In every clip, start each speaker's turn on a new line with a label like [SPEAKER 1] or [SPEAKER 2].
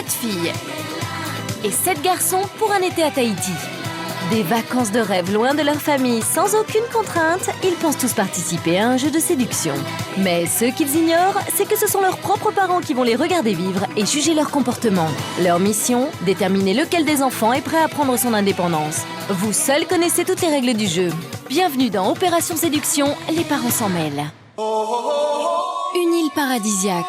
[SPEAKER 1] 7 filles et 7 garçons pour un été à Tahiti. Des vacances de rêve loin de leur famille, sans aucune contrainte, ils pensent tous participer à un jeu de séduction. Mais ce qu'ils ignorent, c'est que ce sont leurs propres parents qui vont les regarder vivre et juger leur comportement. Leur mission, déterminer lequel des enfants est prêt à prendre son indépendance. Vous seuls connaissez toutes les règles du jeu. Bienvenue dans Opération Séduction, les parents s'en mêlent. Une île paradisiaque.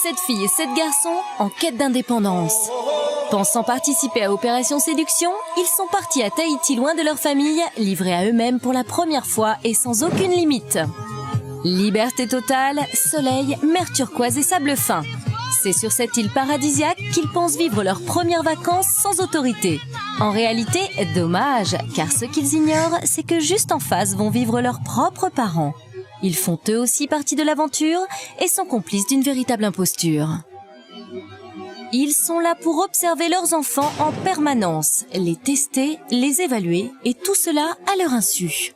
[SPEAKER 1] 7 filles et 7 garçons en quête d'indépendance. Pensant participer à Opération Séduction, ils sont partis à Tahiti loin de leur famille, livrés à eux-mêmes pour la première fois et sans aucune limite. Liberté totale, soleil, mer turquoise et sable fin. C'est sur cette île paradisiaque qu'ils pensent vivre leurs premières vacances sans autorité. En réalité, dommage, car ce qu'ils ignorent, c'est que juste en face vont vivre leurs propres parents. Ils font eux aussi partie de l'aventure et sont complices d'une véritable imposture. Ils sont là pour observer leurs enfants en permanence, les tester, les évaluer et tout cela à leur insu.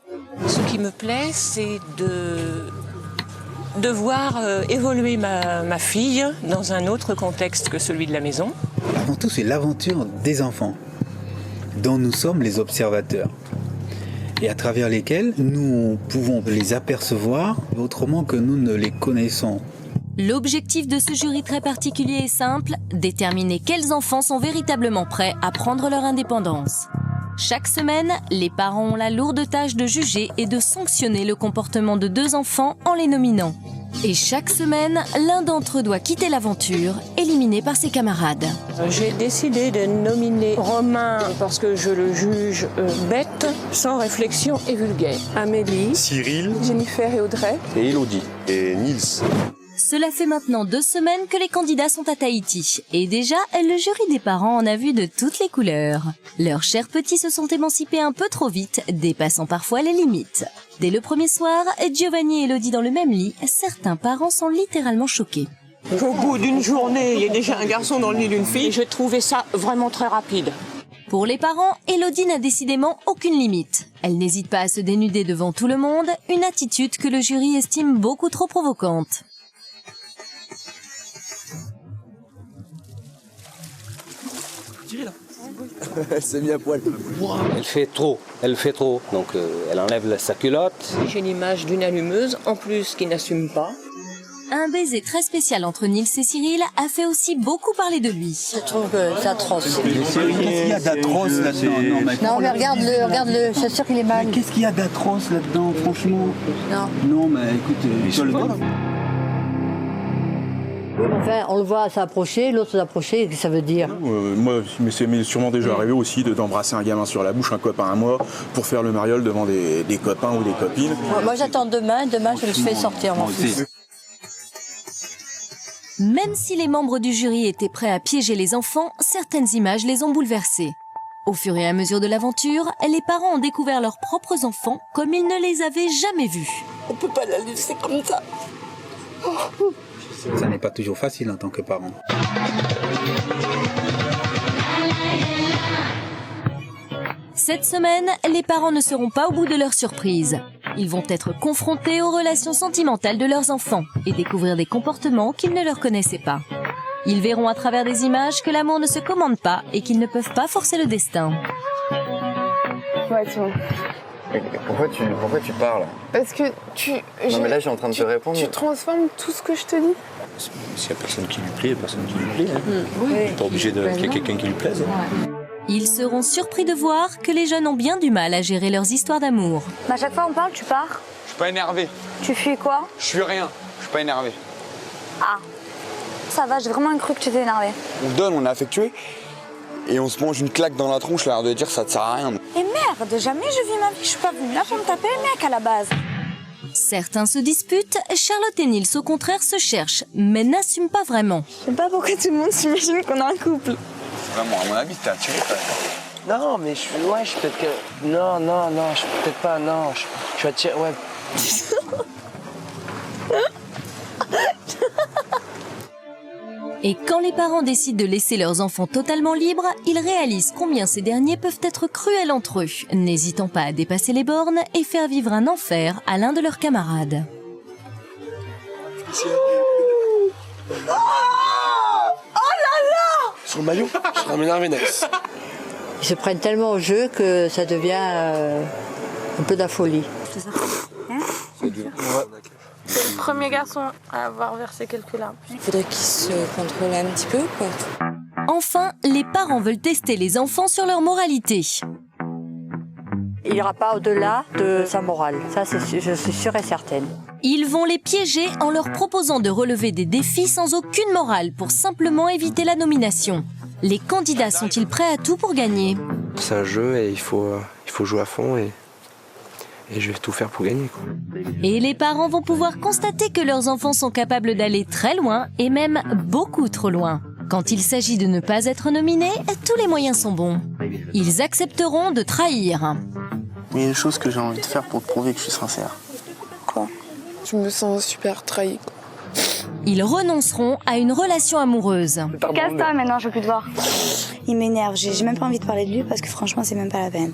[SPEAKER 2] Ce qui me plaît, c'est de voir évoluer ma fille dans un autre contexte que celui de la maison.
[SPEAKER 3] Avant tout, c'est l'aventure des enfants, dont nous sommes les observateurs, et à travers lesquels nous pouvons les apercevoir autrement que nous ne les connaissons.
[SPEAKER 1] L'objectif de ce jury très particulier est simple, déterminer quels enfants sont véritablement prêts à prendre leur indépendance. Chaque semaine, les parents ont la lourde tâche de juger et de sanctionner le comportement de 2 enfants en les nominant. Et chaque semaine, l'un d'entre eux doit quitter l'aventure, éliminé par ses camarades.
[SPEAKER 2] J'ai décidé de nominer Romain parce que je le juge bête, sans réflexion et vulgaire. Amélie,
[SPEAKER 4] Cyril,
[SPEAKER 5] Jennifer et Audrey.
[SPEAKER 4] et Elodie. Et Nils.
[SPEAKER 1] Cela fait maintenant 2 semaines que les candidats sont à Tahiti. Et déjà, le jury des parents en a vu de toutes les couleurs. Leurs chers petits se sont émancipés un peu trop vite, dépassant parfois les limites. Dès le premier soir, Giovanni et Elodie dans le même lit, certains parents sont littéralement choqués.
[SPEAKER 2] au bout d'une journée, il y a déjà un garçon dans le lit d'une fille. J'ai trouvé ça vraiment très rapide.
[SPEAKER 1] Pour les parents, Elodie n'a décidément aucune limite. Elle n'hésite pas à se dénuder devant tout le monde, une attitude que le jury estime beaucoup trop provocante.
[SPEAKER 4] Elle s'est mise à poil.
[SPEAKER 6] Elle fait trop, donc elle enlève sa culotte.
[SPEAKER 2] J'ai l'image d'une allumeuse, en plus qui n'assume pas.
[SPEAKER 1] Un baiser très spécial entre Nils et Cyril a fait aussi beaucoup parler de lui.
[SPEAKER 7] Je trouve que c'est atroce.
[SPEAKER 3] Qu'est-ce qu'il y a d'atroce là-dedans?
[SPEAKER 7] Non, mais regarde-le, je suis sûre qu'il est mal.
[SPEAKER 3] Qu'est-ce qu'il y a d'atroce là-dedans, franchement?
[SPEAKER 7] Non.
[SPEAKER 3] Non, mais écoute, tu le
[SPEAKER 7] Enfin, on le voit s'approcher, l'autre s'approcher, qu'est-ce que ça veut dire?
[SPEAKER 4] Moi, mais c'est sûrement déjà arrivé aussi d'embrasser un gamin sur la bouche, un copain à moi, pour faire le mariole devant des copains ou des copines.
[SPEAKER 7] Moi j'attends demain je le fais sortir mon fils.
[SPEAKER 1] Même si les membres du jury étaient prêts à piéger les enfants, certaines images les ont bouleversés. Au fur et à mesure de l'aventure, les parents ont découvert leurs propres enfants comme ils ne les avaient jamais vus.
[SPEAKER 2] On peut pas la laisser comme ça.
[SPEAKER 3] Ça n'est pas toujours facile en tant que parent.
[SPEAKER 1] Cette semaine, les parents ne seront pas au bout de leur surprise. Ils vont être confrontés aux relations sentimentales de leurs enfants et découvrir des comportements qu'ils ne leur connaissaient pas. Ils verront à travers des images que l'amour ne se commande pas et qu'ils ne peuvent pas forcer le destin.
[SPEAKER 5] Ouais, tu vois.
[SPEAKER 8] Pourquoi tu parles?
[SPEAKER 5] Parce que tu...
[SPEAKER 8] Non mais là je suis en train de te répondre.
[SPEAKER 5] Tu transformes tout ce que je te dis.
[SPEAKER 4] S'il n'y a personne qui lui plaît, il n'y a personne qui lui plaît. Hein.
[SPEAKER 5] Oui.
[SPEAKER 4] Il n'est pas obligé qu'il y ait quelqu'un qui lui plaise.
[SPEAKER 1] Ils seront surpris de voir que les jeunes ont bien du mal à gérer leurs histoires d'amour.
[SPEAKER 9] Mais à chaque fois on parle, tu pars.
[SPEAKER 8] Je suis pas énervé.
[SPEAKER 9] Tu fuis quoi?
[SPEAKER 8] Je suis rien. Je suis pas énervé.
[SPEAKER 9] Ah, ça va, j'ai vraiment cru que tu étais énervé.
[SPEAKER 8] On donne, on est affectué. Et on se mange une claque dans la tronche, l'air de dire ça te sert à rien.
[SPEAKER 9] Et merde, jamais je vis ma vie, je suis pas venue là pour me taper les mecs à la base.
[SPEAKER 1] Certains se disputent, Charlotte et Nils au contraire se cherchent, mais n'assument pas vraiment.
[SPEAKER 5] Je sais pas pourquoi tout le monde s'imagine qu'on a un couple.
[SPEAKER 8] Vraiment, à mon avis, t'es attiré quand même.
[SPEAKER 10] Non, mais je suis peut-être que... Non, je suis peut-être pas... Non, je suis attiré... Ouais.
[SPEAKER 1] Et quand les parents décident de laisser leurs enfants totalement libres, ils réalisent combien ces derniers peuvent être cruels entre eux, n'hésitant pas à dépasser les bornes et faire vivre un enfer à l'un de leurs camarades.
[SPEAKER 5] Oh là là!
[SPEAKER 10] sur le maillot, je ramène un Vénès.
[SPEAKER 7] Ils se prennent tellement au jeu que ça devient un peu de la folie.
[SPEAKER 5] C'est ça.
[SPEAKER 10] C'est dur.
[SPEAKER 5] C'est le premier garçon à avoir versé quelques larmes.
[SPEAKER 11] Il faudrait qu'ils se contrôlent un petit peu, quoi.
[SPEAKER 1] Enfin, les parents veulent tester les enfants sur leur moralité.
[SPEAKER 7] Il n'ira pas au-delà de sa morale. Ça, je suis sûre et certaine.
[SPEAKER 1] Ils vont les piéger en leur proposant de relever des défis sans aucune morale pour simplement éviter la nomination. Les candidats sont-ils prêts à tout pour gagner?
[SPEAKER 10] C'est un jeu et il faut jouer à fond et je vais tout faire pour gagner, quoi.
[SPEAKER 1] Et les parents vont pouvoir constater que leurs enfants sont capables d'aller très loin et même beaucoup trop loin. Quand il s'agit de ne pas être nominés, tous les moyens sont bons. Ils accepteront de trahir.
[SPEAKER 12] Il y a une chose que j'ai envie de faire pour te prouver que je suis sincère.
[SPEAKER 5] Quoi? Je me sens super trahie.
[SPEAKER 1] Ils renonceront à une relation amoureuse.
[SPEAKER 9] Casse-toi maintenant, je veux plus te voir. Il m'énerve, j'ai même pas envie de parler de lui parce que franchement, c'est même pas la peine.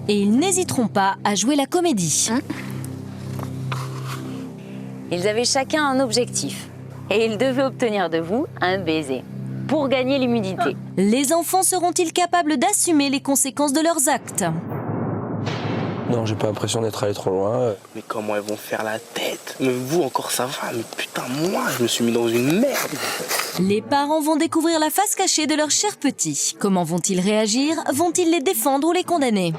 [SPEAKER 1] Et ils n'hésiteront pas à jouer la comédie.
[SPEAKER 13] Ils avaient chacun un objectif. Et ils devaient obtenir de vous un baiser. Pour gagner l'immunité.
[SPEAKER 1] Les enfants seront-ils capables d'assumer les conséquences de leurs actes?
[SPEAKER 10] Non, j'ai pas l'impression d'être allé trop loin.
[SPEAKER 12] Mais comment elles vont faire la tête? Mais vous encore ça va, mais putain moi je me suis mis dans une merde.
[SPEAKER 1] Les parents vont découvrir la face cachée de leurs chers petits. Comment vont-ils réagir? Vont-ils les défendre ou les condamner?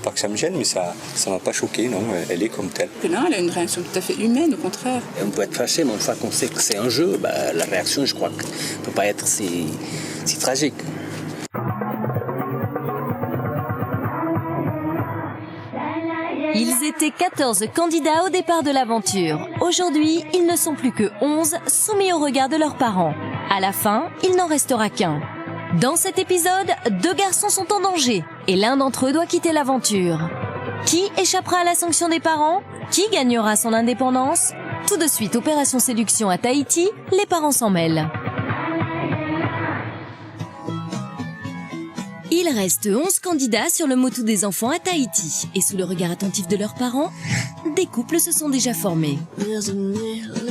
[SPEAKER 14] Pas que ça me gêne, mais ça m'a pas choqué, non, elle est comme telle.
[SPEAKER 15] Non, elle a une réaction tout à fait humaine, au contraire.
[SPEAKER 16] On peut être fâché, mais une fois qu'on sait que c'est un jeu, la réaction, je crois, ne peut pas être si tragique.
[SPEAKER 1] Ils étaient 14 candidats au départ de l'aventure. Aujourd'hui, ils ne sont plus que 11, soumis au regard de leurs parents. À la fin, il n'en restera qu'un. Dans cet épisode, 2 garçons sont en danger et l'un d'entre eux doit quitter l'aventure. Qui échappera à la sanction des parents? Qui gagnera son indépendance? Tout de suite, opération séduction à Tahiti, les parents s'en mêlent. Il reste 11 candidats sur le motu des enfants à Tahiti. Et sous le regard attentif de leurs parents, des couples se sont déjà formés.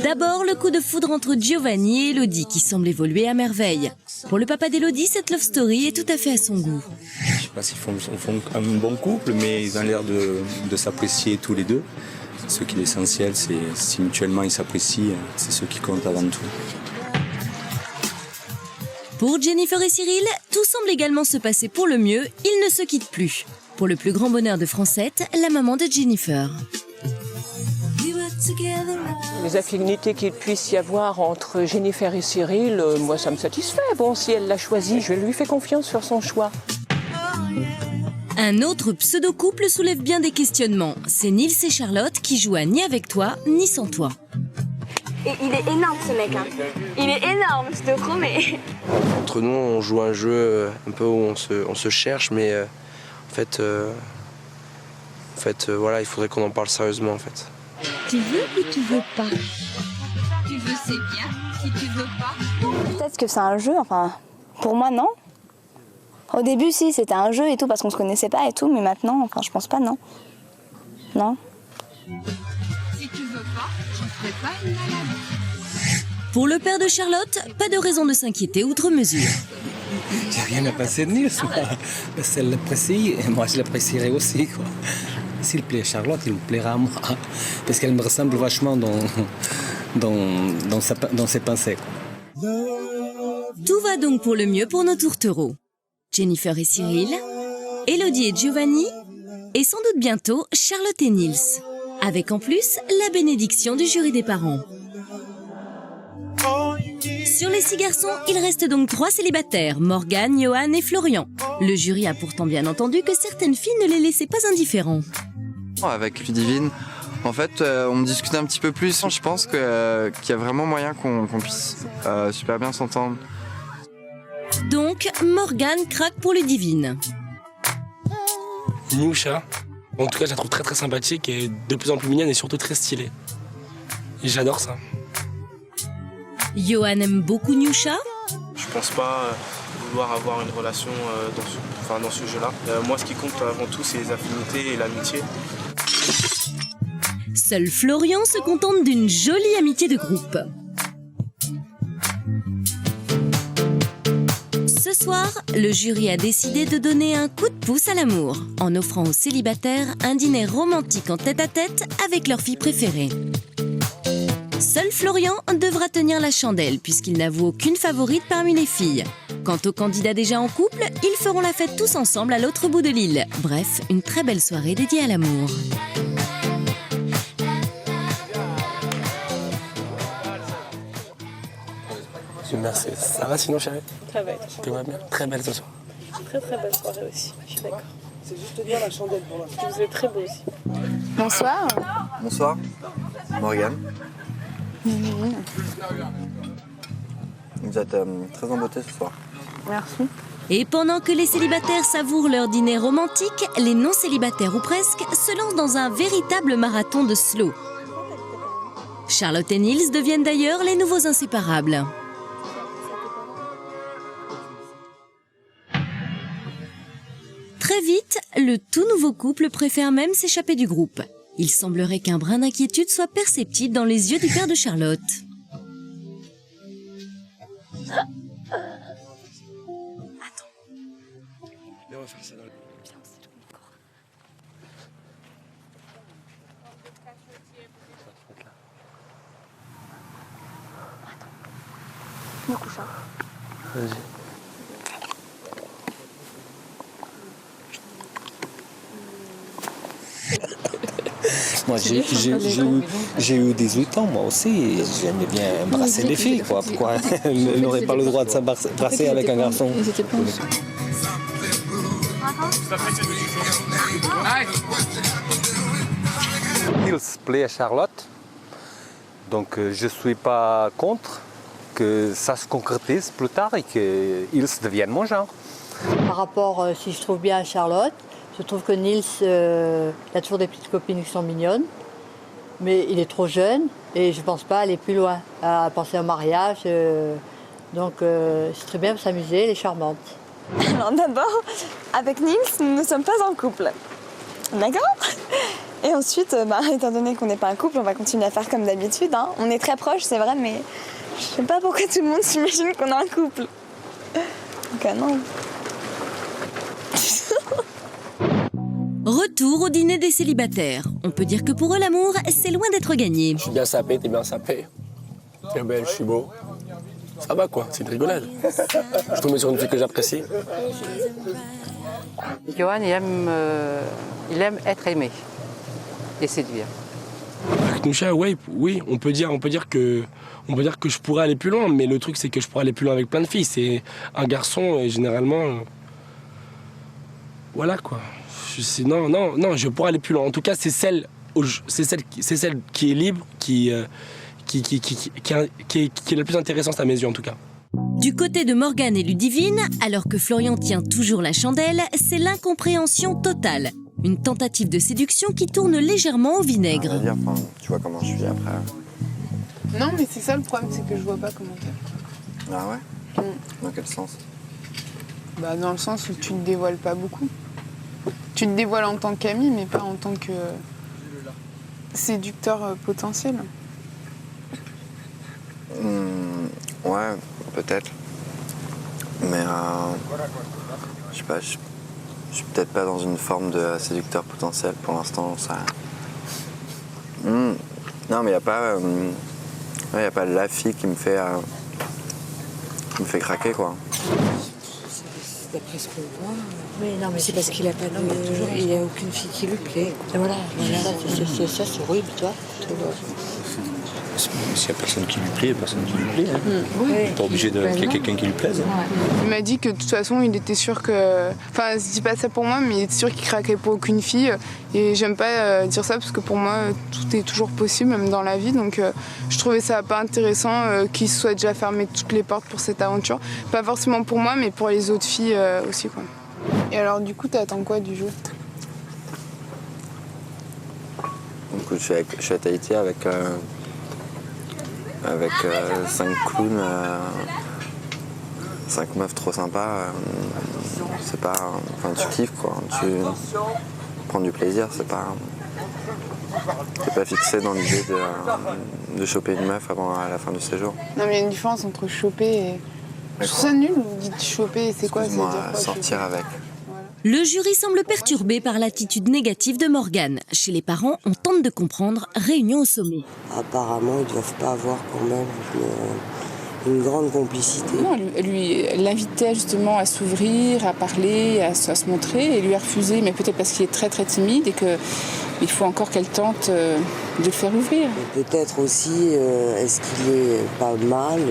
[SPEAKER 1] D'abord, le coup de foudre entre Giovanni et Elodie qui semble évoluer à merveille. Pour le papa d'Elodie, cette love story est tout à fait à son goût.
[SPEAKER 17] Je sais pas s'ils font un bon couple, mais ils ont l'air de s'apprécier tous les deux. Ce qui est essentiel, c'est si mutuellement ils s'apprécient, c'est ce qui compte avant tout.
[SPEAKER 1] Pour Jennifer et Cyril, tout semble également se passer pour le mieux, ils ne se quittent plus. Pour le plus grand bonheur de Francette, la maman de Jennifer.
[SPEAKER 2] Les affinités qu'il puisse y avoir entre Jennifer et Cyril, moi ça me satisfait. Bon, si elle l'a choisi, je lui fais confiance sur son choix.
[SPEAKER 1] Un autre pseudo-couple soulève bien des questionnements. C'est Nils et Charlotte qui jouent à Ni avec toi, ni sans toi.
[SPEAKER 9] Et il est énorme ce mec, hein. Il est énorme, je te promets.
[SPEAKER 10] Entre nous, on joue un jeu un peu où on se cherche, mais en fait, voilà, il faudrait qu'on en parle sérieusement, en fait.
[SPEAKER 9] Tu veux ou tu veux pas? Tu veux, c'est bien. Si tu veux pas... Peut-être que c'est un jeu, enfin, pour moi, non. Au début, si, c'était un jeu et tout, parce qu'on se connaissait pas et tout, mais maintenant, enfin, je pense pas, non. Non. Si tu veux pas, je ferai pas une maladie.
[SPEAKER 1] Pour le père de Charlotte, pas de raison de s'inquiéter outre mesure.
[SPEAKER 18] J'ai rien à penser de Nils, moi. Si elle l'apprécie, moi je l'apprécierai aussi, quoi. S'il plaît à Charlotte, il me plaira à moi. Parce qu'elle me ressemble vachement dans ses pensées, quoi.
[SPEAKER 1] Tout va donc pour le mieux pour nos tourtereaux. Jennifer et Cyril, Elodie et Giovanni, et sans doute bientôt Charlotte et Nils. Avec en plus la bénédiction du jury des parents. Sur les 6 garçons, il reste donc 3 célibataires, Morgane, Johan et Florian. Le jury a pourtant bien entendu que certaines filles ne les laissaient pas indifférents.
[SPEAKER 8] Avec Ludivine, en fait, on discutait un petit peu plus. Je pense qu'il y a vraiment moyen qu'on puisse super bien s'entendre.
[SPEAKER 1] Donc, Morgane craque pour Ludivine.
[SPEAKER 19] Niousha, en tout cas, je la trouve très très sympathique et de plus en plus mignonne et surtout très stylée. Et j'adore ça.
[SPEAKER 1] Johan aime beaucoup Niousha.
[SPEAKER 12] Je pense pas vouloir avoir une relation dans ce jeu-là. Moi, ce qui compte avant tout, c'est les affinités et l'amitié.
[SPEAKER 1] Seul Florian se contente d'une jolie amitié de groupe. Ce soir, le jury a décidé de donner un coup de pouce à l'amour en offrant aux célibataires un dîner romantique en tête-à-tête avec leur fille préférée. Seul Florian devra tenir la chandelle puisqu'il n'avoue aucune favorite parmi les filles. Quant aux candidats déjà en couple, ils feront la fête tous ensemble à l'autre bout de l'île. Bref, une très belle soirée dédiée à l'amour.
[SPEAKER 19] Merci. Ça va sinon, chérie?
[SPEAKER 5] Ça va.
[SPEAKER 19] Tout va bien? Très belle ce soir.
[SPEAKER 5] Très belle soirée aussi, je suis d'accord. C'est juste bien la chandelle pour l'instant. Vous êtes très beau aussi.
[SPEAKER 9] Bonsoir.
[SPEAKER 8] Bonsoir, Morgane. Vous êtes très en beauté ce soir.
[SPEAKER 9] Merci.
[SPEAKER 1] Et pendant que les célibataires savourent leur dîner romantique, les non-célibataires ou presque se lancent dans un véritable marathon de slow. Charlotte et Nils deviennent d'ailleurs les nouveaux inséparables. Très vite, le tout nouveau couple préfère même s'échapper du groupe. Il semblerait qu'un brin d'inquiétude soit perceptible dans les yeux du père de Charlotte.
[SPEAKER 9] Me couche.
[SPEAKER 19] Vas-y.
[SPEAKER 18] Moi, j'ai eu des outils, moi aussi. J'aimais bien embrasser les filles, quoi. Pourquoi elle n'aurait pas le droit de s'embrasser avec un garçon? Nils plaît à Charlotte, donc je ne suis pas contre que ça se concrétise plus tard et qu'ils deviennent mon genre.
[SPEAKER 7] Par rapport, si je trouve bien à Charlotte, je trouve que Nils il a toujours des petites copines qui sont mignonnes, mais il est trop jeune et je ne pense pas aller plus loin, à penser au mariage. Donc c'est très bien pour s'amuser, elle est charmante.
[SPEAKER 9] Alors d'abord, avec Nils, nous ne sommes pas en couple. D'accord? Et ensuite, étant donné qu'on n'est pas un couple, on va continuer à faire comme d'habitude. Hein. On est très proches, c'est vrai, mais je ne sais pas pourquoi tout le monde s'imagine qu'on a un couple. Donc non.
[SPEAKER 1] Retour au dîner des célibataires. On peut dire que pour eux, l'amour, c'est loin d'être gagné.
[SPEAKER 19] Je suis bien sapé, t'es bien sapé. T'es belle, je suis beau. Ça va quoi, c'est une rigolade. Je suis tombé sur une fille que j'apprécie.
[SPEAKER 7] Johan, il aime être aimé et séduire.
[SPEAKER 19] Avec Noucha, oui, on peut dire que je pourrais aller plus loin, mais le truc c'est que je pourrais aller plus loin avec plein de filles. C'est un garçon et généralement, voilà quoi. Non, je pourrais aller plus loin. En tout cas, c'est celle qui est libre, qui est la plus intéressante à mes yeux en tout cas.
[SPEAKER 1] Du côté de Morgane et Ludivine, alors que Florian tient toujours la chandelle, c'est l'incompréhension totale. Une tentative de séduction qui tourne légèrement au vinaigre.
[SPEAKER 8] Tu vois comment je suis après.
[SPEAKER 15] Non, mais c'est ça le problème, c'est que je vois pas comment t'es.
[SPEAKER 8] Ah ouais? Dans quel sens?
[SPEAKER 15] Dans le sens où tu te dévoiles pas beaucoup. Tu te dévoiles en tant qu'ami, mais pas en tant que séducteur potentiel.
[SPEAKER 8] Ouais, peut-être. Mais je sais pas, je suis peut-être pas dans une forme de séducteur potentiel pour l'instant. Ça... Non, mais il n'y a pas la fille qui me fait craquer, quoi.
[SPEAKER 11] D'après ce qu'on voit, c'est parce qu'il a pas il n'y a aucune fille qui lui plaît.
[SPEAKER 7] Et voilà. Ça c'est horrible, toi.
[SPEAKER 17] S'il n'y a personne qui lui plaît, il n'y a personne qui lui plaît. Hein. Pas obligé qu'il y ait quelqu'un qui lui plaise. Hein.
[SPEAKER 15] Il m'a dit que de toute façon, il était sûr que... Enfin, je dis pas ça pour moi, mais il était sûr qu'il craquait pour aucune fille. Et j'aime pas dire ça parce que pour moi, tout est toujours possible, même dans la vie. Donc je trouvais ça pas intéressant qu'il se soit déjà fermé toutes les portes pour cette aventure. Pas forcément pour moi, mais pour les autres filles aussi, quoi. Et alors, du coup, t'attends quoi du jeu?
[SPEAKER 8] Donc, je suis à Tahiti avec 5 clowns, 5 meufs trop sympas. C'est pas... Enfin, tu kiffes, quoi. Tu prends du plaisir, c'est pas... T'es pas fixé dans l'idée de choper une meuf avant la fin du séjour.
[SPEAKER 15] Non, mais il y a une différence entre choper Je trouve ça nul, vous dites choper, c'est quoi?
[SPEAKER 8] Excuse-moi, sortir avec.
[SPEAKER 1] Le jury semble perturbé par l'attitude négative de Morgane. Chez les parents, on tente de comprendre, réunion au sommet.
[SPEAKER 11] Apparemment, ils ne doivent pas avoir quand même une grande complicité.
[SPEAKER 15] Non, elle l'invitait justement à s'ouvrir, à parler, à se montrer, et lui a refusé, mais peut-être parce qu'il est très très timide et qu'il faut encore qu'elle tente de le faire ouvrir.
[SPEAKER 11] Et peut-être aussi, est-ce qu'il est pas mal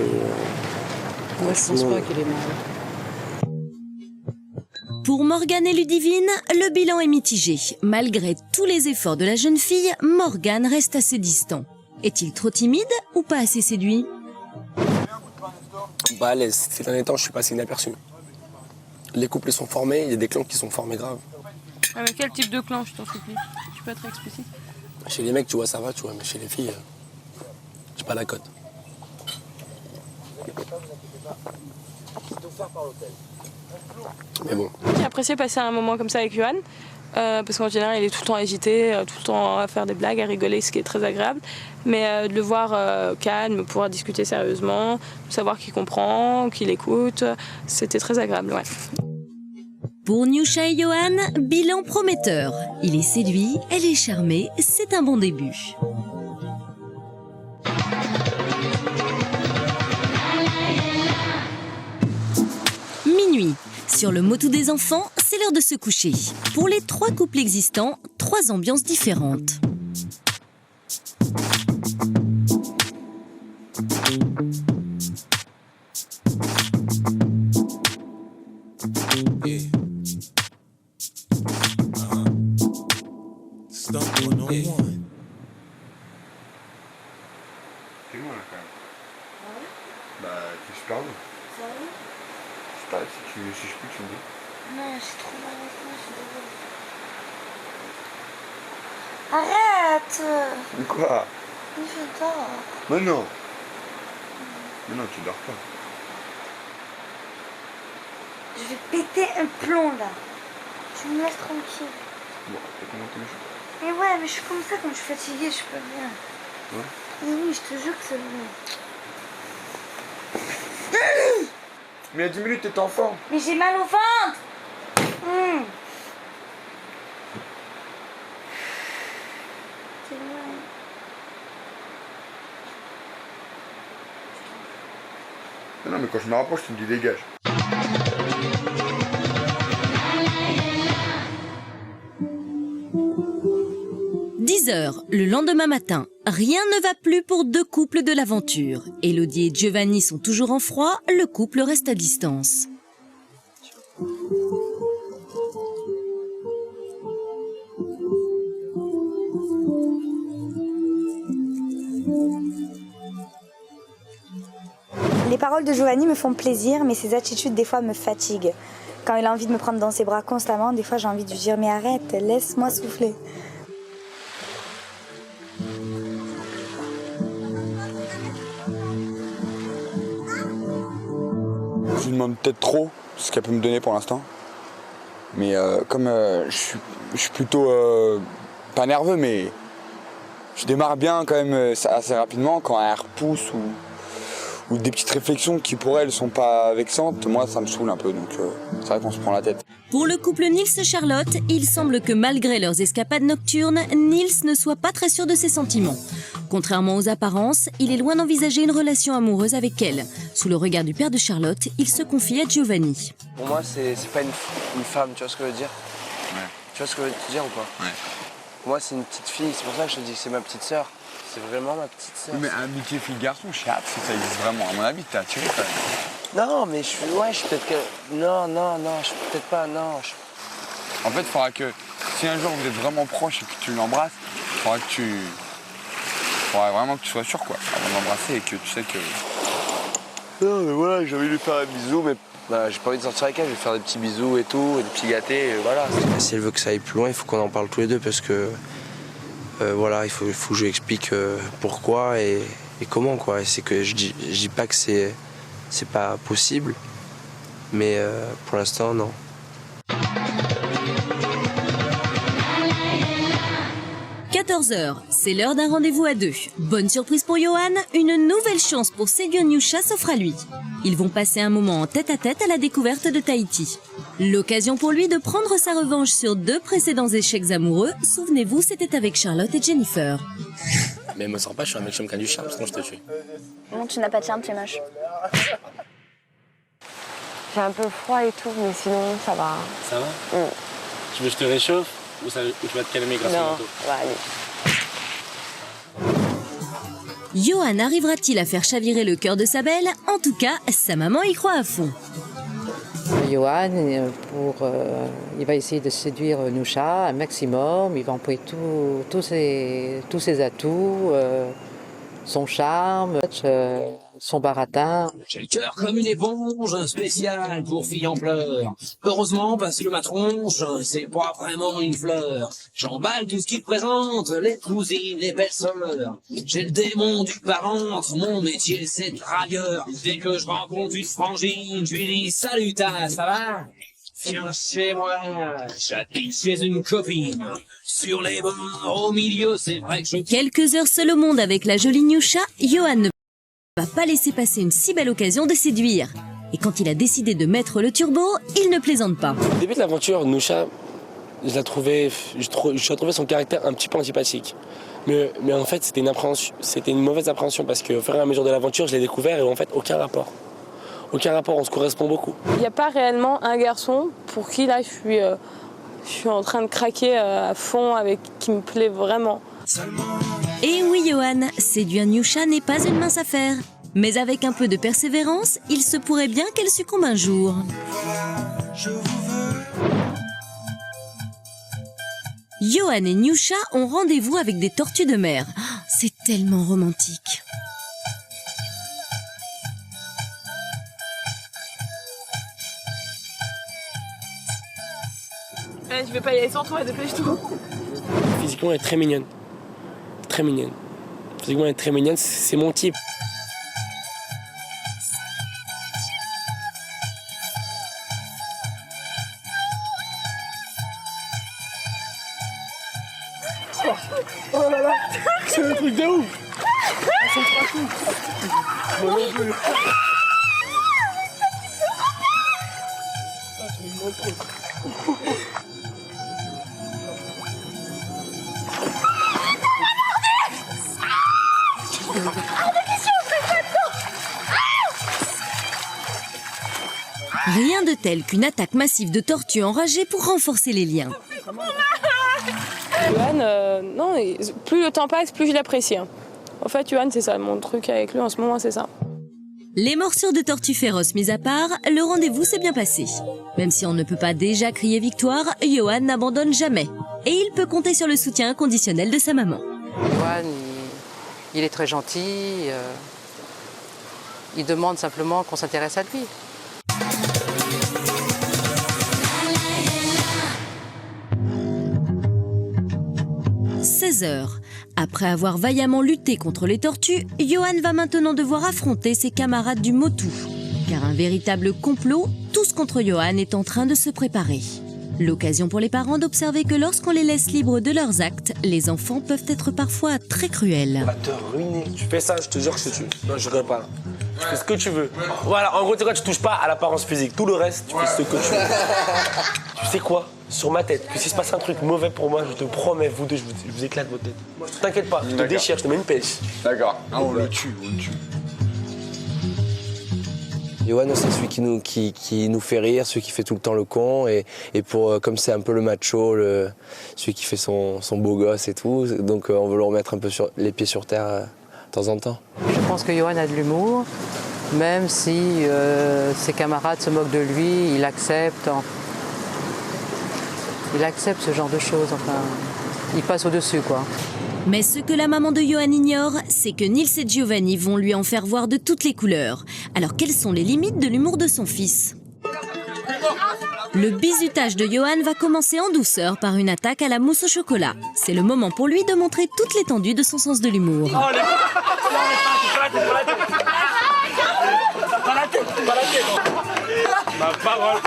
[SPEAKER 11] Moi, je pense pas qu'il est mal.
[SPEAKER 1] Pour Morgane et Ludivine, le bilan est mitigé. Malgré tous les efforts de la jeune fille, Morgane reste assez distant. Est-il trop timide ou pas assez séduit?
[SPEAKER 19] Bah, ces derniers temps, je suis passé inaperçu. Les couples sont formés, il y a des clans qui sont formés graves.
[SPEAKER 20] Ah, mais quel type de clan, je t'en supplie? Tu peux être explicite?
[SPEAKER 19] Chez les mecs, tu vois, ça va, tu vois, mais chez les filles, j'ai pas la cote. Mais bon.
[SPEAKER 20] J'ai apprécié passer un moment comme ça avec Johan, parce qu'en général il est tout le temps agité, tout le temps à faire des blagues, à rigoler, ce qui est très agréable. Mais de le voir calme, pouvoir discuter sérieusement, savoir qu'il comprend, qu'il écoute, c'était très agréable, ouais.
[SPEAKER 1] Pour Niusha et Johan, bilan prometteur. Il est séduit, elle est charmée, c'est un bon début. Minuit. Sur le motu des enfants, c'est l'heure de se coucher. Pour les 3 couples existants, 3 ambiances différentes.
[SPEAKER 4] C'est loin là quand même. Bah, tu es super beau. Je sais pas, si je peux, tu me dis.
[SPEAKER 9] Non, j'ai trop mal avec moi, je suis désolée. Arrête!
[SPEAKER 4] Quoi?
[SPEAKER 9] Je dors.
[SPEAKER 4] Mais non. Mais non, tu dors pas.
[SPEAKER 9] Je vais péter un plomb là. Tu me laisses tranquille.
[SPEAKER 4] Bon, t'as comment t'es méchant?
[SPEAKER 9] Mais ouais, mais je suis comme ça quand je suis fatiguée, je peux bien.
[SPEAKER 4] Ouais.
[SPEAKER 9] Oui, je te jure que c'est vrai.
[SPEAKER 4] Mais il y a 10 minutes, t'étais en forme.
[SPEAKER 9] Mais j'ai mal au ventre. C'est vrai.
[SPEAKER 4] Non, mais quand je me rapproche, tu me dis dégage.
[SPEAKER 1] Le lendemain matin, rien ne va plus pour 2 couples de l'aventure. Elodie et Giovanni sont toujours en froid, le couple reste à distance.
[SPEAKER 9] Les paroles de Giovanni me font plaisir, mais ses attitudes des fois me fatiguent. Quand il a envie de me prendre dans ses bras constamment, des fois j'ai envie de lui dire mais arrête, laisse-moi souffler.
[SPEAKER 4] Je lui demande peut-être trop ce qu'elle peut me donner pour l'instant. Mais comme je suis plutôt pas nerveux, mais je démarre bien quand même assez rapidement quand elle repousse ou des petites réflexions qui pour elle sont pas vexantes, moi ça me saoule un peu, donc c'est vrai qu'on se prend la tête.
[SPEAKER 1] Pour le couple Nils-Charlotte, il semble que malgré leurs escapades nocturnes, Nils ne soit pas très sûr de ses sentiments. Contrairement aux apparences, il est loin d'envisager une relation amoureuse avec elle. Sous le regard du père de Charlotte, il se confie à Giovanni.
[SPEAKER 10] Pour moi, c'est pas une femme, tu vois ce que je veux dire?
[SPEAKER 8] Ouais.
[SPEAKER 10] Tu vois ce que je veux te dire ou pas? Ouais. Pour moi, c'est une petite fille, c'est pour ça que je te dis que c'est ma petite sœur. C'est vraiment ma petite sœur.
[SPEAKER 4] Oui, mais amitié fille-garçon, je sais pas si ça existe vraiment. À mon avis, t'es attiré quand même.
[SPEAKER 10] Non, mais je suis peut-être que... Non, je suis peut-être pas, non.
[SPEAKER 4] En fait, il faudra que, si un jour vous êtes vraiment proche et que tu l'embrasses, il faudra vraiment que tu sois sûr, quoi, avant d'embrasser et que tu sais que...
[SPEAKER 10] Non, mais voilà, j'ai envie de lui faire un bisou, mais bah, j'ai pas envie de sortir avec elle, je vais faire des petits bisous et tout, et des petits gâtés, et voilà. Si elle veut que ça aille plus loin, il faut qu'on en parle tous les deux, parce que... voilà, il faut que je lui explique pourquoi et comment, quoi. C'est que je dis pas que c'est pas possible, mais pour l'instant, non.
[SPEAKER 1] 14h, c'est l'heure d'un rendez-vous à deux. Bonne surprise pour Johan, une nouvelle chance pour séduire Niusha s'offre à lui. Ils vont passer un moment en tête-à-tête à la découverte de Tahiti. L'occasion pour lui de prendre sa revanche sur 2 précédents échecs amoureux. Souvenez-vous, c'était avec Charlotte et Jennifer.
[SPEAKER 19] Mais me sens pas, je suis un mec qui a du charme, sinon je te tue.
[SPEAKER 9] Non, tu n'as pas de charme, tu es moche.
[SPEAKER 11] J'ai un peu froid et tout, mais sinon ça va.
[SPEAKER 19] Ça va? Tu veux que je te réchauffe ou tu vas te calmer grâce au manteau?
[SPEAKER 11] Non, va aller.
[SPEAKER 1] Johan arrivera-t-il à faire chavirer le cœur de sa belle? En tout cas, sa maman y croit à fond.
[SPEAKER 21] Johan, il va essayer de séduire Niusha un maximum. Il va employer tous ses atouts, son charme, son baratin.
[SPEAKER 22] J'ai le cœur comme une éponge, spécial pour filles en pleurs. Heureusement, parce que ma tronche, c'est pas vraiment une fleur. J'emballe tout ce qui te présente, les cousines, les belles sœurs. J'ai le démon du parent, mon métier c'est dragueur. Dès que je rencontre une frangine, je lui dis salut ta, ça va? Viens chez moi, j'habite chez une copine. Sur les bords, au milieu, c'est vrai que je...
[SPEAKER 1] Quelques heures seul au monde avec la jolie Niusha, Johan ne va pas laisser passer une si belle occasion de séduire. Et quand il a décidé de mettre le turbo, il ne plaisante pas.
[SPEAKER 19] Au début de l'aventure, Niusha, je trouvais son caractère un petit peu antipathique. Mais en fait, c'était une mauvaise appréhension parce qu'au fur et à mesure de l'aventure, je l'ai découvert et en fait, aucun rapport. Aucun rapport, on se correspond beaucoup.
[SPEAKER 20] Il n'y a pas réellement un garçon pour qui là je suis en train de craquer à fond, qui me plaît vraiment.
[SPEAKER 1] Et oui Johan, séduire Niusha n'est pas une mince affaire. Mais avec un peu de persévérance, il se pourrait bien qu'elle succombe un jour. Johan et Niusha ont rendez-vous avec des tortues de mer. C'est tellement romantique.
[SPEAKER 20] Je vais pas y aller sans toi, dépêche-toi.
[SPEAKER 19] Physiquement, elle est très mignonne. Très mignonne. Physiquement, elle est très mignonne, c'est mon type.
[SPEAKER 5] Oh là là, c'est un truc de ouf. Elles sont trop cool. Moi non plus. Ah, tu me demandes trop.
[SPEAKER 1] Rien de tel qu'une attaque massive de tortues enragées pour renforcer les liens.
[SPEAKER 20] Johan, non, plus le temps passe, plus je l'apprécie. En fait, Johan, c'est ça, mon truc avec lui en ce moment, c'est ça.
[SPEAKER 1] Les morsures de tortues féroces mises à part, le rendez-vous s'est bien passé. Même si on ne peut pas déjà crier victoire, Johan n'abandonne jamais. Et il peut compter sur le soutien inconditionnel de sa maman.
[SPEAKER 21] Johan, il est très gentil. Il demande simplement qu'on s'intéresse à lui. «
[SPEAKER 1] 16h. Après avoir vaillamment lutté contre les tortues, Johan va maintenant devoir affronter ses camarades du Motu. Car un véritable complot, tous contre Johan, est en train de se préparer. L'occasion pour les parents d'observer que lorsqu'on les laisse libres de leurs actes, les enfants peuvent être parfois très cruels.
[SPEAKER 19] On va te ruiner. Tu fais ça, je te jure que je te tue. Non, je rigole pas. Tu fais ce que tu veux. Voilà, en gros, tu sais quoi, tu touches pas à l'apparence physique. Tout le reste, tu fais ce que tu veux. Tu sais quoi? Sur ma tête, que s'il se passe un truc mauvais pour moi, je te promets, vous deux, je vous éclate votre tête. T'inquiète pas, je te déchire, je te mets une pêche.
[SPEAKER 4] D'accord. Ah, on le tue,
[SPEAKER 10] Johan, c'est celui qui nous fait rire, celui qui fait tout le temps le con. Et comme c'est un peu le macho, celui qui fait son beau gosse et tout, donc on veut le remettre un peu les pieds sur terre de temps en temps.
[SPEAKER 21] Je pense que Johan a de l'humour, même si ses camarades se moquent de lui, il accepte. Il accepte ce genre de choses, enfin, il passe au-dessus, quoi.
[SPEAKER 1] Mais ce que la maman de Johan ignore, c'est que Nils et Giovanni vont lui en faire voir de toutes les couleurs. Alors quelles sont les limites de l'humour de son fils? Le bizutage de Johan va commencer en douceur par une attaque à la mousse au chocolat. C'est le moment pour lui de montrer toute l'étendue de son sens de l'humour.
[SPEAKER 19] Ma parole.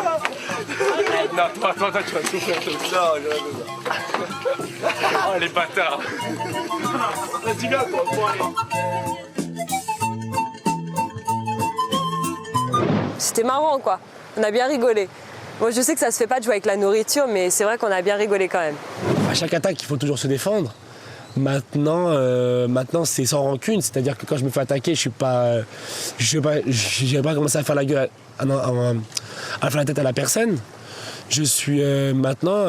[SPEAKER 19] Non, toi, tu vas tout faire. Non, Oh les bâtards. Vas-y là, toi, bon, allez.
[SPEAKER 3] C'était marrant quoi, on a bien rigolé. Moi je sais que ça se fait pas de jouer avec la nourriture, mais c'est vrai qu'on a bien rigolé quand même.
[SPEAKER 19] À chaque attaque, il faut toujours se défendre. Maintenant c'est sans rancune, c'est-à-dire que quand je me fais attaquer, je vais pas commencer à faire la gueule, à faire la tête à la personne. Je suis maintenant,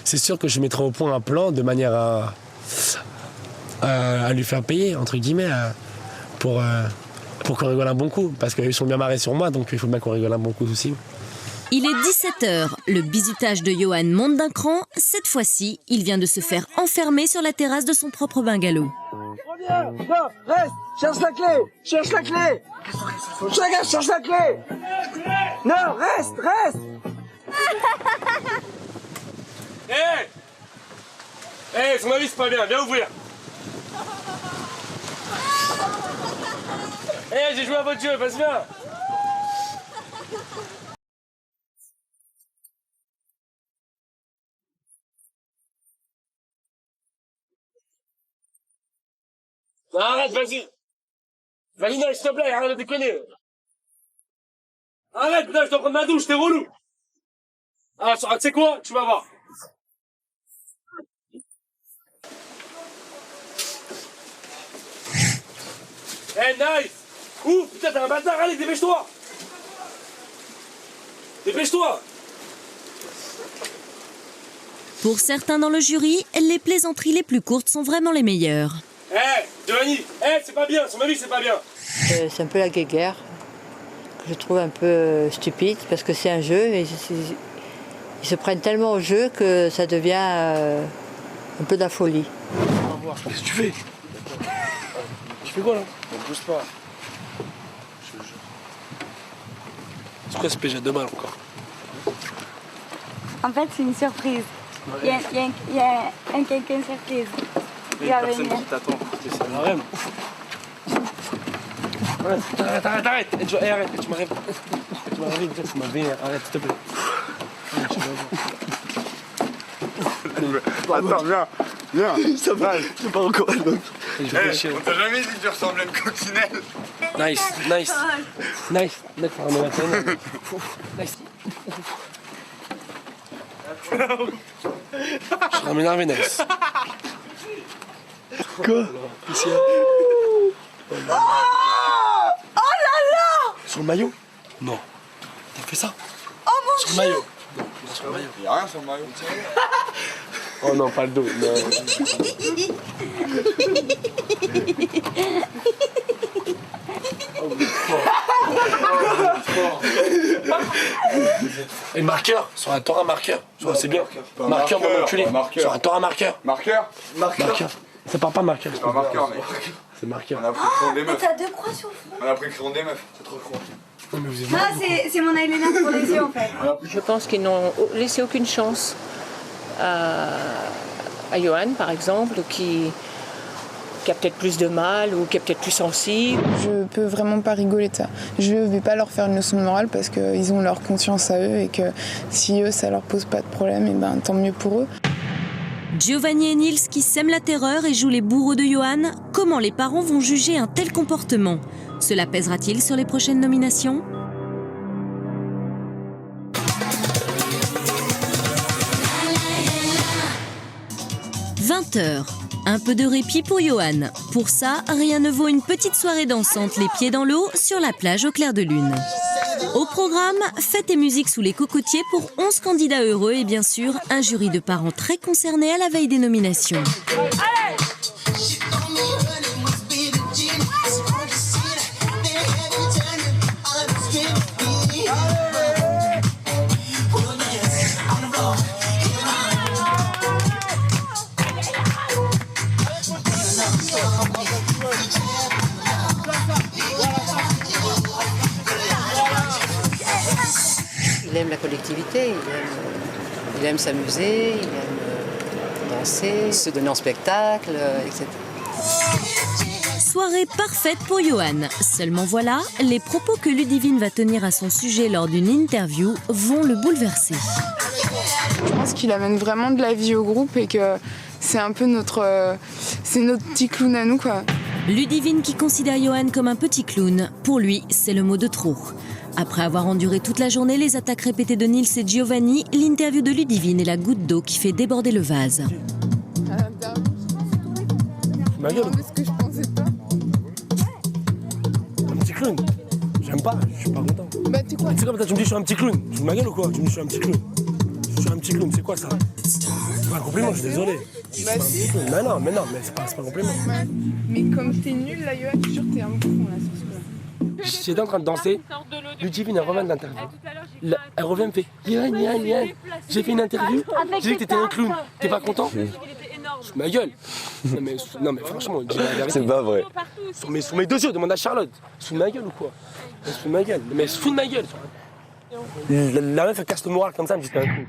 [SPEAKER 19] c'est sûr que je mettrai au point un plan de manière à lui faire payer, entre guillemets, pour qu'on rigole un bon coup. Parce qu'ils sont bien marrés sur moi, donc il faut bien qu'on rigole un bon coup aussi.
[SPEAKER 1] Il est 17h, le bizutage de Johan monte d'un cran. Cette fois-ci, il vient de se faire enfermer sur la terrasse de son propre bungalow.
[SPEAKER 5] Reviens, non, reste, cherche la clé, cherche la clé. Chacun cherche la clé. Non, reste.
[SPEAKER 19] Hé, son avis c'est pas bien, viens ouvrir. Hé, j'ai joué à votre jeu, vas-y viens. Non, arrête, vas-y. Vas-y, non, s'il te plaît, arrête de déconner. Arrête, putain, je t'en prends ma douche, t'es relou. Ah, tu sais quoi? Tu vas voir. Hey, nice! Ouf, putain, t'es un bâtard, allez, dépêche-toi! Dépêche-toi!
[SPEAKER 1] Pour certains dans le jury, les plaisanteries les plus courtes sont vraiment les meilleures.
[SPEAKER 19] Giovanni, c'est pas bien, son avis, c'est pas bien.
[SPEAKER 7] C'est un peu la guéguerre, que je trouve un peu stupide, parce que c'est un jeu, et ils se prennent tellement au jeu que ça devient un peu de la folie.
[SPEAKER 19] Au revoir. Qu'est-ce que tu fais? Tu fais quoi là? Ne bouge pas. Je te jure. C'est quoi ce piège à 2 balles encore?
[SPEAKER 9] En fait, c'est une surprise. Il y a un quelqu'un surprise.
[SPEAKER 19] Il y a une personne qui t'attend. C'est la reine. Arrête. Arrête, tu m'arrêtes. Tu m'as réveillé, tu m'as vénère. Arrête, s'il te plaît.
[SPEAKER 4] Attends, viens.
[SPEAKER 19] Ça va, c'est pas encore un autre.
[SPEAKER 4] On t'a jamais dit que tu ressemblais à une coccinelle.
[SPEAKER 19] Nice. Mec, faut ramener la peine. Nice. Je ramène un nice. Quoi?
[SPEAKER 5] Oh là là!
[SPEAKER 19] Sur le maillot? Non. T'as fait ça?
[SPEAKER 5] Oh mon
[SPEAKER 19] sur
[SPEAKER 5] Dieu!
[SPEAKER 19] Le maillot. Non, sur le maillot.
[SPEAKER 4] Y'a rien sur le maillot.
[SPEAKER 19] Oh non, pas le dos. Non. Et le marqueur, sur un Torah marqueur. C'est bien. Marqueur, mon enculé. Sur un Torah marqueur.
[SPEAKER 4] Marqueur.
[SPEAKER 19] Ça part pas marqueur.
[SPEAKER 4] C'est pas marqueur, mec.
[SPEAKER 19] C'est marqueur.
[SPEAKER 4] On a pris le crayon des
[SPEAKER 9] Mais
[SPEAKER 4] meufs.
[SPEAKER 9] t'as 2 croix sur le front.
[SPEAKER 4] On a pris le crayon des meufs. C'est trop con.
[SPEAKER 9] Non, c'est mon eyeliner pour les yeux en fait.
[SPEAKER 2] Je pense qu'ils n'ont laissé aucune chance à Johan, par exemple, qui a peut-être plus de mal ou qui est peut-être plus sensible.
[SPEAKER 15] Je peux vraiment pas rigoler de ça. Je vais pas leur faire une leçon de morale parce qu'ils ont leur conscience à eux et que si eux ça leur pose pas de problème, et ben tant mieux pour eux.
[SPEAKER 1] Giovanni et Nils qui sèment la terreur et jouent les bourreaux de Johan, comment les parents vont juger un tel comportement? Cela pèsera-t-il sur les prochaines nominations? « 20h. Un peu de répit pour Johan. Pour ça, rien ne vaut une petite soirée dansante, les pieds dans l'eau, sur la plage au clair de lune. Au programme, fête et musique sous les cocotiers pour 11 candidats heureux et bien sûr, un jury de parents très concernés à la veille des nominations.
[SPEAKER 21] Il aime la collectivité, il aime s'amuser, il aime danser, se donner en spectacle, etc.
[SPEAKER 1] Soirée parfaite pour Johan. Seulement voilà, les propos que Ludivine va tenir à son sujet lors d'une interview vont le bouleverser.
[SPEAKER 15] Je pense qu'il amène vraiment de la vie au groupe et que c'est un peu notre petit clown à nous, quoi.
[SPEAKER 1] Ludivine qui considère Johan comme un petit clown, pour lui, c'est le mot de trop. Après avoir enduré toute la journée les attaques répétées de Nils et Giovanni, l'interview de Ludivine est la goutte d'eau qui fait déborder le vase.
[SPEAKER 19] Ma gueule.
[SPEAKER 15] Ce que je pensais pas.
[SPEAKER 19] Un petit clown. J'aime pas, je suis pas content.
[SPEAKER 15] Bah tu quoi?
[SPEAKER 19] C'est comme ça, tu me dis je suis un petit clown. Tu ma gueule ou quoi? Tu me dis je suis un petit clown. Je suis un petit clown, c'est quoi ça? C'est pas un compliment, je suis désolé.
[SPEAKER 15] Bah si.
[SPEAKER 19] Mais non, mais c'est pas un compliment.
[SPEAKER 15] Ouais. Mais comme t'es nul là, Johan, je suis sûr que t'es un bouffon là sur ce coup-là.
[SPEAKER 19] J'étais en train de danser, Ludivine elle revient de l'interview. Elle revient, elle me fait Yann, j'ai fait une interview, j'ai dit que t'étais un clown, t'es pas content? Sous ma gueule. Non mais franchement, dis la vérité.
[SPEAKER 4] C'est pas vrai.
[SPEAKER 19] Sous mes deux yeux, demande à Charlotte. Sous ma gueule ou quoi? Sous ma gueule. Mais sous ma gueule. La meuf elle casse le moral comme ça, elle me dit t'es un clown.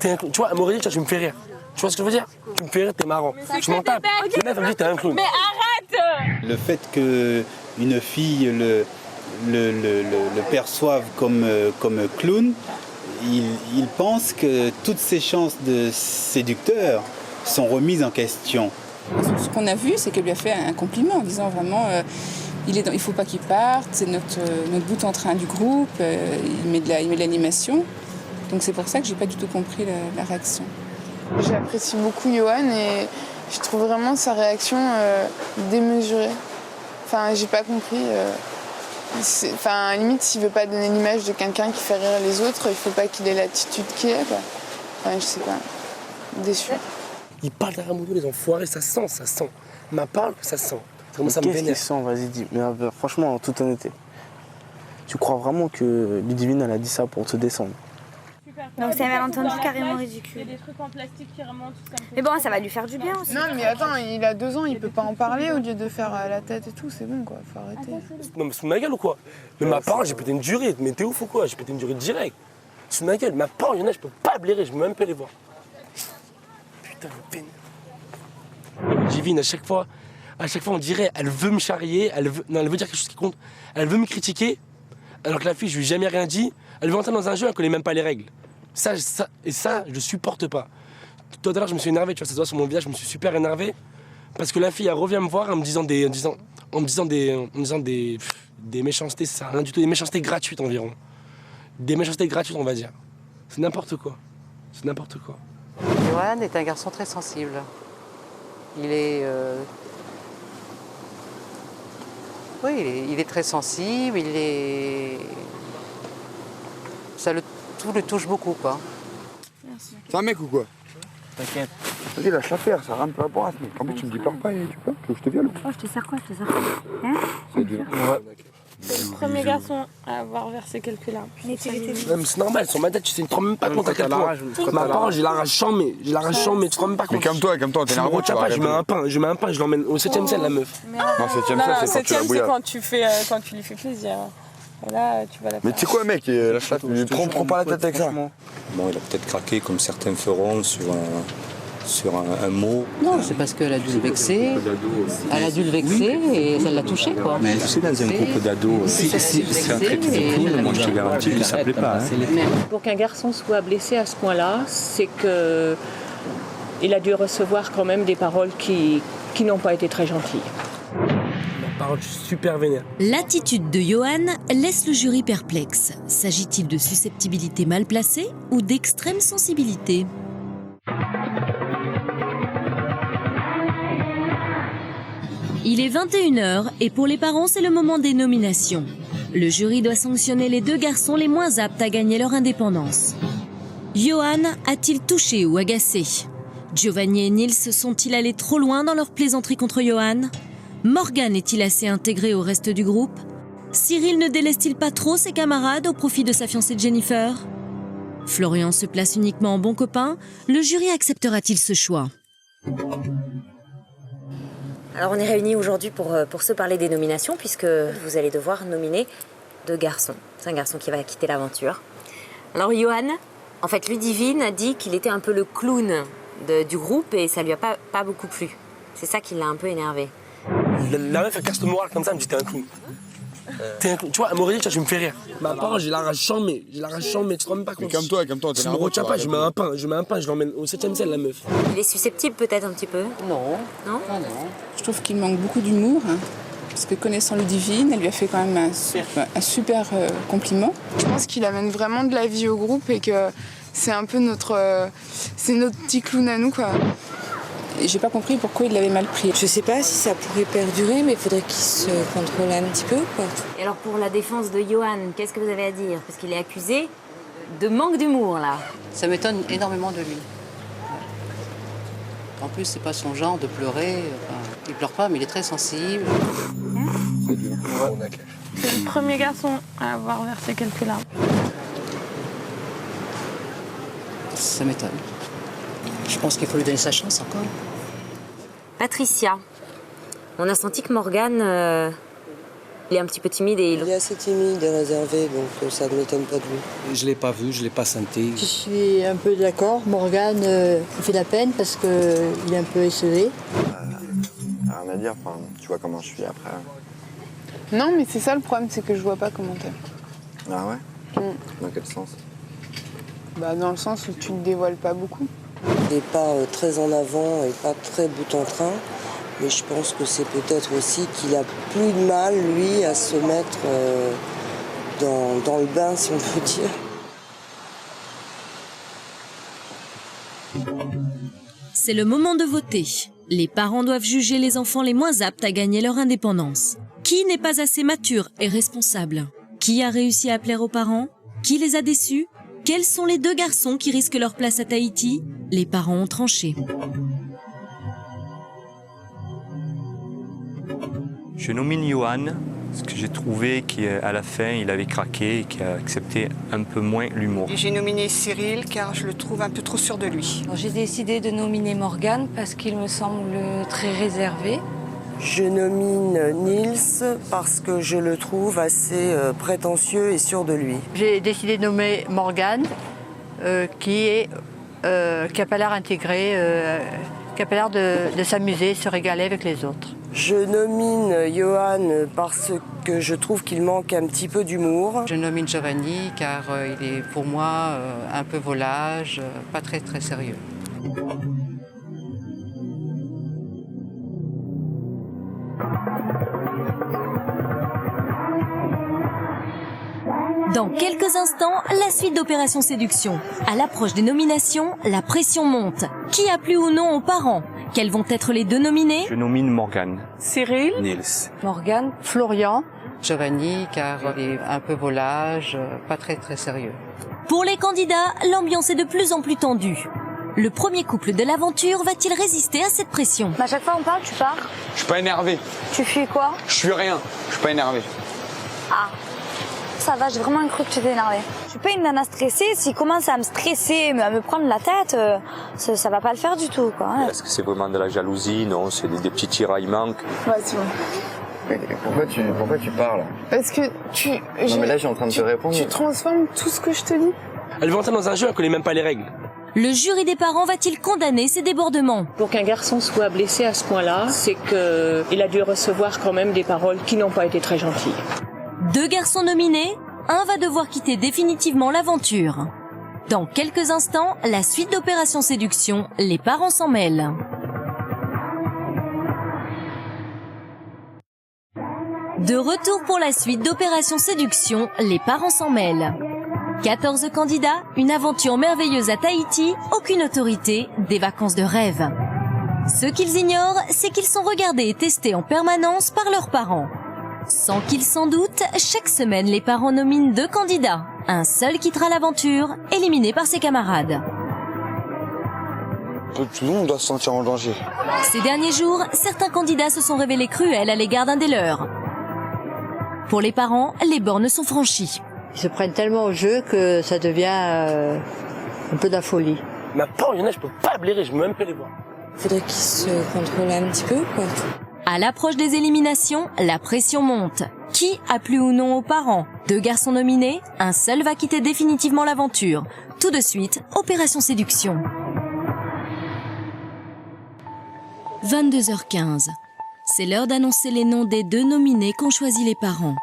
[SPEAKER 19] T'es un clown. Tu vois, elle m'aurait dit tu me fais rire. Tu vois ce que je veux dire? Tu me fais rire, t'es marrant. Tu m'en tapes. La meuf elle me dit t'es un clown.
[SPEAKER 20] Mais arrête!
[SPEAKER 6] Le fait qu'une fille le perçoive comme clown, il pense que toutes ses chances de séducteur sont remises en question.
[SPEAKER 13] Ce qu'on a vu, c'est qu'elle lui a fait un compliment en disant vraiment il ne faut pas qu'il parte, c'est notre bout en train du groupe, il met de l'animation. Donc c'est pour ça que j'ai pas du tout compris la réaction.
[SPEAKER 15] J'apprécie beaucoup Johan et je trouve vraiment sa réaction démesurée. Enfin, j'ai pas compris. Enfin, à la limite, s'il veut pas donner l'image de quelqu'un qui fait rire les autres, il faut pas qu'il ait l'attitude qu'il a, quoi. Enfin, je sais pas. Déçu.
[SPEAKER 19] Il parle derrière mon dos, les enfoirés, ça sent. Ma parole, ça sent. Comment ça me vénère?
[SPEAKER 10] Qu'est-ce qu'il sent? Vas-y, dis. Mais franchement, en toute honnêteté, tu crois vraiment que Ludivine, elle a dit ça pour te descendre?
[SPEAKER 9] Donc c'est un malentendu carrément ridicule.
[SPEAKER 20] Il y a des trucs en plastique qui remontent.
[SPEAKER 9] Mais bon, ça va lui faire du bien aussi.
[SPEAKER 15] Non, mais attends, il a 2 ans, il peut pas en parler au lieu de faire la tête et tout, c'est bon, quoi. Faut arrêter.
[SPEAKER 19] Non, mais sous ma gueule ou quoi? Mais ma parole, j'ai pété une durée. Mais t'es ouf ou quoi? J'ai pété une durée direct. Sous ma gueule, ma parole, il y en a, je peux pas blairer, je peux même pas les voir. Putain, le peine. Ludivine, à chaque fois, on dirait, elle veut me charrier, elle veut dire quelque chose qui compte. Elle veut me critiquer, alors que la fille, je lui ai jamais rien dit. Elle veut entrer dans un jeu, elle connaît même pas les règles. Ça, je supporte pas. Tout à l'heure, je me suis énervé, tu vois, ça se voit sur mon visage, je me suis super énervé. Parce que la fille, elle revient me voir en me disant des méchancetés, ça rien du tout, des méchancetés gratuites environ. Des méchancetés gratuites, on va dire. C'est n'importe quoi. C'est n'importe quoi.
[SPEAKER 21] Johan est un garçon très sensible. Il est... Oui, il est très sensible, tout le touche beaucoup, quoi.
[SPEAKER 9] Merci.
[SPEAKER 4] C'est un mec ou quoi?
[SPEAKER 19] T'inquiète.
[SPEAKER 4] Vas-y, lâche l'affaire, ça rentre pas rapport à ce mec. En plus, tu me dis pleure pas, tu peux? Tu veux que je te viole?
[SPEAKER 9] Oh, je te sers quoi? Hein?
[SPEAKER 4] C'est dur.
[SPEAKER 20] C'est le premier garçon à avoir versé quelques larmes.
[SPEAKER 19] Mais c'est normal, sur ma tête, tu te rends même pas compte à quel point. Ma parole, je l'arrache mais tu te rends même pas compte.
[SPEAKER 4] Mais calme-toi, t'es nerveux.
[SPEAKER 19] Je mets un pain, je l'emmène au 7ème ciel, la meuf.
[SPEAKER 4] Non, 7ème ciel, c'est quand tu la bouillardes.
[SPEAKER 20] quand tu lui fais plaisir. Là, tu vas la faire.
[SPEAKER 4] Mais tu sais quoi, mec, lâche la tête, prends pas la tête avec ça.
[SPEAKER 17] Bon, il a peut-être craqué comme certains feront sur un mot.
[SPEAKER 21] Non, c'est parce qu'elle a dû le vexer. Elle a dû le vexer et ça l'a touché, quoi.
[SPEAKER 17] Mais tu sais, dans un groupe d'ados, si c'est un traité de clown, moi je te garantis que ça plaît pas.
[SPEAKER 2] Pour qu'un garçon soit blessé à ce point-là, c'est qu'il a dû recevoir quand même des paroles qui n'ont pas été très gentilles.
[SPEAKER 19] Parole, je suis super vénère.
[SPEAKER 1] L'attitude de Johan laisse le jury perplexe. S'agit-il de susceptibilité mal placée ou d'extrême sensibilité? Il est 21h et pour les parents, c'est le moment des nominations. Le jury doit sanctionner les 2 garçons les moins aptes à gagner leur indépendance. Johan a-t-il touché ou agacé? Giovanni et Nils sont-ils allés trop loin dans leur plaisanterie contre Johan? Morgan est-il assez intégré au reste du groupe? Cyril ne délaisse-t-il pas trop ses camarades au profit de sa fiancée Jennifer? Florian se place uniquement en bon copain. Le jury acceptera-t-il ce choix?
[SPEAKER 23] Alors on est réunis aujourd'hui pour se parler des nominations puisque vous allez devoir nominer 2 garçons. C'est un garçon qui va quitter l'aventure. Alors Johan, en fait Ludivine a dit qu'il était un peu le clown du groupe et ça lui a pas beaucoup plu. C'est ça qui l'a un peu énervé.
[SPEAKER 19] La meuf elle casse le moral comme ça, elle me dit t'es un clown. Tu vois, Amaury, tu me fais rire. Ma parole, je l'arrache jamais, tu te rends même pas compte.
[SPEAKER 4] Comme toi, t'es
[SPEAKER 19] Je me retiens pas, je mets un pain, je l'emmène au 7ème ciel, la meuf.
[SPEAKER 23] Il est susceptible peut-être un petit peu.
[SPEAKER 21] Non.
[SPEAKER 23] Non.
[SPEAKER 13] Je trouve qu'il manque beaucoup d'humour. Parce que connaissant Ludivine, elle lui a fait quand même un super compliment.
[SPEAKER 15] Je pense qu'il amène vraiment de la vie au groupe et que c'est un peu notre petit clown à nous, quoi.
[SPEAKER 13] Et j'ai pas compris pourquoi il l'avait mal pris.
[SPEAKER 11] Je sais pas si ça pourrait perdurer, mais il faudrait qu'il se contrôle un petit peu, quoi.
[SPEAKER 23] Et alors pour la défense de Johan, qu'est-ce que vous avez à dire? Parce qu'il est accusé de manque d'humour, là.
[SPEAKER 21] Ça m'étonne énormément de lui. En plus, c'est pas son genre de pleurer. Enfin, il pleure pas, mais il est très sensible.
[SPEAKER 20] C'est le premier garçon à avoir versé quelques larmes.
[SPEAKER 21] Ça m'étonne. Je pense qu'il faut lui donner sa chance encore.
[SPEAKER 23] Patricia, on a senti que Morgane, il est un petit peu timide et
[SPEAKER 11] Il est assez timide et réservé, donc ça ne m'étonne pas de lui.
[SPEAKER 18] Je ne l'ai pas vu, je ne l'ai pas senti.
[SPEAKER 7] Je suis un peu d'accord. Morgane me fait de la peine parce qu'il est un peu esselé.
[SPEAKER 8] Rien à dire, enfin, tu vois comment je suis après.
[SPEAKER 15] Non, mais c'est ça le problème, c'est que je vois pas comment t'es.
[SPEAKER 8] Ah ouais Dans quel sens?
[SPEAKER 15] Bah, dans le sens où tu ne dévoiles pas beaucoup.
[SPEAKER 11] Il n'est pas très en avant et pas très bout en train. Mais je pense que c'est peut-être aussi qu'il a plus de mal, lui, à se mettre dans le bain, si on peut dire.
[SPEAKER 1] C'est le moment de voter. Les parents doivent juger les enfants les moins aptes à gagner leur indépendance. Qui n'est pas assez mature et responsable? Qui a réussi à plaire aux parents? Qui les a déçus? Quels sont les 2 garçons qui risquent leur place à Tahiti? Les parents ont tranché.
[SPEAKER 12] Je nomine Johan, parce que j'ai trouvé qu'à la fin, il avait craqué et qu'il a accepté un peu moins l'humour.
[SPEAKER 14] J'ai nominé Cyril car je le trouve un peu trop sûr de lui.
[SPEAKER 16] J'ai décidé de nominer Morgane parce qu'il me semble très réservé.
[SPEAKER 11] Je nomine Nils parce que je le trouve assez prétentieux et sûr de lui.
[SPEAKER 7] J'ai décidé de nommer Morgane, qui n'a pas l'air intégré, qui n'a pas l'air de s'amuser, se régaler avec les autres.
[SPEAKER 11] Je nomine Johan parce que je trouve qu'il manque un petit peu d'humour.
[SPEAKER 21] Je nomine Giovanni car il est pour moi un peu volage, pas très très sérieux.
[SPEAKER 1] Dans quelques instants, la suite d'Opération Séduction. À l'approche des nominations, la pression monte. Qui a plu ou non aux parents? Quels vont être les 2 nominés?
[SPEAKER 12] Je nomine Morgane.
[SPEAKER 20] Cyril.
[SPEAKER 12] Nils.
[SPEAKER 16] Morgane.
[SPEAKER 7] Florian.
[SPEAKER 21] Giovanni car il est un peu volage, pas très très sérieux.
[SPEAKER 1] Pour les candidats, l'ambiance est de plus en plus tendue. Le premier couple de l'aventure va-t-il résister à cette pression?
[SPEAKER 9] À chaque fois on parle, tu pars.
[SPEAKER 4] Je suis pas énervé.
[SPEAKER 9] Tu fuis quoi?
[SPEAKER 4] Je suis rien. Je suis pas énervé.
[SPEAKER 9] Ah, ça va, j'ai vraiment cru que tu étais énervée. Je suis pas une nana stressée, s'il commence à me stresser, à me prendre la tête, ça va pas le faire du tout, quoi. Hein.
[SPEAKER 12] Est-ce que c'est vraiment de la jalousie? Non, c'est des petits tiraillements.
[SPEAKER 15] Ouais, c'est bon.
[SPEAKER 8] Mais pourquoi tu parles?
[SPEAKER 15] Parce que
[SPEAKER 8] Non mais là, je suis en train de te répondre.
[SPEAKER 15] Tu transformes tout ce que je te dis.
[SPEAKER 19] Elle veut entrer dans un jeu, elle connaît même pas les règles.
[SPEAKER 1] Le jury des parents va-t-il condamner ces débordements?
[SPEAKER 2] Pour qu'un garçon soit blessé à ce point-là, c'est qu'il a dû recevoir quand même des paroles qui n'ont pas été très gentilles.
[SPEAKER 1] 2 garçons nominés, un va devoir quitter définitivement l'aventure. Dans quelques instants, la suite d'Opération Séduction, les parents s'en mêlent. De retour pour la suite d'Opération Séduction, les parents s'en mêlent. 14 candidats, une aventure merveilleuse à Tahiti, aucune autorité, des vacances de rêve. Ce qu'ils ignorent, c'est qu'ils sont regardés et testés en permanence par leurs parents. Sans qu'ils s'en doutent, chaque semaine, les parents nominent 2 candidats. Un seul quittera l'aventure, éliminé par ses camarades.
[SPEAKER 4] Tout le monde doit se sentir en danger.
[SPEAKER 1] Ces derniers jours, certains candidats se sont révélés cruels à l'égard d'un des leurs. Pour les parents, les bornes sont franchies.
[SPEAKER 7] Ils se prennent tellement au jeu que ça devient un peu de la folie.
[SPEAKER 19] Ma parole, il y en a, je peux pas blairer, je peux même pas les voir.
[SPEAKER 11] Faudrait qu'il se contrôle un petit peu, quoi.
[SPEAKER 1] À l'approche des éliminations, la pression monte. Qui a plu ou non aux parents? 2 garçons nominés, un seul va quitter définitivement l'aventure. Tout de suite, Opération Séduction. 22h15. C'est l'heure d'annoncer les noms des 2 nominés qu'ont choisi les parents.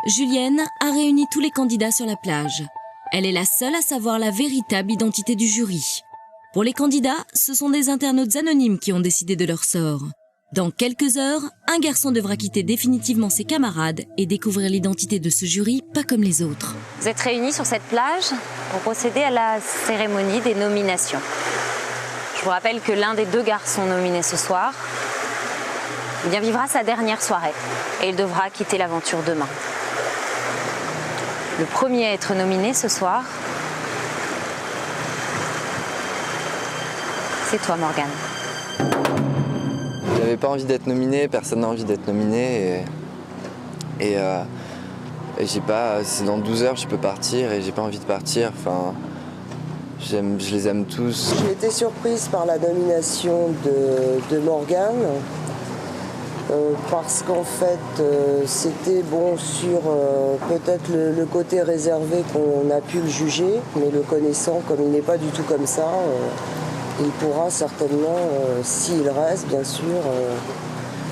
[SPEAKER 1] Julienne a réuni tous les candidats sur la plage. Elle est la seule à savoir la véritable identité du jury. Pour les candidats, ce sont des internautes anonymes qui ont décidé de leur sort. Dans quelques heures, un garçon devra quitter définitivement ses camarades et découvrir l'identité de ce jury pas comme les autres.
[SPEAKER 23] Vous êtes réunis sur cette plage pour procéder à la cérémonie des nominations. Je vous rappelle que l'un des deux garçons nominés ce soir vivra sa dernière soirée et il devra quitter l'aventure demain. Le premier à être nominé ce soir, c'est toi, Morgane.
[SPEAKER 8] J'avais pas envie d'être nominé, personne n'a envie d'être nominé et j'ai pas. C'est dans 12 heures je peux partir et j'ai pas envie de partir. Enfin, je les aime tous.
[SPEAKER 11] J'ai été surprise par la nomination de Morgane. Parce qu'en fait, c'était bon sur peut-être le côté réservé qu'on a pu le juger, mais le connaissant comme il n'est pas du tout comme ça, il pourra certainement, s'il reste bien sûr,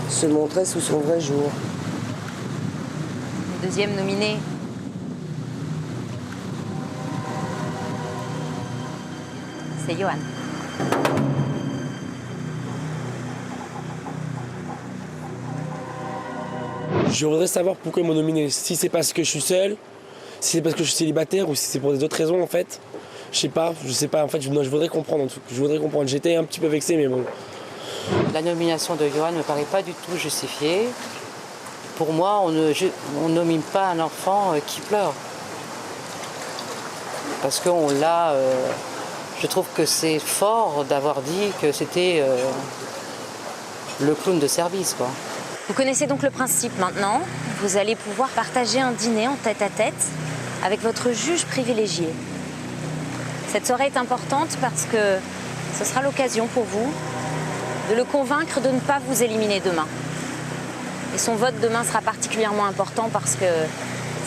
[SPEAKER 11] se montrer sous son vrai jour.
[SPEAKER 23] Le deuxième nominé, c'est Johan.
[SPEAKER 19] Je voudrais savoir pourquoi ils m'ont nominé. Si c'est parce que je suis seul, si c'est parce que je suis célibataire ou si c'est pour des autres raisons en fait. Je sais pas en fait, je voudrais comprendre en tout. Je voudrais comprendre. J'étais un petit peu vexé mais bon.
[SPEAKER 3] La nomination de Johan ne me paraît pas du tout justifiée. Pour moi, on ne nomine pas un enfant qui pleure. Parce qu'on l'a... je trouve que c'est fort d'avoir dit que c'était le clown de service, quoi.
[SPEAKER 23] Vous connaissez donc le principe maintenant. Vous allez pouvoir partager un dîner en tête-à-tête avec votre juge privilégié. Cette soirée est importante parce que ce sera l'occasion pour vous de le convaincre de ne pas vous éliminer demain. Et son vote demain sera particulièrement important parce que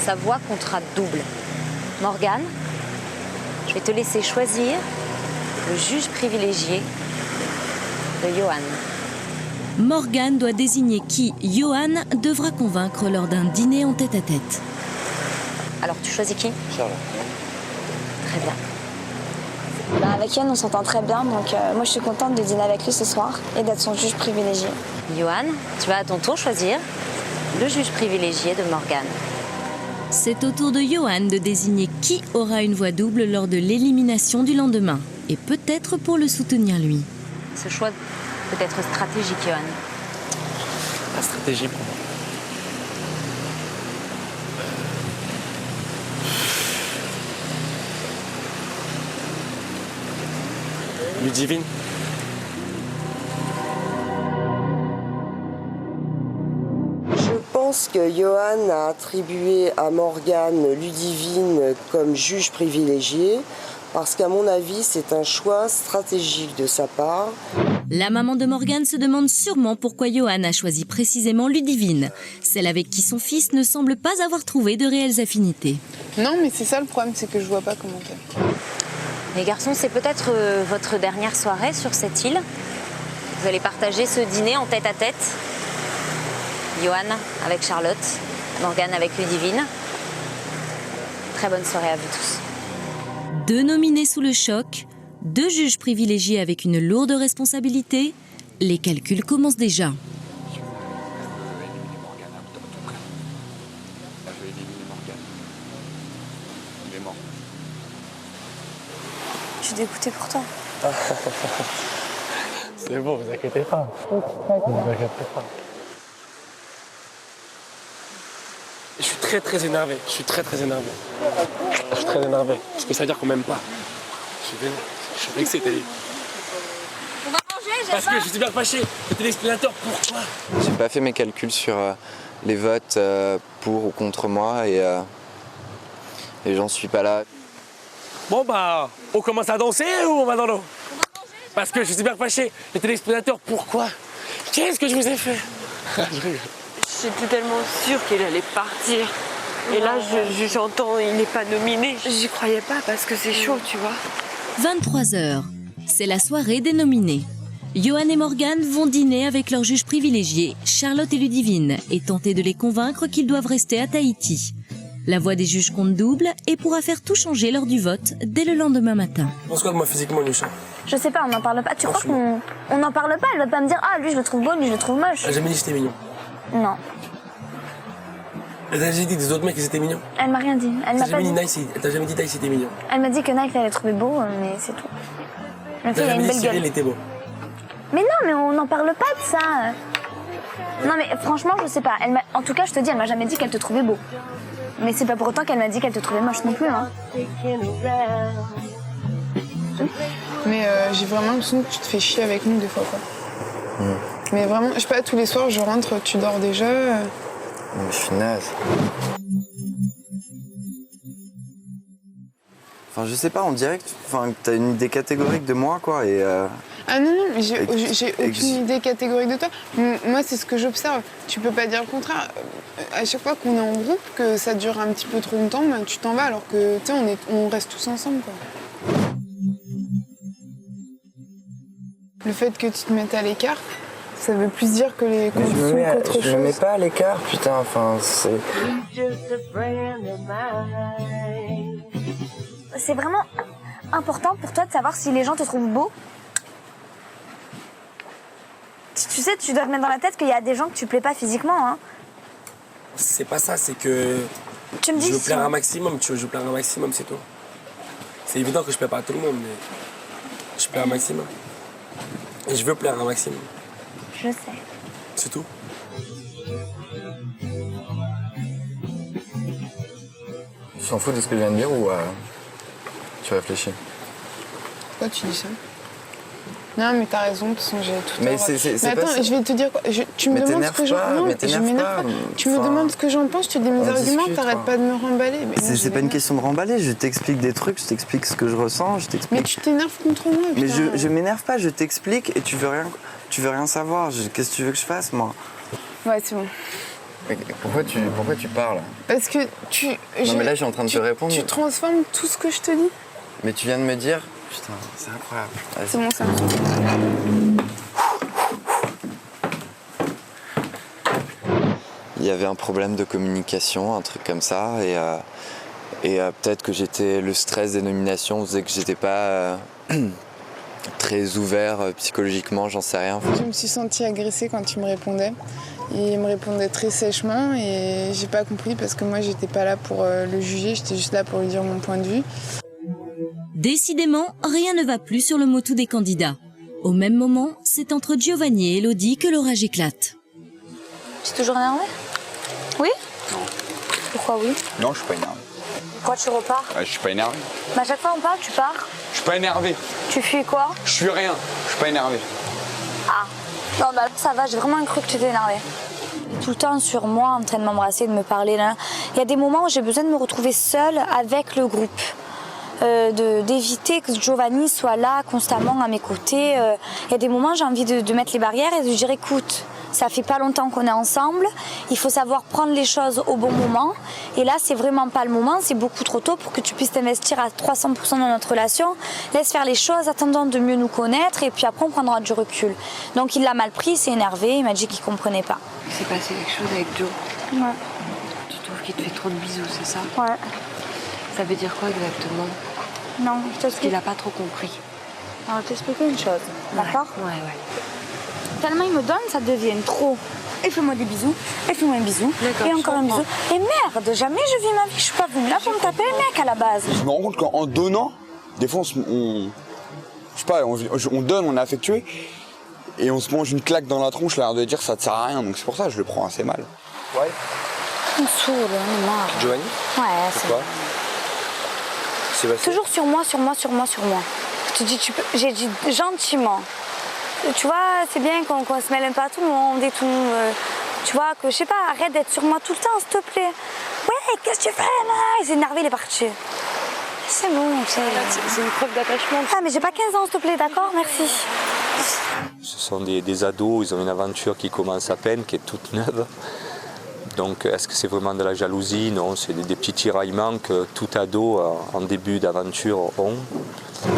[SPEAKER 23] sa voix comptera double. Morgane, je vais te laisser choisir le juge privilégié de Johan.
[SPEAKER 1] Morgane doit désigner qui Johan devra convaincre lors d'un dîner en tête-à-tête.
[SPEAKER 23] Alors, tu choisis qui?
[SPEAKER 8] Charlotte.
[SPEAKER 23] Très bien.
[SPEAKER 9] Avec Johan, on s'entend très bien, donc moi je suis contente de dîner avec lui ce soir et d'être son juge privilégié.
[SPEAKER 23] Johan, tu vas à ton tour choisir le juge privilégié de Morgane.
[SPEAKER 1] C'est au tour de Johan de désigner qui aura une voix double lors de l'élimination du lendemain. Et peut-être pour le soutenir lui.
[SPEAKER 23] Ce choix peut être stratégique, Johan.
[SPEAKER 19] La stratégie pour moi. Ludivine.
[SPEAKER 11] Je pense que Johan a attribué à Morgane Ludivine comme juge privilégié parce qu'à mon avis, c'est un choix stratégique de sa part.
[SPEAKER 1] La maman de Morgane se demande sûrement pourquoi Johan a choisi précisément Ludivine, celle avec qui son fils ne semble pas avoir trouvé de réelles affinités.
[SPEAKER 15] Non, mais c'est ça le problème, c'est que je vois pas comment faire.
[SPEAKER 23] Les garçons, c'est peut-être votre dernière soirée sur cette île. Vous allez partager ce dîner en tête-à-tête. Johan avec Charlotte, Morgane avec Ludivine. Très bonne soirée à vous tous.
[SPEAKER 1] 2 nominés sous le choc, 2 juges privilégiés avec une lourde responsabilité. Les calculs commencent déjà.
[SPEAKER 9] Je suis dégoûtée pour toi.
[SPEAKER 19] C'est bon, vous inquiétez pas. Vous inquiétez pas. Je suis très énervé. Je suis très énervé. Je suis très énervé. Parce que ça veut dire qu'on m'aime pas. Je suis vexé, t'as dit.
[SPEAKER 9] On va manger, j'ai
[SPEAKER 19] Parce que je suis bien fâché. Le téléspectateur, pourquoi?
[SPEAKER 8] J'ai pas fait mes calculs sur les votes pour ou contre moi et j'en suis pas là.
[SPEAKER 19] Bon bah, on commence à danser ou on va dans l'eau? Parce que je suis bien fâché. Les téléspectateurs, pourquoi? Qu'est-ce que je vous ai fait?
[SPEAKER 2] J'étais tellement sûre qu'il allait partir. Et là, j'entends, il n'est pas nominé. J'y croyais pas parce que c'est chaud, tu vois.
[SPEAKER 1] 23h, c'est la soirée des nominés. Johan et Morgane vont dîner avec leur juge privilégié, Charlotte et Ludivine, et tenter de les convaincre qu'ils doivent rester à Tahiti. La voix des juges compte double et pourra faire tout changer lors du vote dès le lendemain matin.
[SPEAKER 19] Tu penses quoi de moi physiquement, Lucha?
[SPEAKER 9] Je sais pas, on n'en parle pas. Tu crois qu'on n'en parle pas? Elle va pas me dire, ah, lui je le trouve beau, lui je le trouve moche.
[SPEAKER 19] Elle a jamais dit que j'étais mignon.
[SPEAKER 9] Non.
[SPEAKER 19] Elle t'a jamais dit que des autres mecs qu'ils étaient mignons?
[SPEAKER 9] Elle m'a rien dit. Elle m'a pas dit.
[SPEAKER 19] Elle t'a jamais dit Nice était mignon?
[SPEAKER 9] Elle m'a dit que Nike l'avait trouvé beau, mais c'est tout.
[SPEAKER 19] Elle t'a jamais dit que Cyril était beau?
[SPEAKER 9] Mais non, mais on n'en parle pas de ça. Non, mais franchement, je sais pas. En tout cas, je te dis, elle m'a jamais dit qu'elle te trouvait beau. Mais c'est pas pour autant qu'elle m'a dit qu'elle te trouvait moche non plus. Hein.
[SPEAKER 15] Mais j'ai vraiment l'impression que tu te fais chier avec nous des fois, quoi. Mais vraiment, je sais pas, tous les soirs, je rentre, tu dors déjà.
[SPEAKER 8] Je suis naze. Enfin, je sais pas, on dirait que t'as une idée catégorique de moi, quoi, et...
[SPEAKER 15] Ah non, mais j'ai aucune idée catégorique de toi. Moi, c'est ce que j'observe. Tu peux pas dire le contraire. À chaque fois qu'on est en groupe, que ça dure un petit peu trop longtemps, ben, tu t'en vas, alors que, tu sais, on reste tous ensemble, quoi. Le fait que tu te mettes à l'écart, ça veut plus dire que les conditions qu'autre chose.
[SPEAKER 8] Je me mets pas à l'écart, putain, enfin, c'est...
[SPEAKER 9] C'est vraiment important pour toi de savoir si les gens te trouvent beau. Tu sais, tu dois te mettre dans la tête qu'il y a des gens que tu plais pas physiquement, hein.
[SPEAKER 19] C'est pas ça, c'est que...
[SPEAKER 9] Tu me dis
[SPEAKER 19] je veux plaire un maximum, tu vois, je veux plaire un maximum, c'est tout. C'est évident que je plais pas à tout le monde, mais je plais un maximum. Et je veux plaire un maximum.
[SPEAKER 9] Je sais.
[SPEAKER 19] C'est tout.
[SPEAKER 8] Tu t'en fous de ce que je viens de dire ou tu réfléchis?
[SPEAKER 15] Pourquoi tu dis ça? Non, mais t'as raison, de toute façon, j'ai tout
[SPEAKER 8] mais
[SPEAKER 15] tort.
[SPEAKER 8] c'est
[SPEAKER 15] mais attends, je vais te dire quoi. Tu me demandes ce que j'en pense. Je m'énerve pas. Tu me demandes ce que j'en pense, tu dis mes arguments, t'arrêtes pas de me remballer.
[SPEAKER 8] C'est pas une question de remballer, je t'explique des trucs, je t'explique ce que je ressens, je t'explique.
[SPEAKER 15] Mais tu t'énerves contre moi.
[SPEAKER 8] Mais je m'énerve pas, je t'explique et tu veux rien savoir. Qu'est-ce que tu veux que je fasse, moi?
[SPEAKER 15] Ouais, c'est bon.
[SPEAKER 8] Mais pourquoi tu parles?
[SPEAKER 15] Parce que tu...
[SPEAKER 8] Non, mais là, je suis en train de te répondre.
[SPEAKER 15] Tu transformes tout ce que je te dis.
[SPEAKER 8] Mais tu viens de me dire... Putain, c'est incroyable.
[SPEAKER 15] C'est bon, ça.
[SPEAKER 8] Il y avait un problème de communication, un truc comme ça, et peut-être que le stress des nominations faisait que j'étais pas très ouvert psychologiquement, j'en sais rien.
[SPEAKER 15] Je me suis sentie agressée quand tu me répondais. Il me répondait très sèchement et j'ai pas compris parce que moi j'étais pas là pour le juger, j'étais juste là pour lui dire mon point de vue.
[SPEAKER 1] Décidément, rien ne va plus sur le motu des candidats. Au même moment, c'est entre Giovanni et Elodie que l'orage éclate.
[SPEAKER 9] Tu es toujours énervé? Oui?
[SPEAKER 4] Non.
[SPEAKER 9] Pourquoi oui?
[SPEAKER 4] Non, je suis pas énervé.
[SPEAKER 9] Pourquoi tu repars?
[SPEAKER 4] Je suis pas énervé.
[SPEAKER 9] À chaque fois on parle, tu pars.
[SPEAKER 4] Je suis pas énervé.
[SPEAKER 9] Tu fuis quoi?
[SPEAKER 4] Je suis rien. Je suis pas énervé.
[SPEAKER 9] Ah. Non, bah ça va, j'ai vraiment cru que tu étais énervé. Tout le temps sur moi, en train de m'embrasser, de me parler. Là. Il y a des moments où j'ai besoin de me retrouver seule avec le groupe. D'éviter que Giovanni soit là constamment à mes côtés. Il y a des moments où j'ai envie de mettre les barrières et de dire écoute, ça fait pas longtemps qu'on est ensemble, il faut savoir prendre les choses au bon moment. Et là, c'est vraiment pas le moment, c'est beaucoup trop tôt pour que tu puisses t'investir à 300% dans notre relation. Laisse faire les choses, attendons de mieux nous connaître et puis après on prendra du recul. Donc il l'a mal pris, il s'est énervé, il m'a dit qu'il comprenait pas.
[SPEAKER 16] Il s'est passé quelque chose avec Joe.
[SPEAKER 9] Ouais.
[SPEAKER 16] Tu trouves qu'il te fait trop de bisous, c'est ça?
[SPEAKER 9] Ouais.
[SPEAKER 16] Ça veut dire quoi exactement?
[SPEAKER 9] Non, je t'explique.
[SPEAKER 16] Il n'a pas trop compris.
[SPEAKER 9] Alors, je vais t'expliquer une chose, d'accord?
[SPEAKER 16] Ouais.
[SPEAKER 9] Tellement il me donne, ça devient trop. Et fais-moi des bisous, et fais-moi un bisou, et encore un bisou. Et merde, jamais je vis ma vie, je suis pas venue là pour me taper un mec à la base.
[SPEAKER 4] Je me rends compte qu'en donnant, des fois je sais pas, on donne, on est affectué, et on se mange une claque dans la tronche, l'air de dire ça te sert à rien, donc c'est pour ça que je le prends assez mal.
[SPEAKER 19] Ouais.
[SPEAKER 9] On me saoule, on est marre.
[SPEAKER 19] Giovanni?
[SPEAKER 9] Ouais,
[SPEAKER 19] pourquoi?
[SPEAKER 9] Toujours sur moi. Je te dis, j'ai dit gentiment. Tu vois, c'est bien qu'on se mêle un peu à tout le monde et tout. Tu vois, que je sais pas, arrête d'être sur moi tout le temps, s'il te plaît. Ouais, qu'est-ce que tu fais là? Il s'est énervé, il est parti. C'est bon, c'est une preuve d'attachement. Ah, mais j'ai pas 15 ans, s'il te plaît, d'accord? Merci.
[SPEAKER 12] Ce sont des ados, ils ont une aventure qui commence à peine, qui est toute neuve. Donc est-ce que c'est vraiment de la jalousie? Non, c'est des petits tiraillements que tout ado en début d'aventure ont.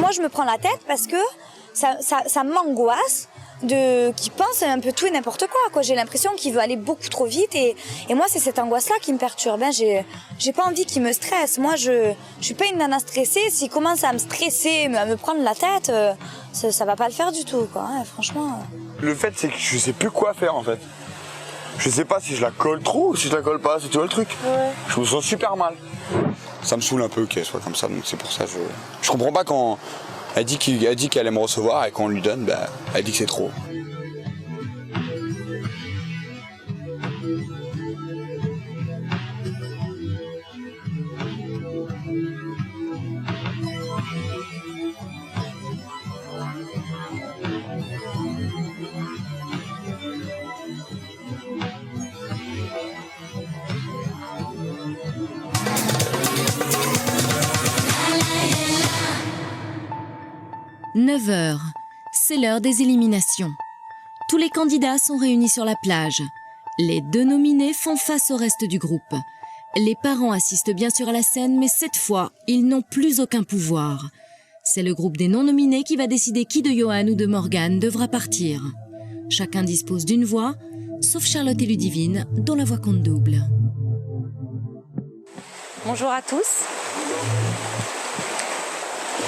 [SPEAKER 9] Moi je me prends la tête parce que ça m'angoisse qui pense un peu tout et n'importe quoi. J'ai l'impression qu'il veut aller beaucoup trop vite et moi c'est cette angoisse-là qui me perturbe. J'ai pas envie qu'il me stresse. Moi je suis pas une nana stressée. S'il commence à me stresser, à me prendre la tête, ça va pas le faire du tout, quoi. Franchement.
[SPEAKER 4] Le fait c'est que je sais plus quoi faire en fait. Je sais pas si je la colle trop ou si je la colle pas, c'est tout le truc. Ouais. Je me sens super mal. Ça me saoule un peu qu'elle soit comme ça, donc c'est pour ça que je comprends pas quand elle dit qu'elle aime recevoir et quand on lui donne, elle dit que c'est trop.
[SPEAKER 1] « 9h, c'est l'heure des éliminations. Tous les candidats sont réunis sur la plage. Les 2 nominés font face au reste du groupe. Les parents assistent bien sûr à la scène, mais cette fois, ils n'ont plus aucun pouvoir. C'est le groupe des non-nominés qui va décider qui de Johan ou de Morgane devra partir. Chacun dispose d'une voix, sauf Charlotte et Ludivine, dont la voix compte double.
[SPEAKER 23] Bonjour à tous.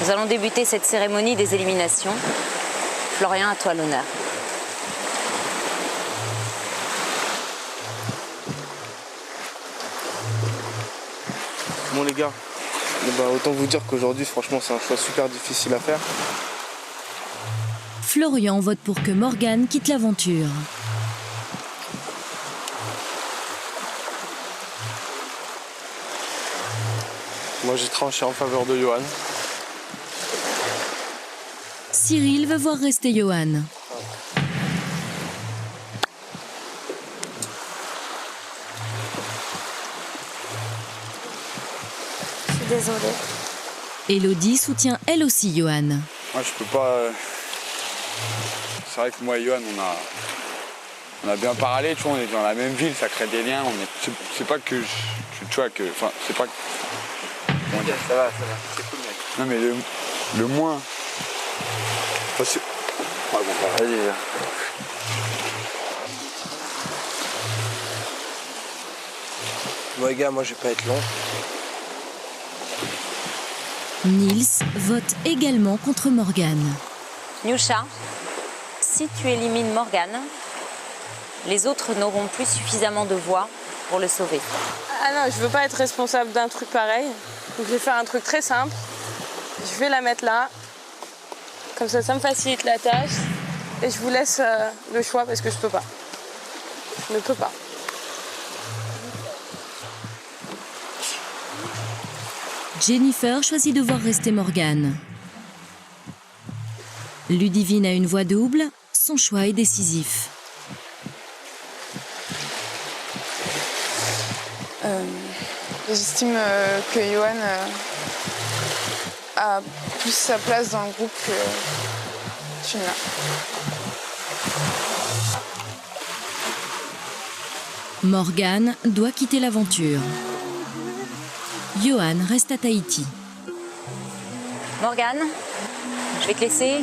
[SPEAKER 23] Nous allons débuter cette cérémonie des éliminations. Florian, à toi l'honneur.
[SPEAKER 10] Bon les gars, autant vous dire qu'aujourd'hui franchement c'est un choix super difficile à faire.
[SPEAKER 1] Florian vote pour que Morgane quitte l'aventure.
[SPEAKER 10] Moi j'ai tranché en faveur de Johan.
[SPEAKER 1] Cyril veut voir rester Johan.
[SPEAKER 9] Je suis désolée.
[SPEAKER 1] Elodie soutient elle aussi Johan.
[SPEAKER 4] Moi je peux pas... C'est vrai que moi et Johan on a bien parlé, tu vois, on est dans la même ville, ça crée des liens. C'est pas que tu vois que... Enfin, c'est pas... Comment dire ?
[SPEAKER 10] Ça va, c'est cool mec.
[SPEAKER 4] Non mais le moins... Enfin,
[SPEAKER 10] vas-y. Bon les gars, moi je vais pas être long.
[SPEAKER 1] Nils vote également contre Morgane.
[SPEAKER 23] Nyusha, si tu élimines Morgane, les autres n'auront plus suffisamment de voix pour le sauver.
[SPEAKER 20] Ah non, je veux pas être responsable d'un truc pareil. Donc je vais faire un truc très simple. Je vais la mettre là. Comme ça me facilite la tâche. Et je vous laisse le choix parce que je peux pas. Je ne peux pas.
[SPEAKER 1] Jennifer choisit de voir rester Morgane. Ludivine a une voix double, son choix est décisif.
[SPEAKER 15] J'estime que Johan a plus sa place dans le groupe que Tuna.
[SPEAKER 1] Morgane doit quitter l'aventure. Johan reste à Tahiti.
[SPEAKER 23] Morgane, je vais te laisser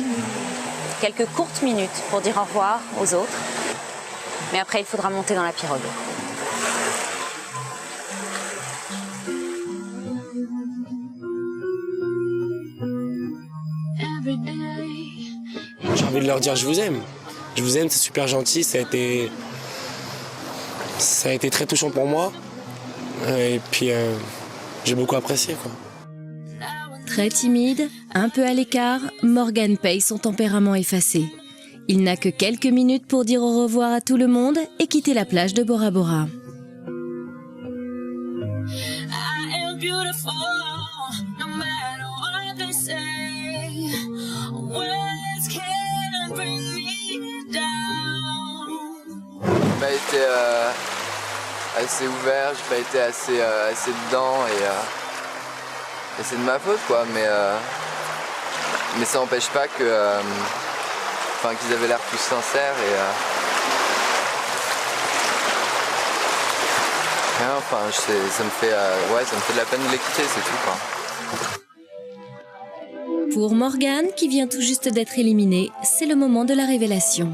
[SPEAKER 23] quelques courtes minutes pour dire au revoir aux autres. Mais après, il faudra monter dans la pirogue.
[SPEAKER 19] J'ai envie de leur dire je vous aime. Je vous aime, c'est super gentil, ça a été très touchant pour moi. Et puis j'ai beaucoup apprécié, quoi.
[SPEAKER 1] Très timide, un peu à l'écart, Morgane paye son tempérament effacé. Il n'a que quelques minutes pour dire au revoir à tout le monde et quitter la plage de Bora Bora.
[SPEAKER 8] J'ai pas été assez ouvert, j'ai pas été assez dedans et c'est de ma faute quoi, mais ça n'empêche pas que qu'ils avaient l'air tous sincères ça me fait de la peine de les quitter, c'est tout quoi.
[SPEAKER 1] Pour Morgane, qui vient tout juste d'être éliminée, c'est le moment de la révélation.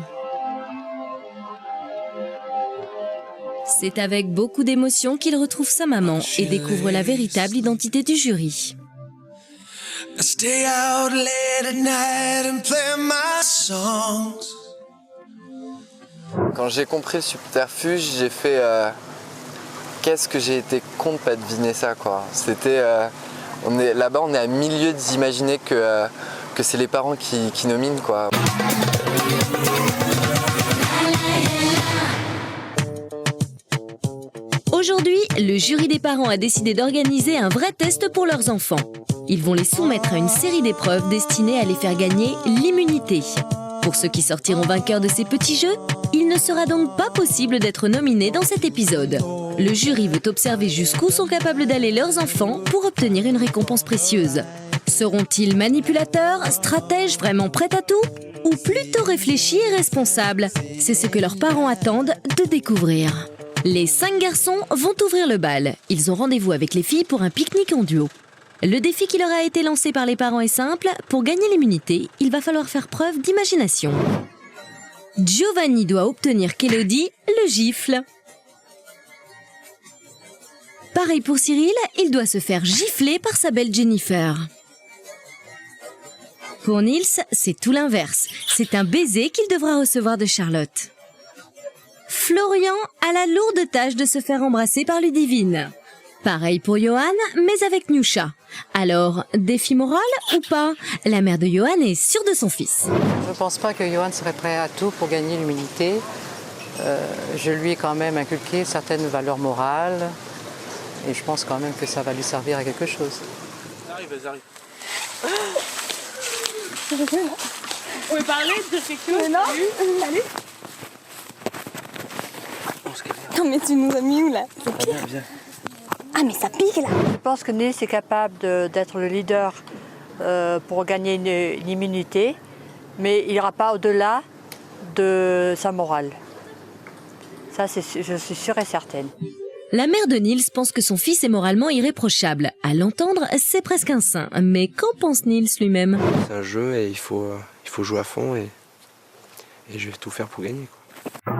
[SPEAKER 1] C'est avec beaucoup d'émotion qu'il retrouve sa maman et découvre la véritable identité du jury.
[SPEAKER 8] Quand j'ai compris le subterfuge, j'ai fait qu'est-ce que j'ai été con de pas deviner ça, quoi. C'était là-bas, on est à milieu d'imaginer que c'est les parents qui nominent, quoi.
[SPEAKER 1] Aujourd'hui, le jury des parents a décidé d'organiser un vrai test pour leurs enfants. Ils vont les soumettre à une série d'épreuves destinées à les faire gagner l'immunité. Pour ceux qui sortiront vainqueurs de ces petits jeux, il ne sera donc pas possible d'être nominés dans cet épisode. Le jury veut observer jusqu'où sont capables d'aller leurs enfants pour obtenir une récompense précieuse. Seront-ils manipulateurs, stratèges vraiment prêts à tout ? Ou plutôt réfléchis et responsables ? C'est ce que leurs parents attendent de découvrir. Les 5 garçons vont ouvrir le bal. Ils ont rendez-vous avec les filles pour un pique-nique en duo. Le défi qui leur a été lancé par les parents est simple. Pour gagner l'immunité, il va falloir faire preuve d'imagination. Giovanni doit obtenir qu'Elodie le gifle. Pareil pour Cyril, il doit se faire gifler par sa belle Jennifer. Pour Nils, c'est tout l'inverse. C'est un baiser qu'il devra recevoir de Charlotte. Florian a la lourde tâche de se faire embrasser par Ludivine. Pareil pour Johan, mais avec Nyousha. Alors, défi moral ou pas? La mère de Johan est sûre de son fils.
[SPEAKER 3] Je ne pense pas que Johan serait prêt à tout pour gagner l'immunité. Je lui ai quand même inculqué certaines valeurs morales. Et je pense quand même que ça va lui servir à quelque chose.
[SPEAKER 19] Elles arrivent.
[SPEAKER 20] Vous pouvez parler de quelque chose?
[SPEAKER 9] Non, allez. Non mais tu nous as mis où là?
[SPEAKER 19] Viens.
[SPEAKER 9] Ah mais ça pique là.
[SPEAKER 7] Je pense que Nils est capable d'être le leader pour gagner une immunité, mais il n'ira pas au-delà de sa morale. Ça, je suis sûre et certaine.
[SPEAKER 1] La mère de Nils pense que son fils est moralement irréprochable. À l'entendre, c'est presque un saint. Mais qu'en pense Nils lui-même?
[SPEAKER 10] C'est un jeu et il faut jouer à fond et je vais tout faire pour gagner, quoi.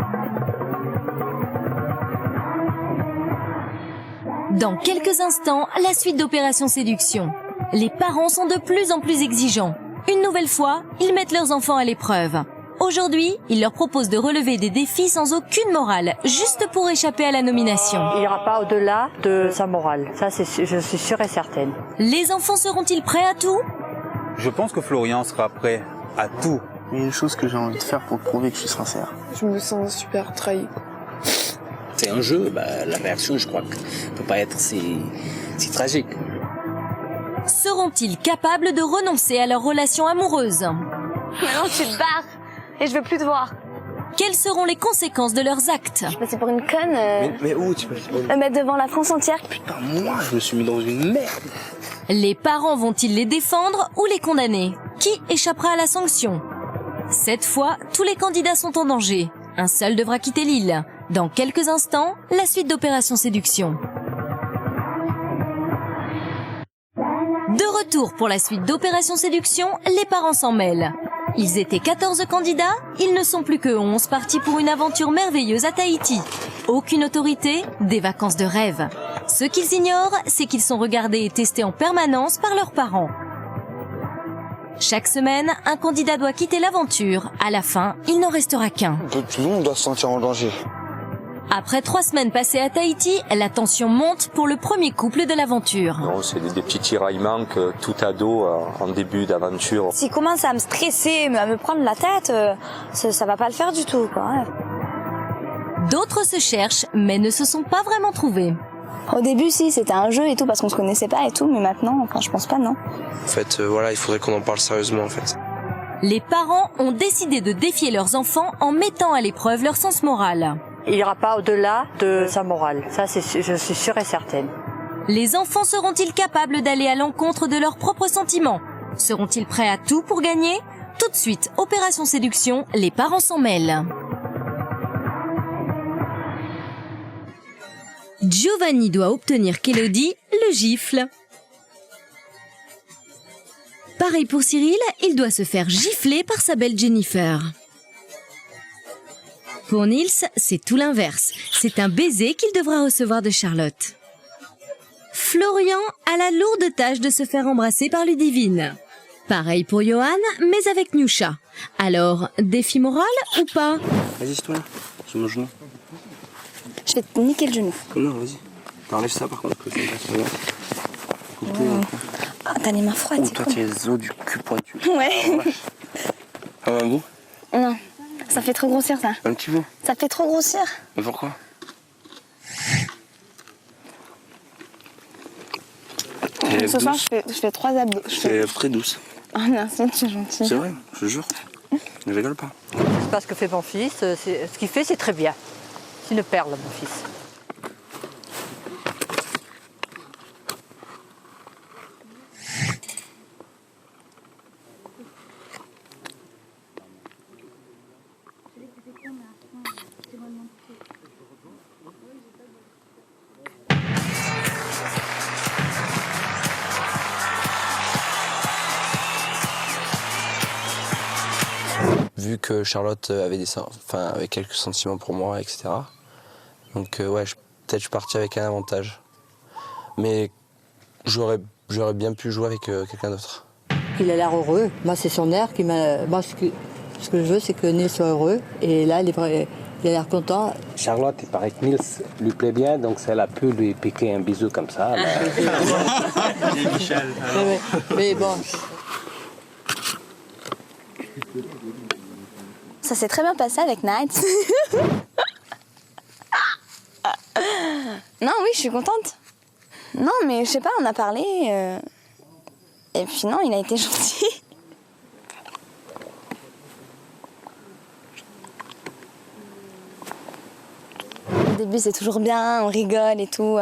[SPEAKER 1] Dans quelques instants, la suite d'Opération Séduction. Les parents sont de plus en plus exigeants. Une nouvelle fois, ils mettent leurs enfants à l'épreuve. Aujourd'hui, ils leur proposent de relever des défis sans aucune morale, juste pour échapper à la nomination.
[SPEAKER 7] Il n'ira pas au-delà de sa morale. Ça, je suis sûre et certaine.
[SPEAKER 1] Les enfants seront-ils prêts à tout?
[SPEAKER 17] Je pense que Florian sera prêt à tout.
[SPEAKER 5] Il y a une chose que j'ai envie de faire pour prouver que je suis sincère.
[SPEAKER 15] Je me sens super trahie.
[SPEAKER 18] C'est un jeu, la réaction, je crois, ne peut pas être si tragique.
[SPEAKER 1] Seront-ils capables de renoncer à leur relation amoureuse?
[SPEAKER 9] Maintenant tu te barres et je veux plus te voir.
[SPEAKER 1] Quelles seront les conséquences de leurs actes?
[SPEAKER 9] Je passais pour une conne.
[SPEAKER 5] Mais où tu peux
[SPEAKER 9] Me mettre devant la France entière.
[SPEAKER 5] Putain, moi, je me suis mis dans une merde.
[SPEAKER 1] Les parents vont-ils les défendre ou les condamner? Qui échappera à la sanction? Cette fois, tous les candidats sont en danger. Un seul devra quitter l'île. Dans quelques instants, la suite d'Opération Séduction. De retour pour la suite d'Opération Séduction, les parents s'en mêlent. Ils étaient 14 candidats, ils ne sont plus que 11 partis pour une aventure merveilleuse à Tahiti. Aucune autorité, des vacances de rêve. Ce qu'ils ignorent, c'est qu'ils sont regardés et testés en permanence par leurs parents. Chaque semaine, un candidat doit quitter l'aventure. À la fin, il n'en restera qu'un.
[SPEAKER 4] Tout le monde doit se sentir en danger.
[SPEAKER 1] Après 3 semaines passées à Tahiti, la tension monte pour le premier couple de l'aventure.
[SPEAKER 12] Non, c'est des petits tiraillements que tout ado en début d'aventure.
[SPEAKER 9] S'il commence à me stresser, à me prendre la tête, ça va pas le faire du tout, quoi.
[SPEAKER 1] D'autres se cherchent, mais ne se sont pas vraiment trouvés.
[SPEAKER 9] Au début, si, c'était un jeu et tout, parce qu'on se connaissait pas et tout, mais maintenant, je pense pas, non.
[SPEAKER 10] En fait, voilà, il faudrait qu'on en parle sérieusement, en fait.
[SPEAKER 1] Les parents ont décidé de défier leurs enfants en mettant à l'épreuve leur sens moral.
[SPEAKER 7] Il n'ira pas au-delà de sa morale. Ça, je suis sûre et certaine.
[SPEAKER 1] Les enfants seront-ils capables d'aller à l'encontre de leurs propres sentiments? Seront-ils prêts à tout pour gagner? Tout de suite, Opération Séduction, les parents s'en mêlent. Giovanni doit obtenir qu'Elodie le gifle. Pareil pour Cyril, il doit se faire gifler par sa belle Jennifer. Pour Nils, c'est tout l'inverse. C'est un baiser qu'il devra recevoir de Charlotte. Florian a la lourde tâche de se faire embrasser par Ludivine. Pareil pour Johan, mais avec Nyousha. Alors, défi moral ou pas?
[SPEAKER 10] Vas-y, toi là, sur mon genou.
[SPEAKER 9] Je vais te niquer le genou.
[SPEAKER 10] Non, vas-y. T'enlèves ça par contre, que c'est pas sur là.
[SPEAKER 9] Ah, t'as les mains froides,
[SPEAKER 10] Oh,
[SPEAKER 9] c'est
[SPEAKER 10] toi,
[SPEAKER 9] cool.
[SPEAKER 10] tu as les os du cul pointu.
[SPEAKER 9] Ouais.
[SPEAKER 10] Ah, un goût?
[SPEAKER 9] Non, ça fait trop grossir ça.
[SPEAKER 10] Un petit peu.
[SPEAKER 9] Ça fait trop grossir.
[SPEAKER 10] Mais pourquoi?
[SPEAKER 9] Ce soir, je fais 3 abdos.
[SPEAKER 10] C'est très douce.
[SPEAKER 9] Oh merci, tu es gentil.
[SPEAKER 10] C'est vrai, je te jure. Je rigole pas.
[SPEAKER 7] C'est pas ce que fait mon fils. Ce qu'il fait, c'est très bien. C'est une perle, mon fils.
[SPEAKER 10] Vu que Charlotte avait quelques sentiments pour moi, etc. Donc ouais, peut-être je suis parti avec un avantage. Mais j'aurais bien pu jouer avec quelqu'un d'autre.
[SPEAKER 7] Il a l'air heureux. Moi, c'est son air qui m'a... Moi, ce que je veux, c'est que Nils soit heureux. Et là, il a l'air content.
[SPEAKER 18] Charlotte, il paraît que Nils lui plaît bien, donc si elle a pu lui piquer un bisou comme ça.
[SPEAKER 10] Michel.
[SPEAKER 7] Mais bon...
[SPEAKER 9] Ça s'est très bien passé avec Night. Non, oui, je suis contente. Non, mais je sais pas, on a parlé. Et puis non, il a été gentil. Au début, c'est toujours bien, on rigole et tout.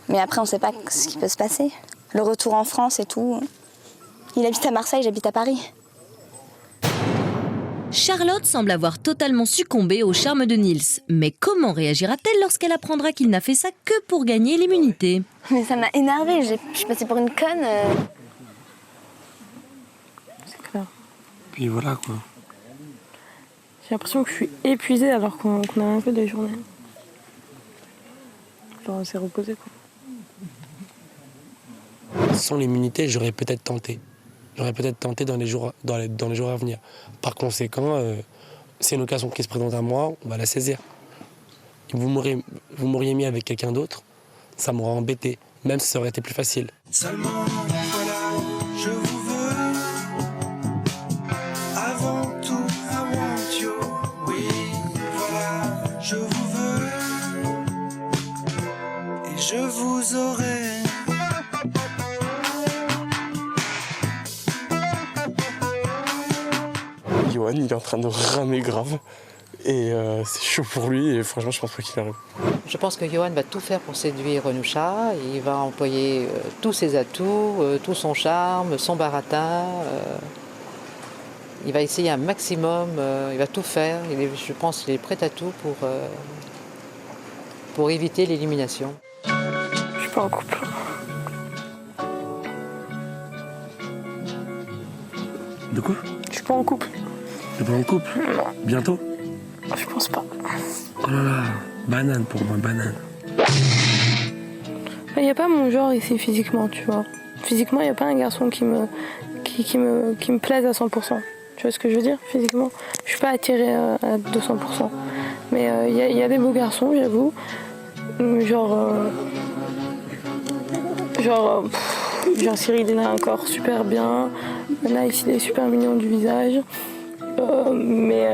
[SPEAKER 9] Mais après, on sait pas ce qui peut se passer. Le retour en France et tout. Il habite à Marseille, j'habite à Paris.
[SPEAKER 1] Charlotte semble avoir totalement succombé au charme de Nils. Mais comment réagira-t-elle lorsqu'elle apprendra qu'il n'a fait ça que pour gagner l'immunité?
[SPEAKER 9] Mais ça m'a énervée, je suis passée pour une conne.
[SPEAKER 20] C'est clair.
[SPEAKER 10] Puis voilà quoi.
[SPEAKER 20] J'ai l'impression que je suis épuisée alors qu'on a un peu des journées. Genre on s'est reposé quoi.
[SPEAKER 19] Sans l'immunité, j'aurais peut-être tenté. J'aurais peut-être tenté dans les jours à venir. Par conséquent, c'est une occasion qui se présente à moi, on va la saisir. Vous m'auriez mis avec quelqu'un d'autre, ça m'aurait embêté, même si ça aurait été plus facile.
[SPEAKER 6] Seulement, voilà, je vous veux. Avant tout, I want you. Oui, voilà, je vous veux. Et je vous aurai.
[SPEAKER 10] Johan, il est en train de ramer grave. Et c'est chaud pour lui et franchement, je pense pas qu'il arrive.
[SPEAKER 3] Je pense que Johan va tout faire pour séduire Nyousha. Il va employer tous ses atouts, tout son charme, son baratin. Il va essayer un maximum, il va tout faire. Je pense qu'il est prêt à tout pour éviter l'élimination.
[SPEAKER 20] Je suis pas en couple.
[SPEAKER 19] De quoi?
[SPEAKER 20] Je suis pas en couple.
[SPEAKER 19] T'es pas en couple?
[SPEAKER 20] Non.
[SPEAKER 19] Bientôt?
[SPEAKER 20] Je pense pas.
[SPEAKER 19] Oh là là, banane pour moi, banane.
[SPEAKER 20] Il n'y a pas mon genre ici physiquement, tu vois. Physiquement, il n'y a pas un garçon qui me plaise à 100%. Tu vois ce que je veux dire? Physiquement, je suis pas attirée à 200%. Mais il y a des beaux garçons, j'avoue. Genre Cyril, il a un corps super bien. Nice, il est super mignon du visage. Mais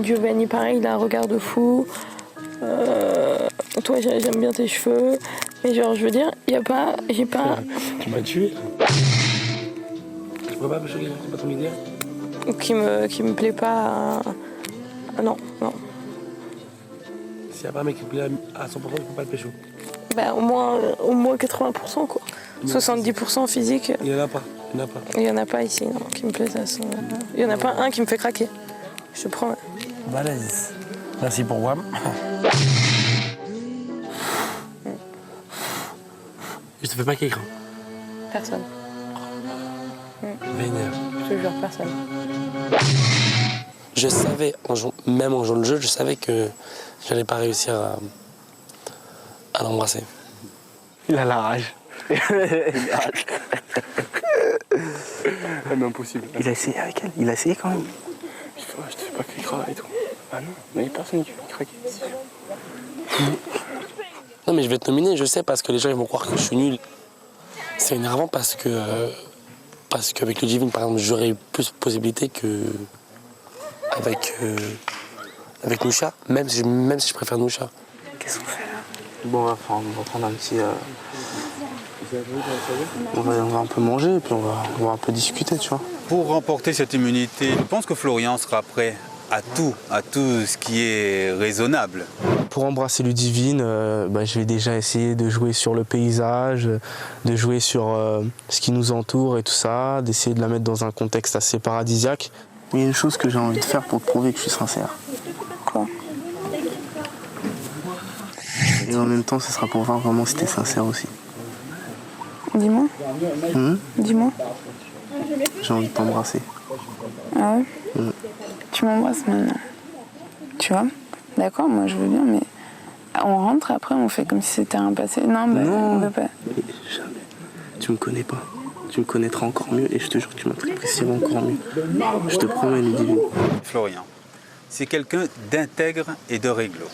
[SPEAKER 20] Giovanni, pareil, il a un regard de fou. Toi, j'aime bien tes cheveux. Mais genre, je veux dire, j'ai pas...
[SPEAKER 19] Tu m'as tué. Tu peux pas pécho quelqu'un qui n'est pas ton idée?
[SPEAKER 20] Qui me plaît pas... Non.
[SPEAKER 19] S'il n'y a pas un mec qui me plaît à 100%, tu peux pas le pécho.
[SPEAKER 20] Bah, au moins 80%, quoi. 70% physique.
[SPEAKER 19] Il y en a pas.
[SPEAKER 20] Il y en a pas ici, non, qui me plaisent à ça. Il y en a pas un qui me fait craquer. Je te prends.
[SPEAKER 19] Balèze. Merci pour WAM. Je te fais pas quelqu'un.
[SPEAKER 20] Personne.
[SPEAKER 19] Vénère.
[SPEAKER 9] Je te jure, personne.
[SPEAKER 19] Je savais, même en jouant le jeu, je savais que j'allais pas réussir à l'embrasser.
[SPEAKER 5] Il a la rage. Il a la rage. Mais impossible. Il a essayé avec elle. Il a essayé quand même. Je te fais pas qu'il craque et tout. Ah non, mais il y a personne qui fait craquer.
[SPEAKER 19] Non mais je vais te nominer, je sais, parce que les gens ils vont croire que je suis nul. C'est énervant parce qu'avec le Divine, par exemple, j'aurais eu plus de possibilités que avec Nusha, même si je préfère Nusha.
[SPEAKER 5] Qu'est-ce qu'on fait là? Bon, on va prendre un petit... On va un peu manger et puis on va un peu discuter, tu vois.
[SPEAKER 17] Pour remporter cette immunité, je pense que Florian sera prêt à tout ce qui est raisonnable.
[SPEAKER 10] Pour embrasser Ludivine, je vais déjà essayer de jouer sur le paysage, de jouer sur ce qui nous entoure et tout ça, d'essayer de la mettre dans un contexte assez paradisiaque.
[SPEAKER 5] Il y a une chose que j'ai envie de faire pour te prouver que je suis sincère.
[SPEAKER 9] Quoi?
[SPEAKER 5] Et en même temps, ce sera pour voir vraiment si t'es sincère aussi.
[SPEAKER 15] Dis-moi. Dis-moi.
[SPEAKER 5] J'ai envie de t'embrasser.
[SPEAKER 15] Ah ouais? Tu m'embrasses maintenant. Tu vois? D'accord, moi je veux bien, mais on rentre après, on fait comme si c'était un passé. Non, on veut pas.
[SPEAKER 5] Jamais. Tu me connais pas. Tu me connaîtras encore mieux et je te jure que tu m'apprécieras encore mieux. Je te promets, Ludivine.
[SPEAKER 17] Florian, c'est quelqu'un d'intègre et de réglo.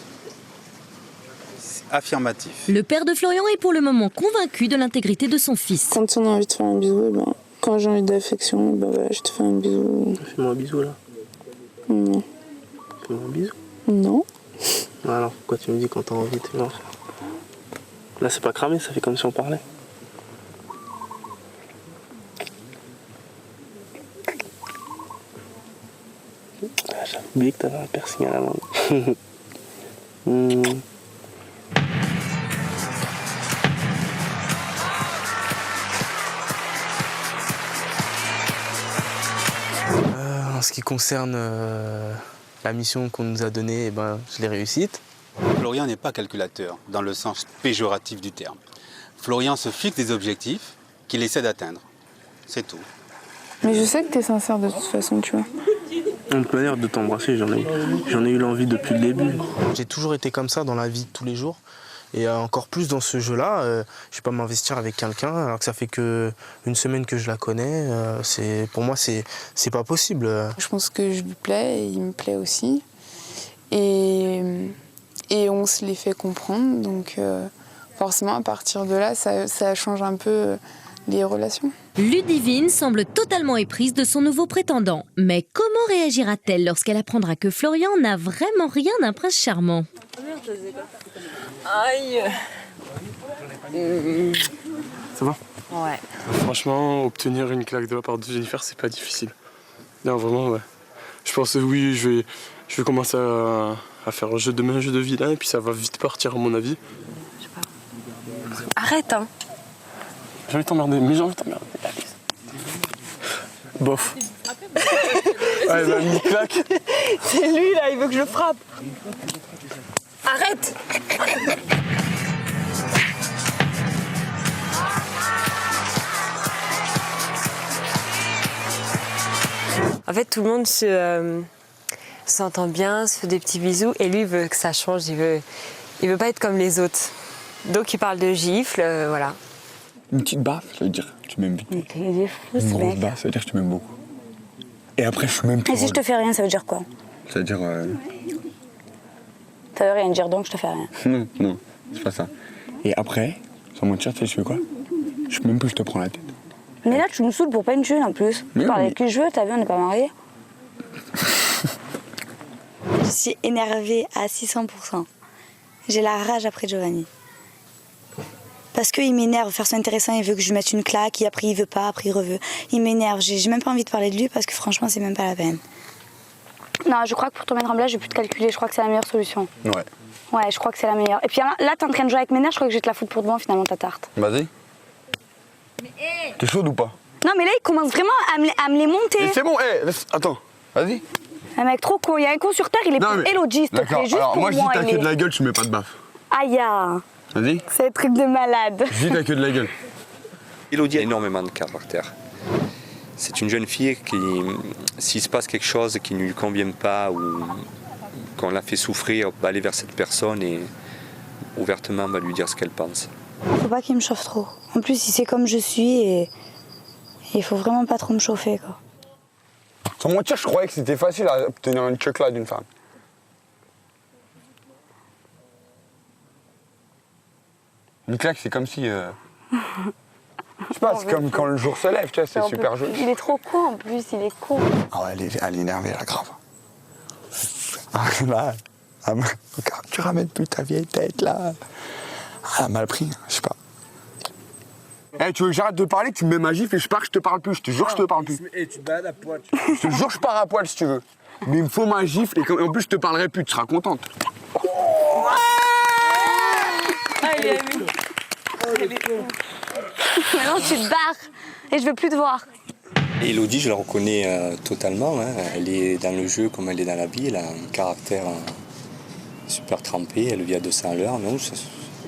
[SPEAKER 17] Affirmatif.
[SPEAKER 1] Le père de Florian est pour le moment convaincu de l'intégrité de son fils.
[SPEAKER 15] Quand on a envie de faire un bisou, quand j'ai envie d'affection, je te fais un bisou.
[SPEAKER 5] Fais-moi un bisou là.
[SPEAKER 15] Non.
[SPEAKER 5] Fais-moi un bisou.
[SPEAKER 15] Non.
[SPEAKER 5] Alors pourquoi tu me dis quand t'as envie de faire? Là c'est pas cramé, ça fait comme si on parlait. J'avais oublié que t'avais un piercing à la langue.
[SPEAKER 10] En ce qui concerne la mission qu'on nous a donnée, je l'ai réussite.
[SPEAKER 17] Florian n'est pas calculateur, dans le sens péjoratif du terme. Florian se fixe des objectifs qu'il essaie d'atteindre. C'est tout.
[SPEAKER 15] Mais je sais que t'es sincère de toute façon, tu vois.
[SPEAKER 5] De toute manière, de t'embrasser, j'en ai eu l'envie depuis le début.
[SPEAKER 10] J'ai toujours été comme ça dans la vie de tous les jours. Et encore plus dans ce jeu-là, je ne vais pas m'investir avec quelqu'un alors que ça fait qu'une semaine que je la connais. Pour moi, c'est pas possible.
[SPEAKER 15] Je pense que je lui plais et il me plaît aussi. Et on se les fait comprendre. Donc forcément, à partir de là, ça change un peu les relations.
[SPEAKER 1] Ludivine semble totalement éprise de son nouveau prétendant. Mais comment réagira-t-elle lorsqu'elle apprendra que Florian n'a vraiment rien d'un prince charmant?
[SPEAKER 2] Aïe.
[SPEAKER 5] Ça va?
[SPEAKER 23] Ouais.
[SPEAKER 5] Franchement, obtenir une claque de la part de Jennifer, c'est pas difficile. Non, vraiment, ouais. Je pense que oui, je vais commencer à faire un jeu de vilain et puis ça va vite partir à mon avis.
[SPEAKER 23] Arrête, hein.
[SPEAKER 5] J'ai envie de t'emmerder, mais j'ai envie de t'emmerder. Bof. Ah, elle m'a mis une claque.
[SPEAKER 23] C'est lui là, il veut que je le frappe. Arrête. En fait, tout le monde s'entend bien, se fait des petits bisous, et lui il veut que ça change, il veut pas être comme les autres. Donc il parle de gifles, voilà.
[SPEAKER 4] Une petite baffe, ça veut dire que tu m'aimes vite.
[SPEAKER 9] Il est fou, ce
[SPEAKER 4] Une grosse
[SPEAKER 9] mec.
[SPEAKER 4] baffe, ça veut dire que tu m'aimes beaucoup. Et après, je suis même plus.
[SPEAKER 9] Et si je te fais rien, ça veut dire quoi?
[SPEAKER 4] Ça veut dire.
[SPEAKER 9] Ça veut rien dire, donc je te fais rien.
[SPEAKER 4] Non, non, c'est pas ça. Et après, sans mentir, tu sais, je fais quoi? Je sais même plus, je te prends la tête.
[SPEAKER 9] Mais là, tu me saoules pour pas une thune en plus.
[SPEAKER 4] Mais
[SPEAKER 9] Je parle
[SPEAKER 4] oui.
[SPEAKER 9] avec qui je veux, t'as vu, on n'est pas mariés. Je suis énervée à 600%. J'ai la rage après Giovanni. Parce qu'il m'énerve, faire son intéressant, il veut que je lui mette une claque, et après il veut pas, après il reveut. Il m'énerve, j'ai même pas envie de parler de lui parce que franchement, c'est même pas la peine. Non, je crois que pour te mettre en place, je vais plus te calculer, je crois que c'est la meilleure solution.
[SPEAKER 4] Ouais.
[SPEAKER 9] Ouais, je crois que c'est la meilleure. Et puis là, t'es en train de jouer avec mes nerfs, je crois que je vais te la foutre pour devant finalement, ta tarte.
[SPEAKER 4] Vas-y. T'es chaude ou pas?
[SPEAKER 9] Non, mais là, il commence vraiment à me les monter.
[SPEAKER 4] C'est bon, attends, vas-y.
[SPEAKER 9] Un mec trop con, il y a un con sur terre, il est pour Elodie, s'il te plaît, juste
[SPEAKER 4] alors
[SPEAKER 9] pour
[SPEAKER 4] moi je dis
[SPEAKER 9] moi.
[SPEAKER 4] t'as que de la gueule, tu mets pas de baffe.
[SPEAKER 9] Aïe, ah.
[SPEAKER 4] Vas-y.
[SPEAKER 9] C'est un truc de malade.
[SPEAKER 4] Je dis t'as que de la gueule.
[SPEAKER 12] Elodie a énormément de caractère. c'est une jeune fille qui, s'il se passe quelque chose qui ne lui convient pas ou qu'on la fait souffrir, va aller vers cette personne et ouvertement va lui dire ce qu'elle pense.
[SPEAKER 9] Faut pas qu'il me chauffe trop. En plus, il sait comme je suis et il faut vraiment pas trop me chauffer, quoi.
[SPEAKER 4] Sans mentir, je croyais que c'était facile à obtenir une chocolat d'une femme. Une claque, c'est comme si... Je sais pas, c'est comme quand le jour se lève, tu vois, c'est super joli.
[SPEAKER 9] Il est trop con en plus, il est con.
[SPEAKER 4] Ah ouais, elle est énervée, là, grave. Ah, là, regarde, tu ramènes plus ta vieille tête, là. Ah, elle a mal pris, je sais pas. Eh, tu veux que j'arrête de parler, tu me mets ma gifle et je pars, je te parle plus, je te jure que je te parle plus.
[SPEAKER 19] Et tu te balades à poil.
[SPEAKER 4] Je te jure que je pars à poil si tu veux. Mais il me faut ma gifle et en plus je te parlerai plus, tu seras contente.
[SPEAKER 9] Allez, ami. Maintenant, tu te barres et je veux plus te voir.
[SPEAKER 17] Elodie, je la reconnais totalement. Hein. Elle est dans le jeu comme elle est dans la vie. Elle a un caractère super trempé. Elle vit à 200 à l'heure. Non,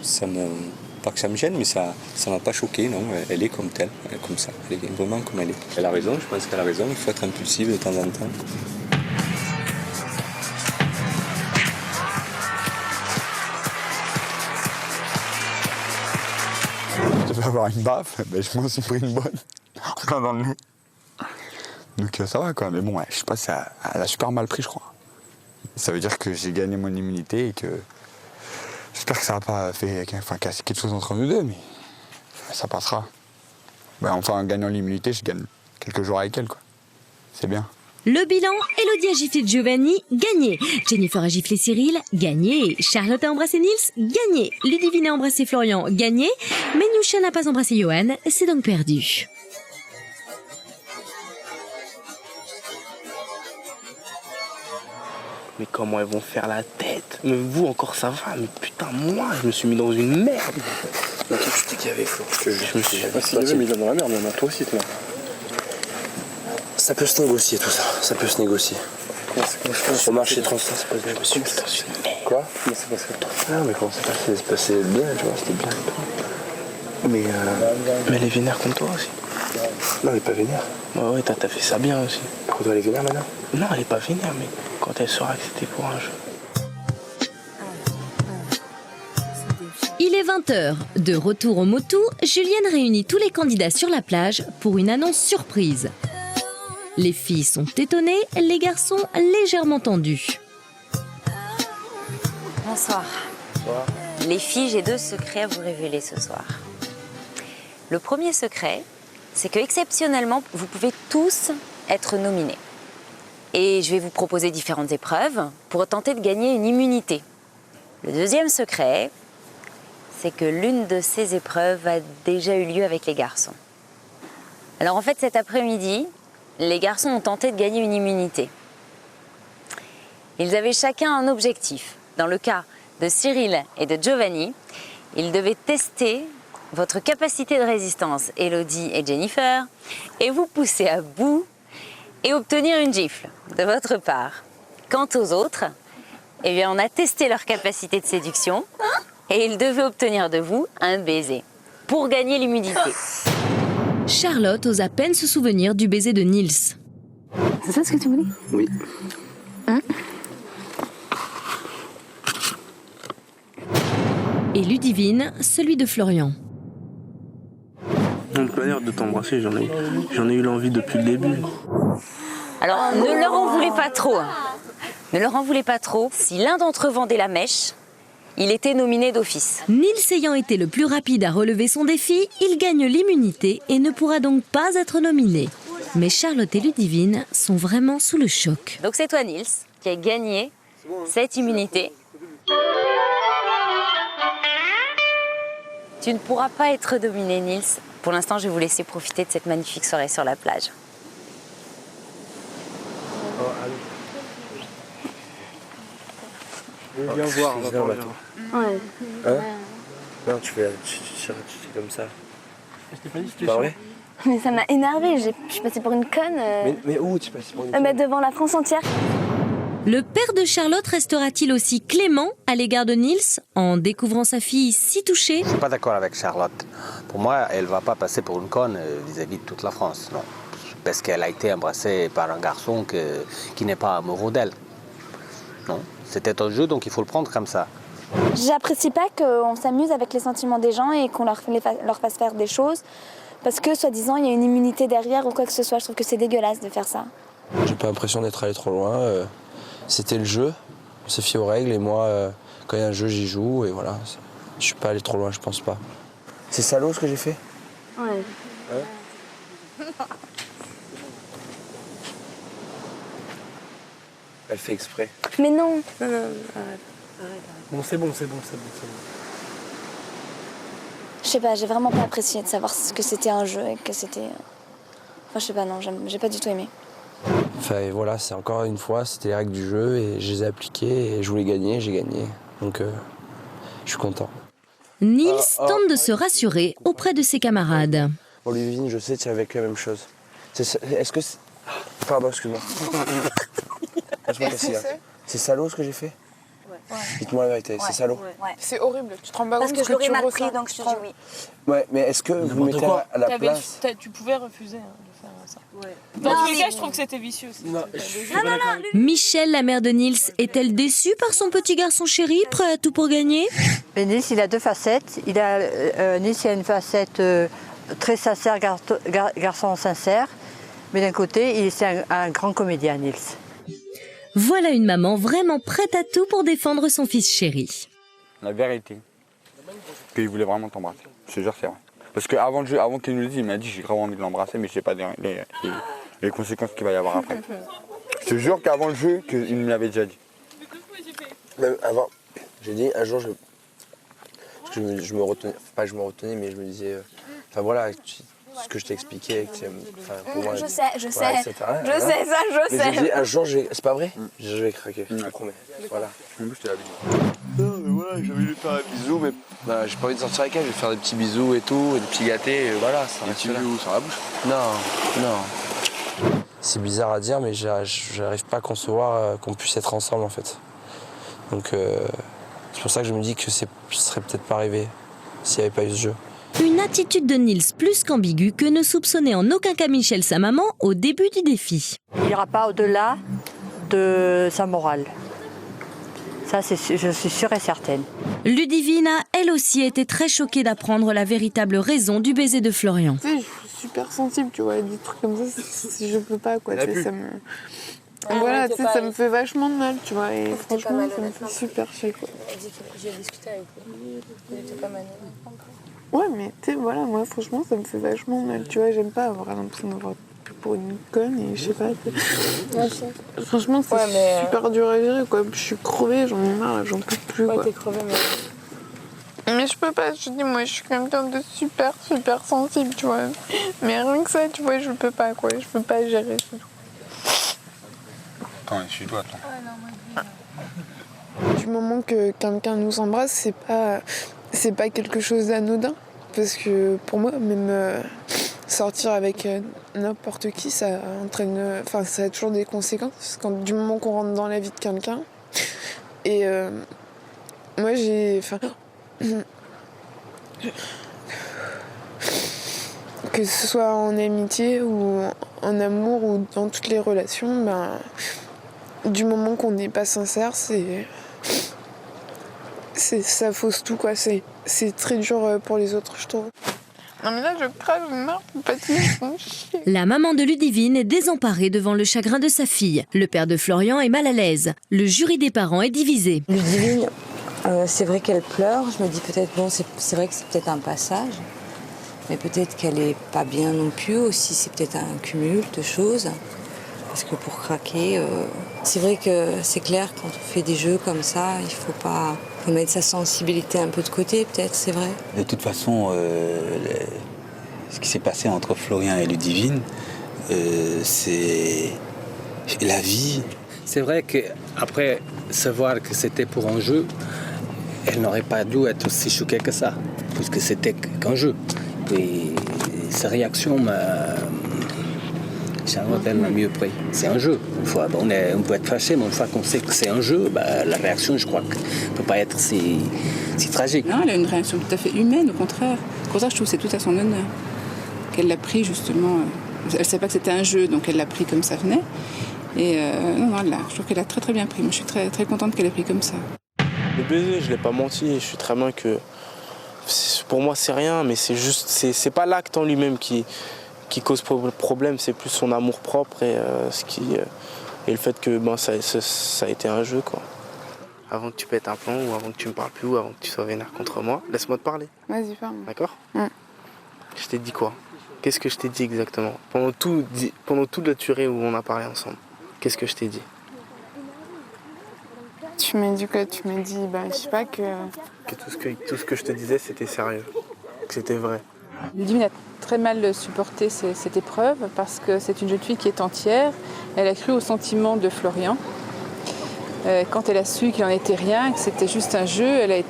[SPEAKER 17] ça me... Pas que ça me gêne, mais ça m'a pas choqué. Non, elle est comme telle, elle est comme ça. Elle est vraiment comme elle est. Elle a raison, je pense qu'elle a raison. Il faut être impulsive de temps en temps.
[SPEAKER 4] Je devais avoir une baffe, mais je m'en suis pris une bonne. Plein dans le nez. Donc ça va quoi, mais bon, ouais, je sais pas, elle a super mal pris, je crois. Ça veut dire que j'ai gagné mon immunité et que j'espère que ça n'a pas fait casser quelque chose entre nous deux, mais ça passera. Ouais, enfin, en gagnant l'immunité, je gagne quelques jours avec elle, quoi. C'est bien.
[SPEAKER 1] Le bilan, Elodie a giflé Giovanni, gagné. Jennifer a giflé Cyril, gagné. Charlotte a embrassé Nils, gagné. Ludivine a embrassé Florian, gagné. Mais Nusha n'a pas embrassé Johan, c'est donc perdu.
[SPEAKER 19] Mais comment elles vont faire la tête? Mais vous encore ça va, mais putain moi je me suis mis dans une merde.
[SPEAKER 10] Mais toi tu t'es gavé Flo.
[SPEAKER 19] Je me suis
[SPEAKER 10] pas si gavé mais il est dans la merde maintenant, toi aussi toi. Ça peut se négocier tout ça, ça peut se négocier. Au marché transport ça peut se négocier. Quoi? Mais c'est passé. Ah mais comment c'est passé? C'est passé bien, tu vois, c'était bien et tout. Mais
[SPEAKER 19] elle est vénère comme toi aussi.
[SPEAKER 10] Non elle est pas vénère.
[SPEAKER 19] Ouais t'as fait ça bien aussi.
[SPEAKER 10] Pourquoi elle est vénère maintenant?
[SPEAKER 19] Non elle est pas vénère mais quand elle saura que c'était pour un jeu.
[SPEAKER 1] Il est 20h. De retour au Motu, Julienne réunit tous les candidats sur la plage pour une annonce surprise. Les filles sont étonnées, les garçons légèrement tendus.
[SPEAKER 23] Bonsoir.
[SPEAKER 10] Bonsoir.
[SPEAKER 23] Les filles, j'ai 2 secrets à vous révéler ce soir. Le premier secret, c'est que exceptionnellement, vous pouvez tous être nominés. Et je vais vous proposer différentes épreuves pour tenter de gagner une immunité. Le deuxième secret, c'est que l'une de ces épreuves a déjà eu lieu avec les garçons. Alors en fait, cet après-midi, les garçons ont tenté de gagner une immunité. Ils avaient chacun un objectif. Dans le cas de Cyril et de Giovanni, ils devaient tester votre capacité de résistance, Elodie et Jennifer, et vous pousser à bout et obtenir une gifle de votre part. Quant aux autres, eh bien, on a testé leur capacité de séduction et ils devaient obtenir de vous un baiser pour gagner l'immunité.
[SPEAKER 1] Charlotte ose à peine se souvenir du baiser de Nils.
[SPEAKER 9] C'est ça ce que tu voulais?
[SPEAKER 10] Oui.
[SPEAKER 1] Et Ludivine, celui de Florian.
[SPEAKER 19] On peut pas dire de t'embrasser, j'en ai eu l'envie depuis le début.
[SPEAKER 23] Alors, ne leur en voulez pas trop. Ne leur en voulez pas trop. Si l'un d'entre eux vendait la mèche, il était nominé d'office.
[SPEAKER 1] Nils ayant été le plus rapide à relever son défi, il gagne l'immunité et ne pourra donc pas être nominé. Mais Charlotte et Ludivine sont vraiment sous le choc.
[SPEAKER 23] Donc c'est toi, Nils, qui a gagné cette immunité. Tu ne pourras pas être nominé, Nils. Pour l'instant, je vais vous laisser profiter de cette magnifique soirée sur la plage.
[SPEAKER 19] Viens voir, on va parler.
[SPEAKER 9] Ouais.
[SPEAKER 10] Hein? Non, tu fais comme ça.
[SPEAKER 19] Je t'ai pas dit,
[SPEAKER 10] C'est pas vrai?
[SPEAKER 9] Mais ça m'a énervée, je suis passée pour une conne.
[SPEAKER 10] Mais où tu passes pour une conne?
[SPEAKER 9] Devant la France entière.
[SPEAKER 1] Le père de Charlotte restera-t-il aussi clément à l'égard de Nils en découvrant sa fille si touchée?
[SPEAKER 13] Je ne suis pas d'accord avec Charlotte. Pour moi, elle ne va pas passer pour une conne vis-à-vis de toute la France. Non, parce qu'elle a été embrassée par un garçon qui n'est pas amoureux d'elle. Non, c'était un jeu, donc il faut le prendre comme ça.
[SPEAKER 9] J'apprécie pas qu'on s'amuse avec les sentiments des gens et qu'on leur fasse faire des choses parce que, soi-disant, il y a une immunité derrière ou quoi que ce soit. Je trouve que c'est dégueulasse de faire ça.
[SPEAKER 10] J'ai pas l'impression d'être allé trop loin. C'était le jeu, on s'est fié aux règles et moi, quand il y a un jeu, j'y joue et voilà. Je suis pas allé trop loin, je pense pas. C'est salaud ce que j'ai fait?
[SPEAKER 9] Ouais.
[SPEAKER 10] Elle fait exprès.
[SPEAKER 9] Mais non.
[SPEAKER 19] Arrête. Bon, c'est bon.
[SPEAKER 9] Je sais pas, j'ai vraiment pas apprécié de savoir que c'était un jeu et que c'était... Enfin, je sais pas, non, j'ai pas du tout aimé.
[SPEAKER 10] Enfin, voilà, c'est encore une fois, c'était les règles du jeu et je les ai appliquées et je voulais gagner, j'ai gagné. Donc, je suis content.
[SPEAKER 1] Nils tente de se rassurer auprès de ses camarades.
[SPEAKER 10] Bon, Ludivine, je sais, tu es avec la même chose. Est-ce que c'est... Pardon, excuse-moi. Laisse-moi casser, c'est salaud ce que j'ai fait?
[SPEAKER 9] Ouais.
[SPEAKER 10] Dites-moi la vérité, c'est salaud?
[SPEAKER 15] Ouais. C'est horrible, tu te rends pas
[SPEAKER 9] parce
[SPEAKER 15] compte
[SPEAKER 9] que je l'aurais
[SPEAKER 15] tu
[SPEAKER 9] mal
[SPEAKER 15] ressens.
[SPEAKER 9] pris, donc je te dis oui.
[SPEAKER 10] Ouais, mais est-ce que vous me mettez à la place?
[SPEAKER 20] Tu pouvais refuser de faire ça. Dans tous les cas, je trouve que c'était vicieux.
[SPEAKER 15] Non.
[SPEAKER 1] Michel, la mère de Nils, est-elle déçue par son petit garçon chéri, prêt à tout pour gagner?
[SPEAKER 7] Mais Nils, il a deux facettes. Nils, il a une facette très sincère, garçon sincère. Mais d'un côté, c'est un grand comédien, Nils.
[SPEAKER 1] Voilà une maman vraiment prête à tout pour défendre son fils chéri.
[SPEAKER 4] La vérité, qu'il voulait vraiment t'embrasser. Je te jure, c'est vrai. Parce qu'avant le jeu, avant qu'il nous le dise, il m'a dit j'ai grave envie de l'embrasser, mais je sais pas les conséquences qu'il va y avoir après. Je te jure qu'avant le jeu, il me l'avait déjà dit.
[SPEAKER 10] Même avant, j'ai dit un jour, je me retenais, pas je me retenais, mais je me disais, enfin voilà, ce que je t'ai expliqué, pour moi,
[SPEAKER 9] Je sais.
[SPEAKER 10] etc.,
[SPEAKER 9] Je sais ça.
[SPEAKER 10] Mais j'ai dit un jour, c'est pas vrai, je vais craquer, je te promets. Voilà.
[SPEAKER 4] En plus, je te l'avais dit.
[SPEAKER 10] Non, mais voilà, j'ai envie de lui faire un bisou, mais j'ai pas envie de sortir avec elle, je vais faire des petits bisous et tout, des petits gâtés, et voilà, ça reste là. Des petits bisous sur la bouche? Non. C'est bizarre à dire, mais j'arrive pas à concevoir qu'on puisse être ensemble en fait. Donc c'est pour ça que je me dis que ce serait peut-être pas arrivé s'il n'y avait pas eu ce jeu.
[SPEAKER 1] Une attitude de Nils plus qu'ambiguë que ne soupçonnait en aucun cas Michel, sa maman, au début du défi.
[SPEAKER 7] Il n'ira pas au-delà de sa morale. Ça, je suis sûre et certaine.
[SPEAKER 1] Ludivine a, elle aussi, été très choquée d'apprendre la véritable raison du baiser de Florian.
[SPEAKER 15] Tu sais, je suis super sensible, tu vois, des trucs comme ça, je peux pas, quoi. Tu sais, ça me... Voilà, tu sais, ça me fait vachement de mal, tu vois, et franchement, ça me fait super chier, quoi.
[SPEAKER 20] J'ai discuté avec lui, il était pas mal.
[SPEAKER 15] Ouais, mais tu sais, voilà, moi, franchement, ça me fait vachement mal, tu vois, j'aime pas avoir l'impression d'avoir pour une conne, et je sais pas. Franchement, c'est super dur à gérer, quoi. Je suis crevée, j'en ai marre, j'en peux plus, quoi.
[SPEAKER 20] Ouais, t'es crevée,
[SPEAKER 15] mais je peux pas, je dis, moi, je suis quelqu'un de super sensible, tu vois. Mais rien que ça, tu vois, je peux pas, quoi, je peux pas gérer, c'est tout.
[SPEAKER 4] Attends, suis-toi, attends.
[SPEAKER 15] Du moment que quelqu'un nous embrasse, c'est pas quelque chose d'anodin. Parce que pour moi, même sortir avec n'importe qui, ça entraîne. Enfin, ça a toujours des conséquences. Du moment qu'on rentre dans la vie de quelqu'un. Et moi, j'ai. Enfin. Que ce soit en amitié ou en amour ou dans toutes les relations, du moment qu'on n'est pas sincère, ça fausse tout, quoi. C'est très dur pour les autres, je trouve. Non mais là je crache, je meurs,
[SPEAKER 1] La maman de Ludivine est désemparée devant le chagrin de sa fille. Le père de Florian est mal à l'aise. Le jury des parents est divisé.
[SPEAKER 14] Ludivine, c'est vrai qu'elle pleure. Je me dis peut-être, bon, c'est vrai que c'est peut-être un passage. Mais peut-être qu'elle est pas bien non plus aussi. C'est peut-être un cumul de choses. Parce que pour craquer, c'est vrai que c'est clair, quand on fait des jeux comme ça, il faut mettre sa sensibilité un peu de côté, peut-être, c'est vrai.
[SPEAKER 22] De toute façon, ce qui s'est passé entre Florian et Ludivine, c'est la vie.
[SPEAKER 18] C'est vrai qu'après savoir que c'était pour un jeu, elle n'aurait pas dû être aussi choquée que ça, puisque c'était qu'un jeu. Et sa réaction Charlotte, elle m'a mieux pris. C'est un jeu. On peut être fâché, mais une fois qu'on sait que c'est un jeu, la réaction, je crois, ne peut pas être si tragique.
[SPEAKER 24] Non, elle a une réaction tout à fait humaine, au contraire. Pour ça, je trouve que c'est tout à son honneur. Qu'elle l'a pris, justement,
[SPEAKER 15] elle ne savait pas que c'était un jeu, donc elle l'a pris comme ça venait. Et non, je trouve qu'elle a très très bien pris. Moi, je suis très, très contente qu'elle ait pris comme ça.
[SPEAKER 19] Le baiser, je ne l'ai pas menti. Je suis très bien que... Pour moi, c'est rien, mais c'est juste... C'est pas l'acte en lui-même qui cause problème, c'est plus son amour propre et, et le fait que ça a été un jeu, quoi. Avant que tu pètes un plomb, ou avant que tu me parles plus, ou avant que tu sois vénère contre moi, laisse-moi te parler.
[SPEAKER 15] Vas-y, parle.
[SPEAKER 19] D'accord ? Je t'ai dit quoi ? Qu'est-ce que je t'ai dit exactement ? Pendant toute la durée où on a parlé ensemble, qu'est-ce que je t'ai dit ?
[SPEAKER 15] Tu m'as dit quoi ? Tu m'as dit, je sais pas que
[SPEAKER 19] tout ce que je te disais, c'était sérieux, que c'était vrai.
[SPEAKER 15] Ludivine a très mal supporté cette épreuve parce que c'est une jeune fille qui est entière. Elle a cru au sentiment de Florian. Quand elle a su qu'il n'en était rien, que c'était juste un jeu, elle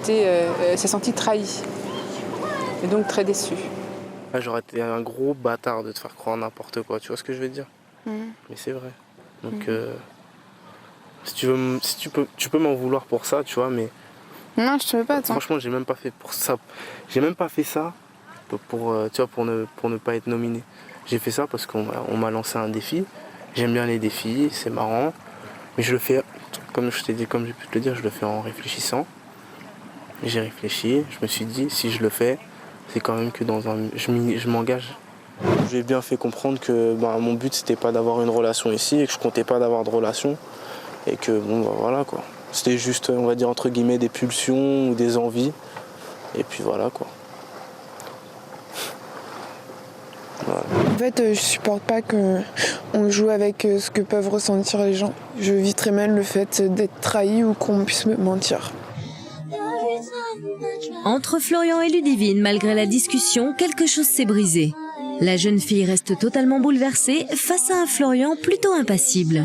[SPEAKER 15] s'est sentie trahie. Et donc très déçue.
[SPEAKER 19] Là, j'aurais été un gros bâtard de te faire croire n'importe quoi, tu vois ce que je veux dire ? Mais c'est vrai. Donc, si tu peux m'en vouloir pour ça, tu vois, mais...
[SPEAKER 15] Non, je te veux pas, toi.
[SPEAKER 19] Franchement, j'ai même pas fait pour ça. J'ai même pas fait ça pour ne pas être nominé. J'ai fait ça parce qu'on m'a lancé un défi. J'aime bien les défis, c'est marrant. Mais je le fais, comme j'ai pu te le dire, je le fais en réfléchissant. J'ai réfléchi, je me suis dit, si je le fais, c'est quand même que je m'engage. J'ai bien fait comprendre que mon but, c'était pas d'avoir une relation ici et que je comptais pas d'avoir de relation. Et que, voilà, quoi. C'était juste, on va dire, entre guillemets, des pulsions ou des envies. Et puis voilà, quoi. Voilà.
[SPEAKER 15] En fait, je supporte pas qu'on joue avec ce que peuvent ressentir les gens. Je vis très mal le fait d'être trahi ou qu'on puisse me mentir.
[SPEAKER 1] Entre Florian et Ludivine, malgré la discussion, quelque chose s'est brisé. La jeune fille reste totalement bouleversée face à un Florian plutôt impassible.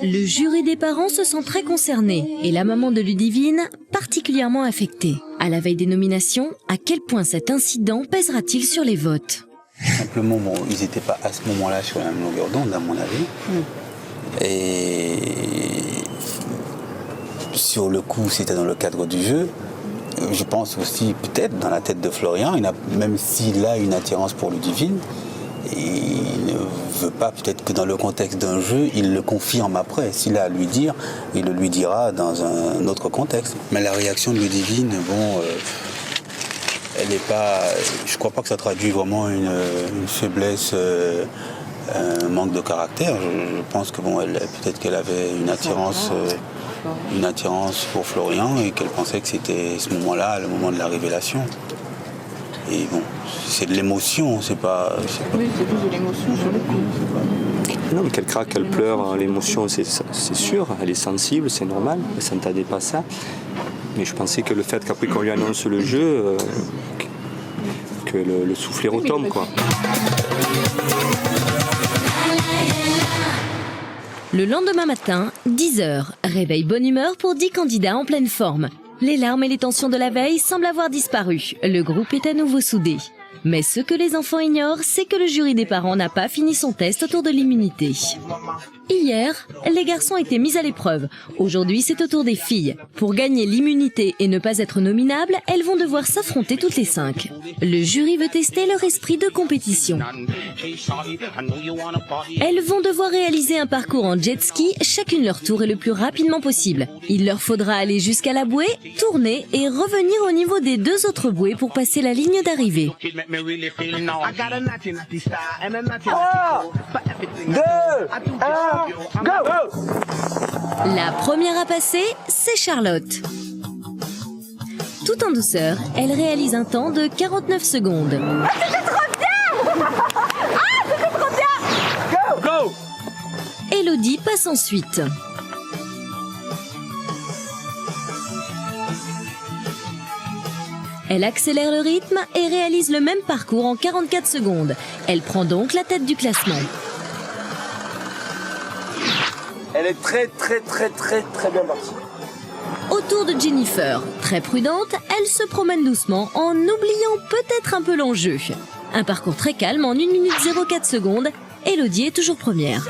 [SPEAKER 1] Le jury des parents se sent très concerné et la maman de Ludivine particulièrement affectée. À la veille des nominations, à quel point cet incident pèsera-t-il sur les votes ?
[SPEAKER 22] Simplement, ils n'étaient pas à ce moment-là sur la même longueur d'onde, à mon avis. Et sur le coup, c'était dans le cadre du jeu. Je pense aussi, peut-être, dans la tête de Florian, même s'il a une attirance pour Ludivine, il ne veut pas, peut-être que dans le contexte d'un jeu, il le confirme après. S'il a à lui dire, il le lui dira dans un autre contexte. Mais la réaction de Ludivine, elle n'est pas... Je crois pas que ça traduit vraiment une faiblesse, un manque de caractère. Je pense que peut-être qu'elle avait une attirance pour Florian et qu'elle pensait que c'était ce moment-là, le moment de la révélation. Et c'est de l'émotion, c'est pas...
[SPEAKER 15] Oui, c'est plus de l'émotion sur le coup.
[SPEAKER 12] Non, mais qu'elle craque, qu'elle pleure, l'émotion, c'est sûr, elle est sensible, c'est normal, elle ne s'entendait pas ça. Mais je pensais que le fait qu'après qu'on lui annonce le jeu, que le soufflet retombe, quoi.
[SPEAKER 1] Le lendemain matin, 10h, réveil bonne humeur pour 10 candidats en pleine forme. Les larmes et les tensions de la veille semblent avoir disparu. Le groupe est à nouveau soudé. Mais ce que les enfants ignorent, c'est que le jury des parents n'a pas fini son test autour de l'immunité. Hier, les garçons étaient mis à l'épreuve. Aujourd'hui, c'est au tour des filles. Pour gagner l'immunité et ne pas être nominables, elles vont devoir s'affronter toutes les 5. Le jury veut tester leur esprit de compétition. Elles vont devoir réaliser un parcours en jet ski, chacune leur tour et le plus rapidement possible. Il leur faudra aller jusqu'à la bouée, tourner et revenir au niveau des 2 autres bouées pour passer la ligne d'arrivée.
[SPEAKER 6] 3, 2, 1, go!
[SPEAKER 1] La première à passer, c'est Charlotte. Tout en douceur, elle réalise un temps de 49 secondes.
[SPEAKER 6] Ah, c'était trop bien! Ah, c'était trop bien! Go! Go!
[SPEAKER 1] Elodie passe ensuite. Elle accélère le rythme et réalise le même parcours en 44 secondes. Elle prend donc la tête du classement.
[SPEAKER 19] Elle est très bien partie.
[SPEAKER 1] Au tour de Jennifer, très prudente, elle se promène doucement en oubliant peut-être un peu l'enjeu. Un parcours très calme en 1 minute 04 secondes, Elodie est toujours première.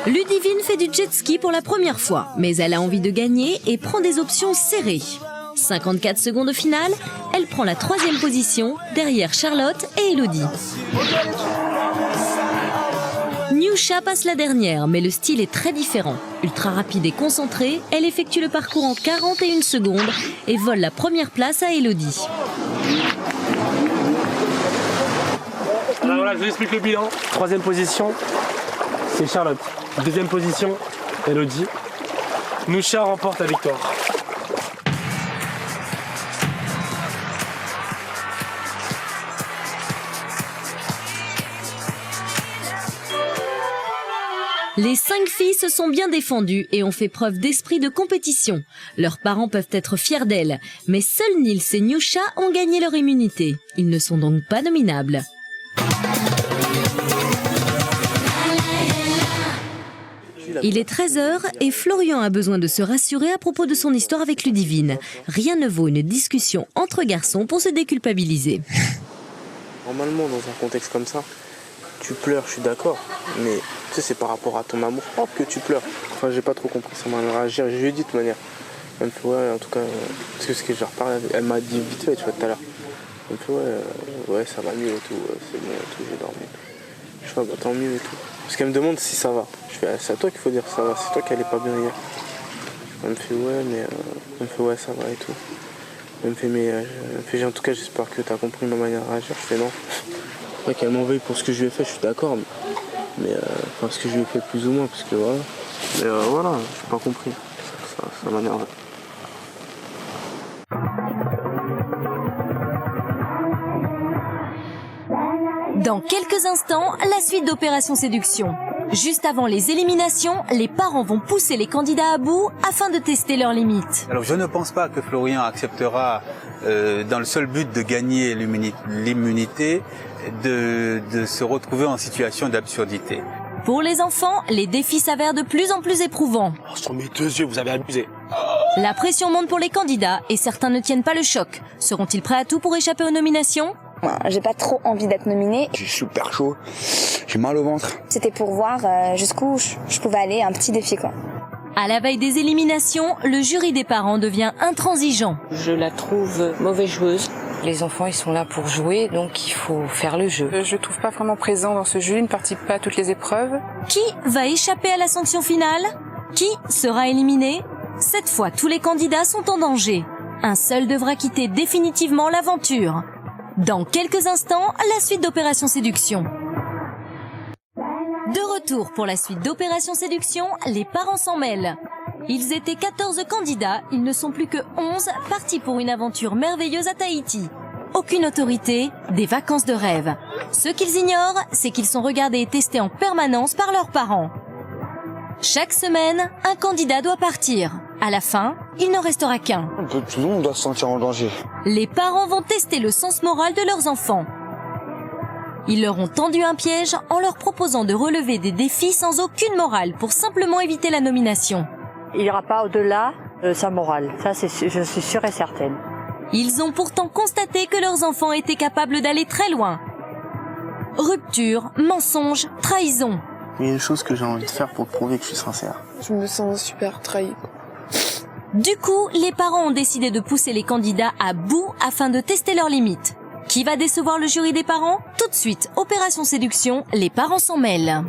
[SPEAKER 1] Ludivine fait du jet ski pour la première fois, mais elle a envie de gagner et prend des options serrées. 54 secondes finale, elle prend la 3e position derrière Charlotte et Elodie. Niusha passe la dernière, mais le style est très différent. Ultra rapide et concentrée, elle effectue le parcours en 41 secondes et vole la première place à Elodie.
[SPEAKER 19] Alors voilà, je vous explique le bilan. 3e position, c'est Charlotte. 2e position, Elodie. Niusha remporte la victoire.
[SPEAKER 1] Les 5 filles se sont bien défendues et ont fait preuve d'esprit de compétition. Leurs parents peuvent être fiers d'elles, mais seuls Nils et Niusha ont gagné leur immunité. Ils ne sont donc pas nominables. Il est 13h et Florian a besoin de se rassurer à propos de son histoire avec Ludivine. Rien ne vaut une discussion entre garçons pour se déculpabiliser.
[SPEAKER 11] Normalement, dans un contexte comme ça, tu pleures, je suis d'accord, mais tu sais, c'est par rapport à ton amour propre que tu pleures. Enfin, j'ai pas trop compris sa manière de réagir. Je lui ai dit de toute manière. Elle me fait, ouais, en tout cas, parce que ce que je reparle, elle m'a dit vite fait, tu vois, tout à l'heure. Elle me fait, ouais, ça va mieux et tout, c'est bon et tout, j'ai dormi. Je fais, bah tant mieux et tout. Parce qu'elle me demande si ça va. Je fais, c'est à toi qu'il faut dire ça va, c'est toi qui allait pas bien hier. Elle me fait, ouais, mais. Elle me fait, ouais, ça va et tout. Elle me fait, mais. En tout cas, j'espère que t'as compris ma manière de réagir. Je fais, non. Ouais, qu'elle m'en veuille pour ce que je lui ai fait, je suis d'accord, mais enfin, ce que je lui ai fait plus ou moins, parce que voilà. Mais voilà, j'ai pas compris. Ça m'énerve.
[SPEAKER 1] Dans quelques instants, la suite d'Opération Séduction. Juste avant les éliminations, les parents vont pousser les candidats à bout afin de tester leurs limites.
[SPEAKER 22] Alors je ne pense pas que Florian acceptera, dans le seul but de gagner l'immunité, de se retrouver en situation d'absurdité.
[SPEAKER 1] Pour les enfants, les défis s'avèrent de plus en plus éprouvants.
[SPEAKER 19] Oh, sur mes 2 yeux, vous avez abusé.
[SPEAKER 1] La pression monte pour les candidats et certains ne tiennent pas le choc. Seront-ils prêts à tout pour échapper aux nominations ?
[SPEAKER 9] J'ai pas trop envie d'être nominée.
[SPEAKER 4] J'ai super chaud, j'ai mal au ventre.
[SPEAKER 9] C'était pour voir jusqu'où je pouvais aller, un petit défi quoi.
[SPEAKER 1] À la veille des éliminations, le jury des parents devient intransigeant.
[SPEAKER 2] Je la trouve mauvaise joueuse.
[SPEAKER 14] Les enfants, ils sont là pour jouer, donc il faut faire le jeu.
[SPEAKER 16] Je ne trouve pas vraiment présent dans ce jeu, il ne participe pas à toutes les épreuves.
[SPEAKER 1] Qui va échapper à la sanction finale ? Qui sera éliminé ? Cette fois, tous les candidats sont en danger. Un seul devra quitter définitivement l'aventure. Dans quelques instants, la suite d'Opération Séduction. De retour pour la suite d'Opération Séduction, les parents s'en mêlent. Ils étaient 14 candidats, ils ne sont plus que 11 partis pour une aventure merveilleuse à Tahiti. Aucune autorité, des vacances de rêve. Ce qu'ils ignorent, c'est qu'ils sont regardés et testés en permanence par leurs parents. Chaque semaine, un candidat doit partir. À la fin, il n'en restera qu'un.
[SPEAKER 4] Tout le monde doit se sentir en danger.
[SPEAKER 1] Les parents vont tester le sens moral de leurs enfants. Ils leur ont tendu un piège en leur proposant de relever des défis sans aucune morale pour simplement éviter la nomination.
[SPEAKER 7] Il n'ira pas au-delà de sa morale. Ça, je suis sûre et certaine.
[SPEAKER 1] Ils ont pourtant constaté que leurs enfants étaient capables d'aller très loin. Rupture, mensonge, trahison.
[SPEAKER 11] Il y a une chose que j'ai envie de faire pour prouver que je suis sincère.
[SPEAKER 15] Je me sens super trahie.
[SPEAKER 1] Du coup, les parents ont décidé de pousser les candidats à bout afin de tester leurs limites. Qui va décevoir le jury des parents ? Tout de suite, Opération Séduction, les parents s'en mêlent.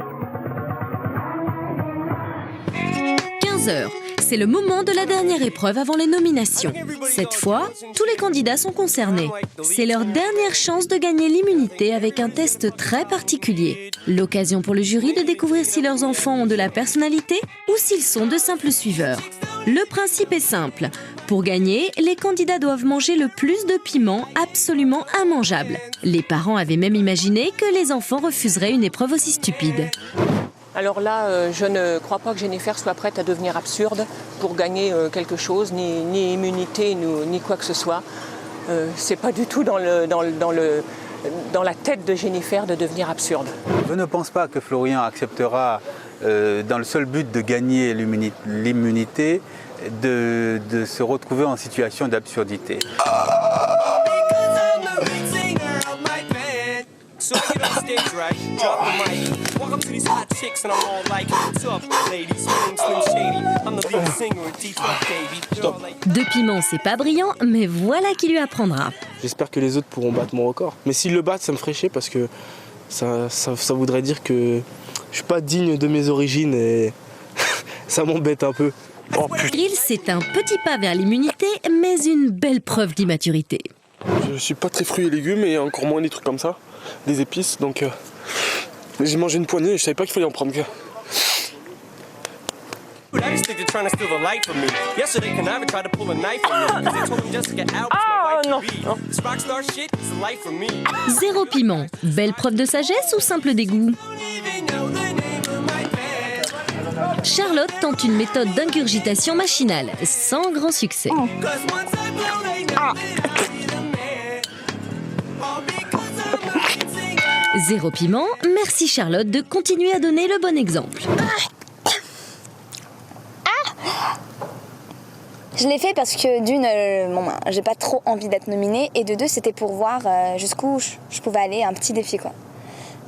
[SPEAKER 1] 15h, c'est le moment de la dernière épreuve avant les nominations. Cette fois, tous les candidats sont concernés. C'est leur dernière chance de gagner l'immunité avec un test très particulier. L'occasion pour le jury de découvrir si leurs enfants ont de la personnalité ou s'ils sont de simples suiveurs. Le principe est simple. Pour gagner, les candidats doivent manger le plus de piment absolument immangeable. Les parents avaient même imaginé que les enfants refuseraient une épreuve aussi stupide.
[SPEAKER 2] Alors là, je ne crois pas que Jennifer soit prête à devenir absurde pour gagner quelque chose, ni immunité, ni quoi que ce soit. C'est pas du tout dans la tête de Jennifer de devenir absurde.
[SPEAKER 22] Je ne pense pas que Florian acceptera, dans le seul but de gagner l'immunité, de se retrouver en situation d'absurdité.
[SPEAKER 3] Welcome to these hot chicks and I'm all like, what's up, ladies? My name's Slim Shady. I'm the lead singer of D-Funk, baby. You're all like...
[SPEAKER 1] De Piment, c'est pas brillant, mais voilà qui lui apprendra.
[SPEAKER 11] J'espère que les autres pourront battre mon record. Mais s'ils le battent, ça me ferait chier parce que ça voudrait dire que je suis pas digne de mes origines et ça m'embête un peu. Oh,
[SPEAKER 1] Il, c'est un petit pas vers l'immunité, mais une belle preuve d'immaturité.
[SPEAKER 5] Je suis pas très fruits et légumes et encore moins des trucs comme ça, des épices, donc j'ai mangé une poignée et je savais pas qu'il fallait en prendre que.
[SPEAKER 3] I just think they're trying to steal the light from me. Yesterday, Konami tried to pull a knife on me because they told me just to get out.
[SPEAKER 20] Non.
[SPEAKER 3] This rockstar shit is the light from me.
[SPEAKER 1] Zéro piment. Belle preuve de sagesse ou simple dégoût? Charlotte tente une méthode d'ingurgitation machinale, sans grand succès. Zéro piment, merci Charlotte de continuer à donner le bon exemple.
[SPEAKER 9] Je l'ai fait parce que d'une, j'ai pas trop envie d'être nominée, et de deux, c'était pour voir jusqu'où je pouvais aller, un petit défi quoi.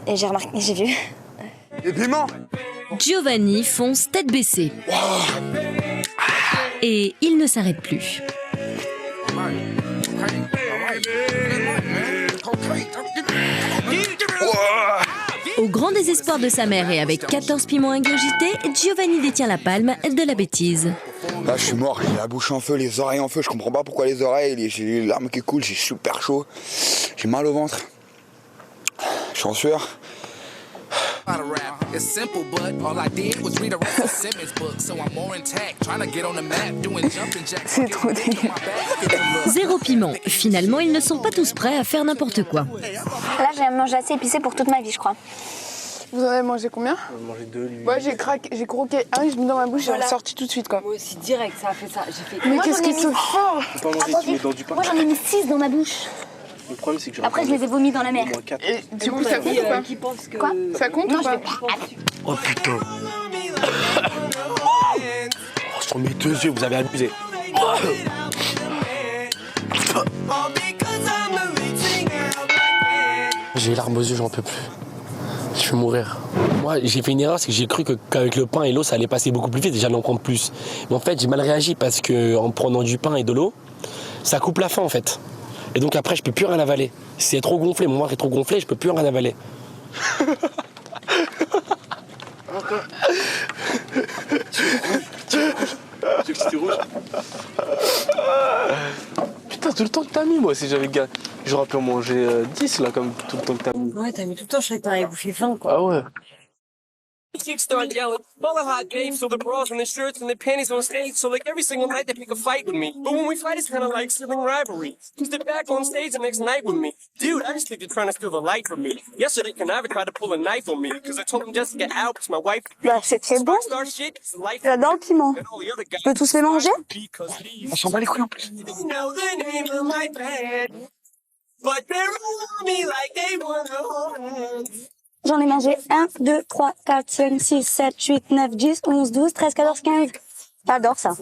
[SPEAKER 9] Et j'ai remarqué, j'ai vu.
[SPEAKER 4] Et piment.
[SPEAKER 1] Giovanni fonce tête baissée. Et il ne s'arrête plus. Au grand désespoir de sa mère et avec 14 piments ingurgités, Giovanni détient la palme de la bêtise.
[SPEAKER 4] Là, je suis mort, j'ai la bouche en feu, les oreilles en feu. Je comprends pas pourquoi les oreilles, j'ai les larmes qui coulent, j'ai super chaud. J'ai mal au ventre. Je suis en sueur.
[SPEAKER 9] C'est trop dégueu.
[SPEAKER 1] Zéro piment. Finalement, ils ne sont pas tous prêts à faire n'importe quoi.
[SPEAKER 9] Là, j'ai mangé assez épicé pour toute ma vie, je crois.
[SPEAKER 15] Vous en avez mangé combien?
[SPEAKER 11] J'en ai mangé 2, lui.
[SPEAKER 15] Ouais, j'ai croqué un, je l'ai mis dans ma bouche, j'ai ressorti tout de suite quoi.
[SPEAKER 14] Moi aussi, direct, ça a fait ça. J'ai fait...
[SPEAKER 15] Mais qu'est-ce que c'est fort!
[SPEAKER 11] Faut pas manger, tu mets dans du pain.
[SPEAKER 9] Moi, j'en ai mis 6 dans ma bouche.
[SPEAKER 11] Le problème, c'est que
[SPEAKER 9] Après, je les ai vomis dans la mer.
[SPEAKER 15] Et du coup, ça compte ou pas?
[SPEAKER 14] Qui pense que...
[SPEAKER 9] Quoi?
[SPEAKER 15] Ça compte ou pas?
[SPEAKER 19] Oh putain. Sur mes 2 yeux, vous avez abusé. J'ai les larmes aux yeux, j'en peux plus. Je vais mourir. Moi, j'ai fait une erreur, c'est que j'ai cru qu'avec le pain et l'eau, ça allait passer beaucoup plus vite et j'allais en prendre plus. Mais en fait, j'ai mal réagi parce qu'en prenant du pain et de l'eau, ça coupe la faim en fait. Et donc après, je peux plus rien avaler. C'est trop gonflé, mon ventre est trop gonflé, je peux plus rien avaler.
[SPEAKER 11] Putain, tout le temps que t'as mis, moi, si j'aurais pu en manger 10 là, comme tout le temps que t'as mis.
[SPEAKER 14] Ouais, t'as mis tout le temps, je savais que t'en avais bouffé 20 quoi.
[SPEAKER 11] Ah ouais.
[SPEAKER 3] Chicks start yelling, all the hot babes, so the bras and the shirts and the panties on stage. So like every single night they pick a fight with me. But when we fight, it's kind of like sibling rivalry. Step back on stage the next night with me. Dude, I just think they're trying to steal the light from me. Yesterday, Konami tried to pull a knife on me because I told him just to get out because my wife.
[SPEAKER 9] Bah, c'est très bon. J'adore le piment. Je peux tous les manger?
[SPEAKER 19] On s'en bat les couilles en plus.
[SPEAKER 9] J'en ai mangé 1, 2, 3, 4, 5, 6, 7, 8, 9, 10, 11, 12, 13, 14, 15. J'adore ça.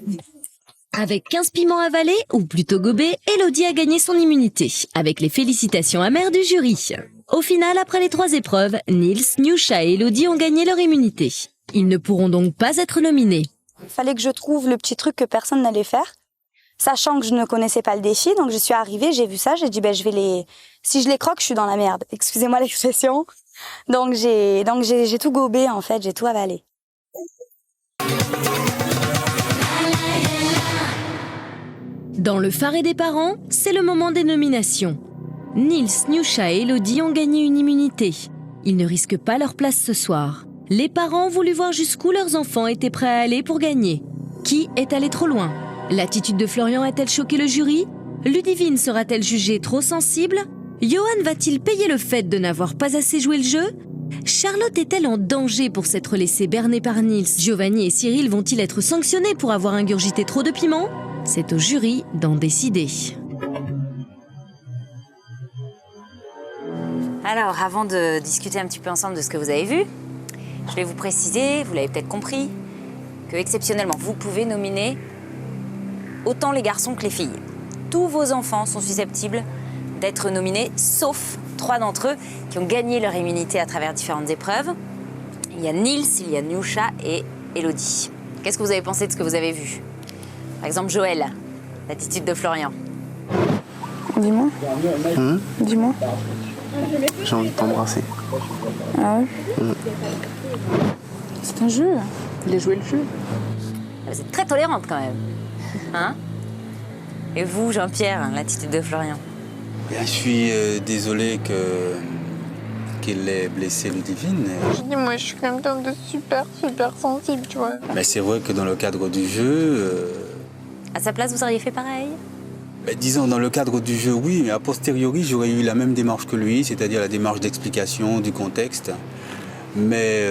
[SPEAKER 1] Avec 15 piments avalés, ou plutôt gobés, Elodie a gagné son immunité, avec les félicitations amères du jury. Au final, après les 3 épreuves, Nils, Nyousha et Elodie ont gagné leur immunité. Ils ne pourront donc pas être nominés.
[SPEAKER 9] Il fallait que je trouve le petit truc que personne n'allait faire, sachant que je ne connaissais pas le défi. Donc je suis arrivée, j'ai vu ça, j'ai dit si je les croque, je suis dans la merde. Excusez-moi l'expression. Donc j'ai tout gobé en fait, j'ai tout avalé.
[SPEAKER 1] Dans le Faré des parents, c'est le moment des nominations. Nils, Nyousha et Elodie ont gagné une immunité. Ils ne risquent pas leur place ce soir. Les parents ont voulu voir jusqu'où leurs enfants étaient prêts à aller pour gagner. Qui est allé trop loin? L'attitude de Florian a-t-elle choqué le jury? Ludivine sera-t-elle jugée trop sensible? Johan va-t-il payer le fait de n'avoir pas assez joué le jeu? Charlotte est-elle en danger pour s'être laissée berner par Nils? Giovanni et Cyril vont-ils être sanctionnés pour avoir ingurgité trop de piment? C'est au jury d'en décider.
[SPEAKER 23] Alors, avant de discuter un petit peu ensemble de ce que vous avez vu, je vais vous préciser, vous l'avez peut-être compris, que exceptionnellement, vous pouvez nominer autant les garçons que les filles. Tous vos enfants sont susceptibles d'être nominés, sauf 3 d'entre eux qui ont gagné leur immunité à travers différentes épreuves. il y a Nils, il y a Niusha et Elodie. Qu'est-ce que vous avez pensé de ce que vous avez vu? Par exemple, Joël, l'attitude de Florian.
[SPEAKER 16] Dis-moi. Dis-moi.
[SPEAKER 11] J'ai envie de t'embrasser.
[SPEAKER 16] Ah ouais C'est un jeu. Il a joué le jeu.
[SPEAKER 23] Vous êtes très tolérante quand même. Hein? Et vous, Jean-Pierre, l'attitude de Florian?
[SPEAKER 22] Bien, je suis désolé qu'il ait blessé Ludivine.
[SPEAKER 15] Je dis, moi, je suis quelqu'un de super sensible, tu vois.
[SPEAKER 22] Mais c'est vrai que dans le cadre du jeu...
[SPEAKER 23] À sa place, vous auriez fait pareil?
[SPEAKER 22] Disons, dans le cadre du jeu, oui, mais a posteriori, j'aurais eu la même démarche que lui, c'est-à-dire la démarche d'explication du contexte. Mais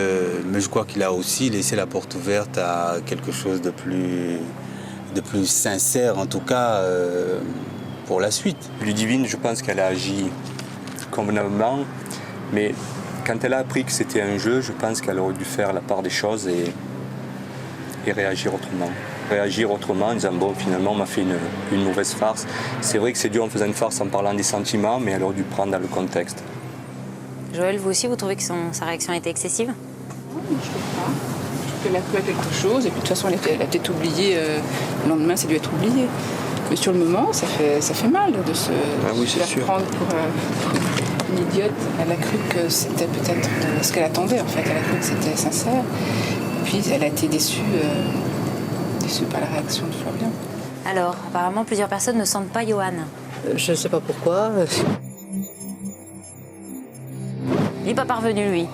[SPEAKER 22] je crois qu'il a aussi laissé la porte ouverte à quelque chose de plus sincère, en tout cas, pour la suite.
[SPEAKER 12] Ludivine, je pense qu'elle a agi convenablement, mais quand elle a appris que c'était un jeu, je pense qu'elle aurait dû faire la part des choses et réagir autrement. Réagir autrement en disant bon, finalement on m'a fait une mauvaise farce. C'est vrai que c'est dur en faisant une farce en parlant des sentiments, mais elle aurait dû prendre dans le contexte.
[SPEAKER 23] Joël, vous aussi, vous trouvez que sa réaction était excessive?
[SPEAKER 16] Non, je trouve pas. Je trouve qu'elle a cru à quelque chose et puis de toute façon elle a peut-être oublié. Le lendemain, ça a dû être oublié. Mais sur le moment, ça fait mal de se la prendre pour une idiote. Elle a cru que c'était peut-être ce qu'elle attendait en fait. Elle a cru que c'était sincère. Et puis elle a été déçue par la réaction de Florian.
[SPEAKER 23] Alors, apparemment, plusieurs personnes ne sentent pas Johan.
[SPEAKER 7] Je ne sais pas pourquoi.
[SPEAKER 23] Il n'est pas parvenu, lui.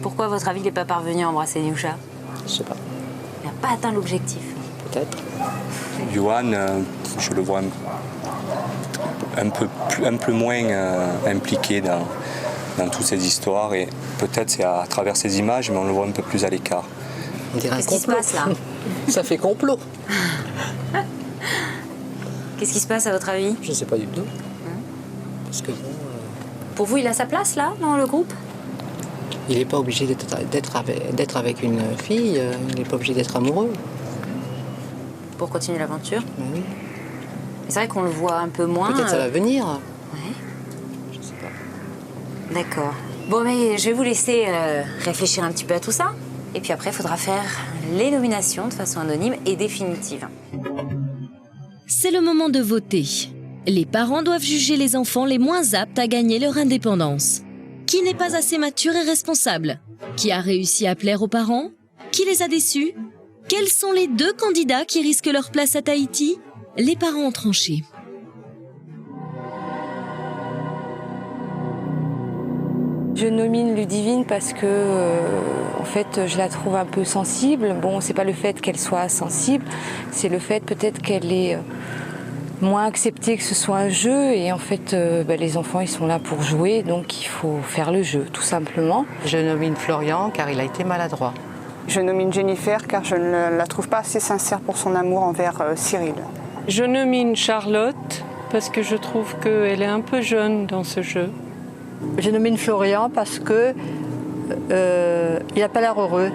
[SPEAKER 23] Pourquoi, à votre avis, il n'est pas parvenu à embrasser Niusha?
[SPEAKER 7] Je sais pas.
[SPEAKER 23] Il n'a pas atteint l'objectif.
[SPEAKER 7] Peut-être.
[SPEAKER 12] Johan, je le vois un peu moins impliqué dans toutes ces histoires et peut-être c'est à travers ces images, mais on le voit un peu plus à l'écart.
[SPEAKER 23] Qu'est-ce qui se passe là?
[SPEAKER 7] Ça fait complot.
[SPEAKER 23] Qu'est-ce qui se passe à votre avis?
[SPEAKER 7] Je ne sais pas du tout. Parce que
[SPEAKER 23] Pour vous, il a sa place là, dans le groupe?
[SPEAKER 7] il n'est pas obligé d'être avec une fille, il n'est pas obligé d'être amoureux.
[SPEAKER 23] Pour continuer l'aventure?
[SPEAKER 7] Oui.
[SPEAKER 23] C'est vrai qu'on le voit un peu moins.
[SPEAKER 7] Peut-être ça va venir.
[SPEAKER 23] Ouais.
[SPEAKER 7] Je sais pas.
[SPEAKER 23] D'accord. Bon, mais je vais vous laisser réfléchir un petit peu à tout ça. Et puis après, il faudra faire les nominations de façon anonyme et définitive.
[SPEAKER 1] C'est le moment de voter. Les parents doivent juger les enfants les moins aptes à gagner leur indépendance. Qui n'est pas assez mature et responsable? Qui a réussi à plaire aux parents? Qui les a déçus? Quels sont les 2 candidats qui risquent leur place à Tahiti? Les parents ont tranché.
[SPEAKER 14] Je nomine Ludivine parce que, en fait, je la trouve un peu sensible. Bon, c'est pas le fait qu'elle soit sensible, c'est le fait peut-être qu'elle est moins acceptée que ce soit un jeu. Et en fait, les enfants, ils sont là pour jouer, donc il faut faire le jeu, tout simplement.
[SPEAKER 7] Je nomine Florian car il a été maladroit.
[SPEAKER 16] Je nomine Jennifer car je ne la trouve pas assez sincère pour son amour envers Cyril.
[SPEAKER 8] Je nomine Charlotte parce que je trouve qu'elle est un peu jeune dans ce jeu.
[SPEAKER 7] Je nomine Florian parce que il n'a pas l'air heureux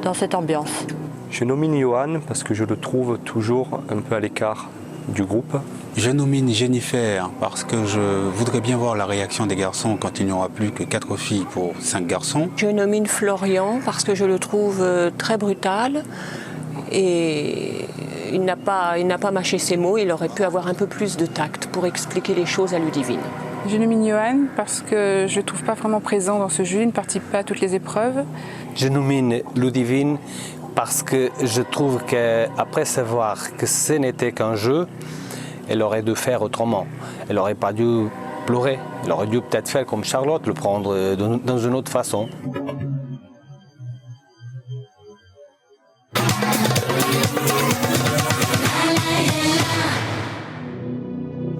[SPEAKER 7] dans cette ambiance.
[SPEAKER 12] Je nomine Johan parce que je le trouve toujours un peu à l'écart du groupe.
[SPEAKER 22] Je nomine Jennifer parce que je voudrais bien voir la réaction des garçons quand il n'y aura plus que 4 filles pour 5 garçons.
[SPEAKER 2] Je nomine Florian parce que je le trouve très brutal et il n'a pas mâché ses mots. Il aurait pu avoir un peu plus de tact pour expliquer les choses à Ludivine.
[SPEAKER 16] Je nomine Johan parce que je ne le trouve pas vraiment présent dans ce jeu, il ne participe pas à toutes les épreuves.
[SPEAKER 18] Je nomine Ludivine parce que je trouve qu'après savoir que ce n'était qu'un jeu, elle aurait dû faire autrement. Elle n'aurait pas dû pleurer. Elle aurait dû peut-être faire comme Charlotte, le prendre dans une autre façon.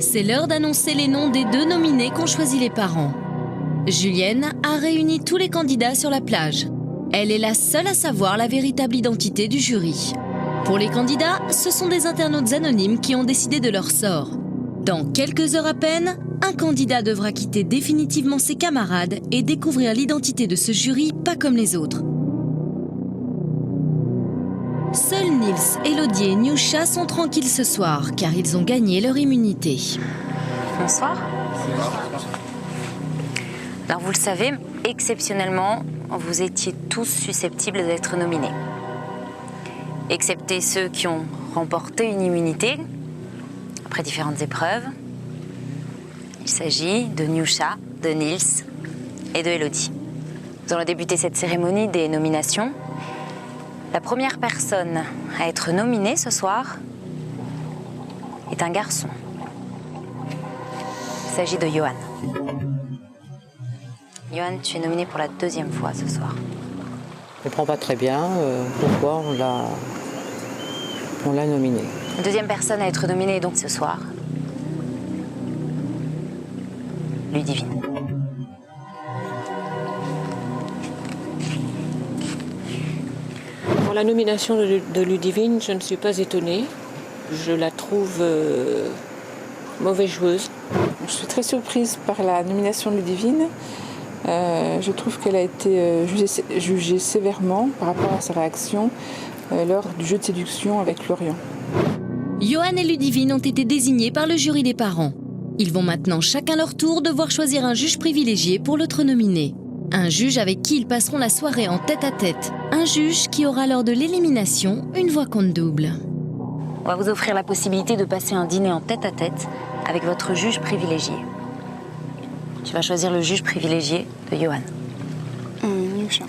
[SPEAKER 1] C'est l'heure d'annoncer les noms des 2 nominés qu'ont choisi les parents. Julienne a réuni tous les candidats sur la plage. Elle est la seule à savoir la véritable identité du jury. Pour les candidats, ce sont des internautes anonymes qui ont décidé de leur sort. Dans quelques heures à peine, un candidat devra quitter définitivement ses camarades et découvrir l'identité de ce jury pas comme les autres. Seuls Nils, Elodie et Niusha sont tranquilles ce soir car ils ont gagné leur immunité.
[SPEAKER 23] Bonsoir. Alors vous le savez, exceptionnellement, vous étiez tous susceptibles d'être nominés. Excepté ceux qui ont remporté une immunité après différentes épreuves. Il s'agit de Niusha, de Nils et de Elodie. Nous allons débuter cette cérémonie des nominations. La première personne à être nominée ce soir est un garçon. Il s'agit de Johan. Johan, tu es nominé pour la 2e fois ce soir.
[SPEAKER 14] Je ne comprends pas très bien pourquoi on l'a nominé.
[SPEAKER 23] La 2e personne à être nominée donc ce soir, Ludivine.
[SPEAKER 2] Pour la nomination de Ludivine, je ne suis pas étonnée. Je la trouve mauvaise joueuse.
[SPEAKER 15] Je suis très surprise par la nomination de Ludivine. Je trouve qu'elle a été jugée sévèrement par rapport à sa réaction lors du jeu de séduction avec Florian.
[SPEAKER 1] Johan et Ludivine ont été désignés par le jury des parents. Ils vont maintenant chacun leur tour devoir choisir un juge privilégié pour l'autre nominé. Un juge avec qui ils passeront la soirée en tête-à-tête. Un juge qui aura lors de l'élimination une voix compte double.
[SPEAKER 23] On va vous offrir la possibilité de passer un dîner en tête-à-tête avec votre juge privilégié. Tu vas choisir le juge privilégié de Johan.
[SPEAKER 15] Niusha.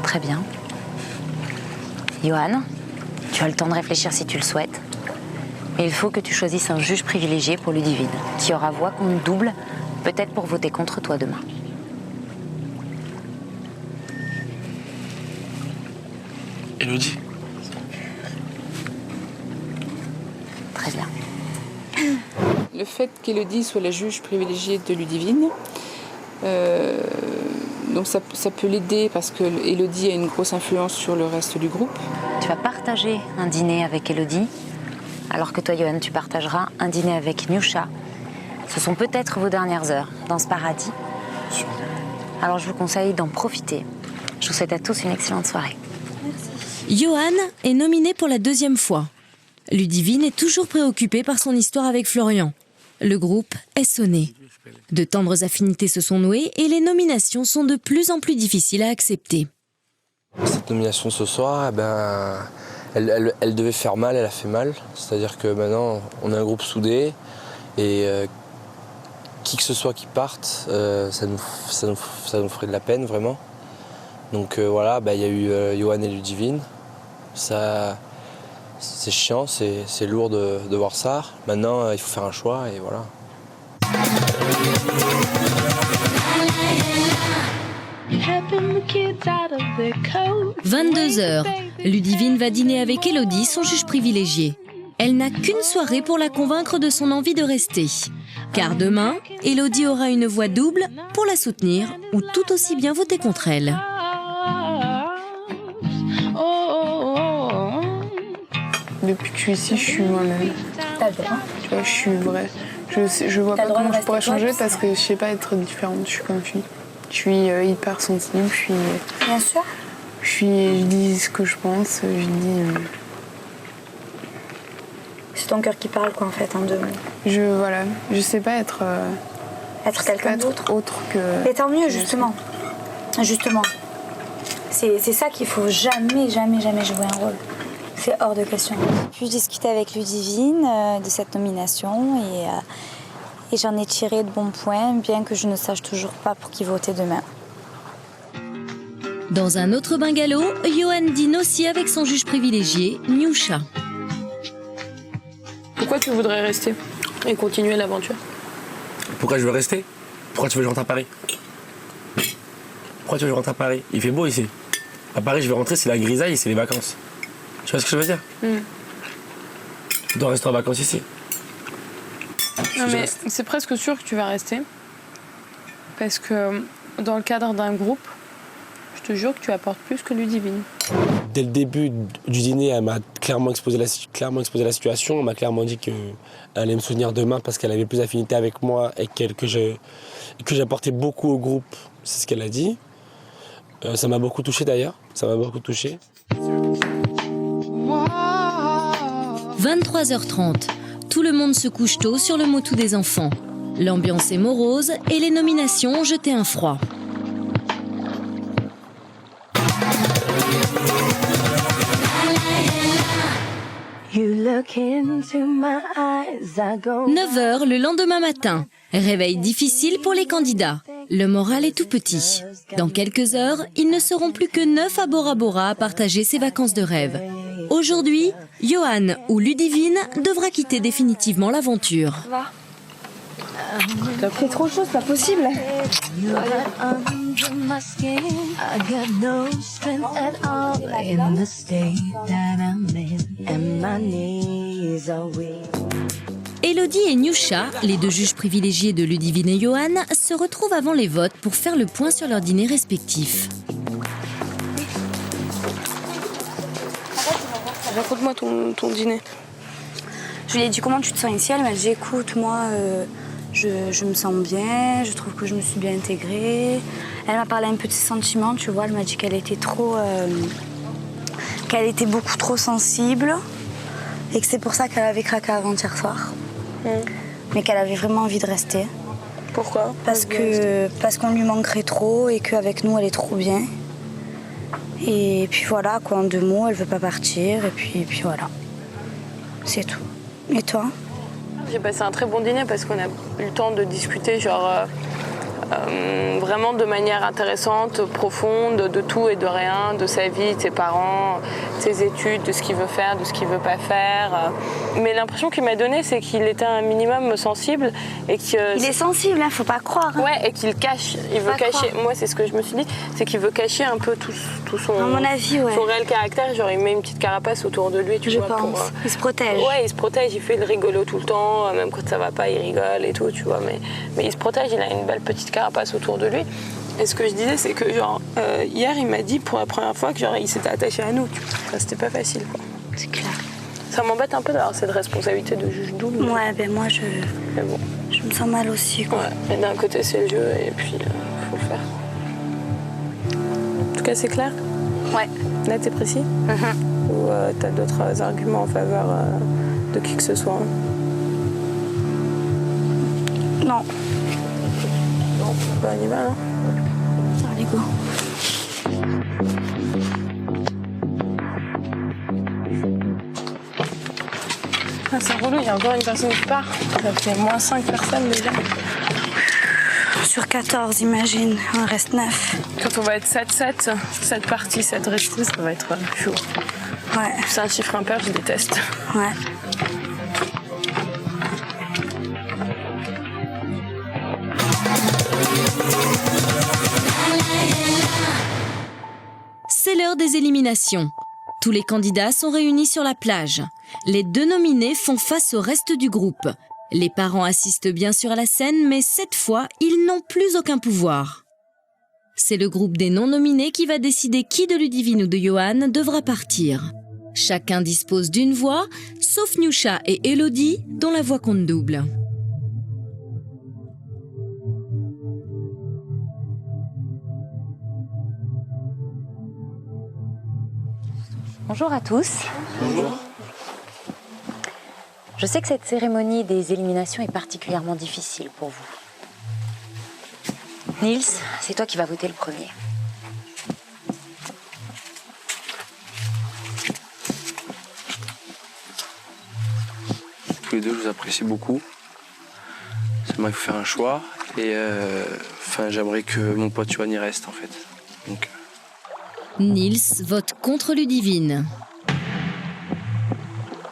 [SPEAKER 23] Très bien. Johan, tu as le temps de réfléchir si tu le souhaites. Mais il faut que tu choisisses un juge privilégié pour Ludivine, qui aura voix compte double, peut-être pour voter contre toi demain.
[SPEAKER 19] Elodie.
[SPEAKER 23] Très bien.
[SPEAKER 15] Le fait qu'Elodie soit la juge privilégiée de Ludivine, donc ça peut l'aider parce que Elodie a une grosse influence sur le reste du groupe.
[SPEAKER 23] Tu vas partager un dîner avec Elodie, alors que toi, Johan, tu partageras un dîner avec Niusha. Ce sont peut-être vos dernières heures dans ce paradis. Alors je vous conseille d'en profiter. Je vous souhaite à tous une excellente soirée.
[SPEAKER 1] Johan est nominé pour la 2e fois. Ludivine est toujours préoccupée par son histoire avec Florian. Le groupe est sonné. De tendres affinités se sont nouées et les nominations sont de plus en plus difficiles à accepter.
[SPEAKER 10] Cette nomination ce soir, elle devait faire mal, elle a fait mal. C'est-à-dire que maintenant, on est un groupe soudé et qui que ce soit qui parte, ça nous ferait de la peine vraiment. Donc voilà, il y a eu Johan et Ludivine. Ça, c'est chiant, c'est lourd de voir ça. Maintenant, il faut faire un choix et voilà.
[SPEAKER 1] 22h, Ludivine va dîner avec Elodie, son juge privilégié. Elle n'a qu'une soirée pour la convaincre de son envie de rester. Car demain, Elodie aura une voix double pour la soutenir ou tout aussi bien voter contre elle.
[SPEAKER 15] Depuis que je suis ici, je suis moi-même.
[SPEAKER 23] T'as le droit.
[SPEAKER 15] Tu vois, je suis vraie. Je vois pas comment je pourrais changer parce que je sais pas être différente. Je suis comme je suis. Je suis hyper sensible.
[SPEAKER 23] Bien sûr.
[SPEAKER 15] Je dis ce que je pense. Je dis.
[SPEAKER 23] C'est ton cœur qui parle, quoi, en fait, en 2 mots.
[SPEAKER 15] Je sais pas être.
[SPEAKER 23] Être quelqu'un d'autre.
[SPEAKER 15] Autre que.
[SPEAKER 23] Mais tant mieux, justement. Justement. C'est ça qu'il faut jamais jouer un rôle. C'est hors de question.
[SPEAKER 9] J'ai pu discuter avec Ludivine de cette nomination et j'en ai tiré de bons points, bien que je ne sache toujours pas pour qui voter demain.
[SPEAKER 1] Dans un autre bungalow, Johan dîne aussi avec son juge privilégié, Niusha.
[SPEAKER 20] Pourquoi tu voudrais rester et continuer l'aventure?
[SPEAKER 19] Pourquoi je veux rester? Pourquoi tu veux que je rentre à Paris? Pourquoi tu veux que je rentre à Paris? Il fait beau ici. À Paris, je vais rentrer, c'est la grisaille et c'est les vacances. Tu vois ce que je veux dire? Je dois rester en vacances ici.
[SPEAKER 20] Non, mais c'est presque sûr que tu vas rester. Parce que dans le cadre d'un groupe, je te jure que tu apportes plus que Ludivine.
[SPEAKER 19] Dès le début du dîner, elle m'a clairement exposé la situation. Elle m'a clairement dit qu'elle allait me soutenir demain parce qu'elle avait plus d'affinité avec moi et que j'apportais beaucoup au groupe. C'est ce qu'elle a dit. Ça m'a beaucoup touché d'ailleurs. Ça m'a beaucoup touché.
[SPEAKER 1] 23h30. Tout le monde se couche tôt sur le motu des enfants. L'ambiance est morose et les nominations ont jeté un froid.
[SPEAKER 13] You look into my eyes, I go
[SPEAKER 1] 9h le lendemain matin. Réveil difficile pour les candidats. Le moral est tout petit. Dans quelques heures, ils ne seront plus que 9 à Bora Bora à partager ses vacances de rêve. Aujourd'hui, Johan ou Ludivine devra quitter définitivement l'aventure.
[SPEAKER 9] T'as pris trop chaud, c'est pas possible.
[SPEAKER 13] You got under my skin. I got no strength at all in the state that I'm in, and my knees are weak.
[SPEAKER 1] Elodie et Nyusha, les deux juges privilégiés de Ludivine et Johan, se retrouvent avant les votes pour faire le point sur leur dîner respectif.
[SPEAKER 9] Raconte-moi ton dîner. Je lui ai dit comment tu te sens ici, elle m'a dit écoute, moi je me sens bien, je trouve que je me suis bien intégrée. Elle m'a parlé un peu de ses sentiments, tu vois, elle m'a dit qu'elle était qu'elle était beaucoup trop sensible et que c'est pour ça qu'elle avait craqué avant-hier soir. Mais qu'elle avait vraiment envie de rester.
[SPEAKER 20] Pourquoi?
[SPEAKER 9] Parce qu'on lui manquerait trop et qu'avec nous elle est trop bien. Et puis voilà, quoi, en 2 mots, elle veut pas partir et puis voilà. C'est tout. Et toi?
[SPEAKER 20] J'ai passé un très bon dîner parce qu'on a eu le temps de discuter vraiment de manière intéressante, profonde, de tout et de rien, de sa vie, de ses parents, de ses études, de ce qu'il veut faire, de ce qu'il veut pas faire. Mais l'impression qu'il m'a donnée, c'est qu'il était un minimum sensible et que...
[SPEAKER 9] Il est sensible, hein, faut pas croire. Hein.
[SPEAKER 20] Ouais, et qu'il cache. Il veut cacher. Moi, c'est ce que je me suis dit, c'est qu'il veut cacher un peu tout son...
[SPEAKER 9] À mon avis, ouais.
[SPEAKER 20] Son réel caractère. Genre, il met une petite carapace autour de lui, tu vois.
[SPEAKER 9] Je pense. Il se protège.
[SPEAKER 20] Ouais, il se protège. Il fait le rigolo tout le temps, même quand ça va pas, il rigole et tout, tu vois. Mais il se protège. Il a une belle petite carapace autour de lui. Et ce que je disais, c'est que hier, il m'a dit pour la première fois que il s'était attaché à nous. Tu vois. Enfin, c'était pas facile, quoi.
[SPEAKER 9] C'est clair.
[SPEAKER 20] Ça m'embête un peu d'avoir cette responsabilité de juge double.
[SPEAKER 9] Ouais, ben moi, je me sens mal aussi, quoi.
[SPEAKER 20] Ouais, mais d'un côté, c'est le jeu et puis faut le faire. En tout cas, c'est clair?
[SPEAKER 9] Ouais.
[SPEAKER 20] Net et précis? Ou t'as d'autres arguments en faveur de qui que ce soit?
[SPEAKER 9] Non.
[SPEAKER 20] Non, bah, on y va, hein.
[SPEAKER 9] Allez, go.
[SPEAKER 20] Ah, c'est relou, il y a encore une personne qui part. Ça fait moins 5 personnes déjà.
[SPEAKER 9] Sur 14, imagine, il en reste 9.
[SPEAKER 20] Quand on va être 7-7, 7 parties, 7 restés, ça va être chaud.
[SPEAKER 9] Ouais.
[SPEAKER 20] C'est un chiffre impair, je déteste.
[SPEAKER 9] Ouais.
[SPEAKER 1] C'est l'heure des éliminations. Tous les candidats sont réunis sur la plage. Les 2 nominés font face au reste du groupe. Les parents assistent bien sûr à la scène, mais cette fois, ils n'ont plus aucun pouvoir. C'est le groupe des non-nominés qui va décider qui de Ludivine ou de Johan devra partir. Chacun dispose d'une voix, sauf Nyusha et Elodie, dont la voix compte double.
[SPEAKER 23] Bonjour à tous.
[SPEAKER 19] Bonjour.
[SPEAKER 23] Je sais que cette cérémonie des éliminations est particulièrement difficile pour vous. Nils, c'est toi qui vas voter le premier.
[SPEAKER 10] Tous les deux, je vous apprécie beaucoup. C'est moi, il faut faire un choix. Et j'aimerais que mon pote Johan y reste, en fait. Donc,
[SPEAKER 1] Nils vote contre Ludivine.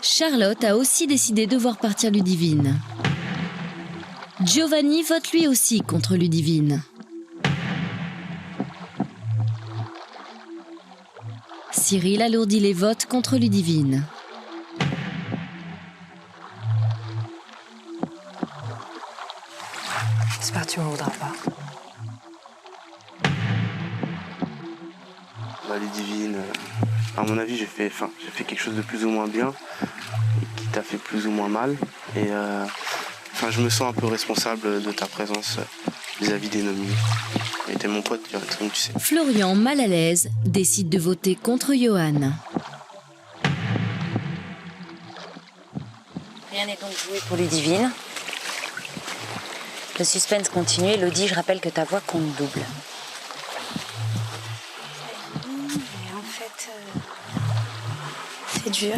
[SPEAKER 1] Charlotte a aussi décidé de voir partir Ludivine. Giovanni vote lui aussi contre Ludivine. Cyril alourdit les votes contre Ludivine.
[SPEAKER 14] J'espère que tu m'en voudras pas.
[SPEAKER 11] Ludivine, à mon avis, j'ai fait quelque chose de plus ou moins bien, et qui t'a fait plus ou moins mal. Et je me sens un peu responsable de ta présence vis-à-vis des nominés. Et t'es mon pote, comme tu sais.
[SPEAKER 1] Florian, mal à l'aise, décide de voter contre Johan.
[SPEAKER 23] Rien n'est donc joué pour Ludivine. Le suspense continue. Elodie, je rappelle que ta voix compte double.
[SPEAKER 9] En fait, c'est dur,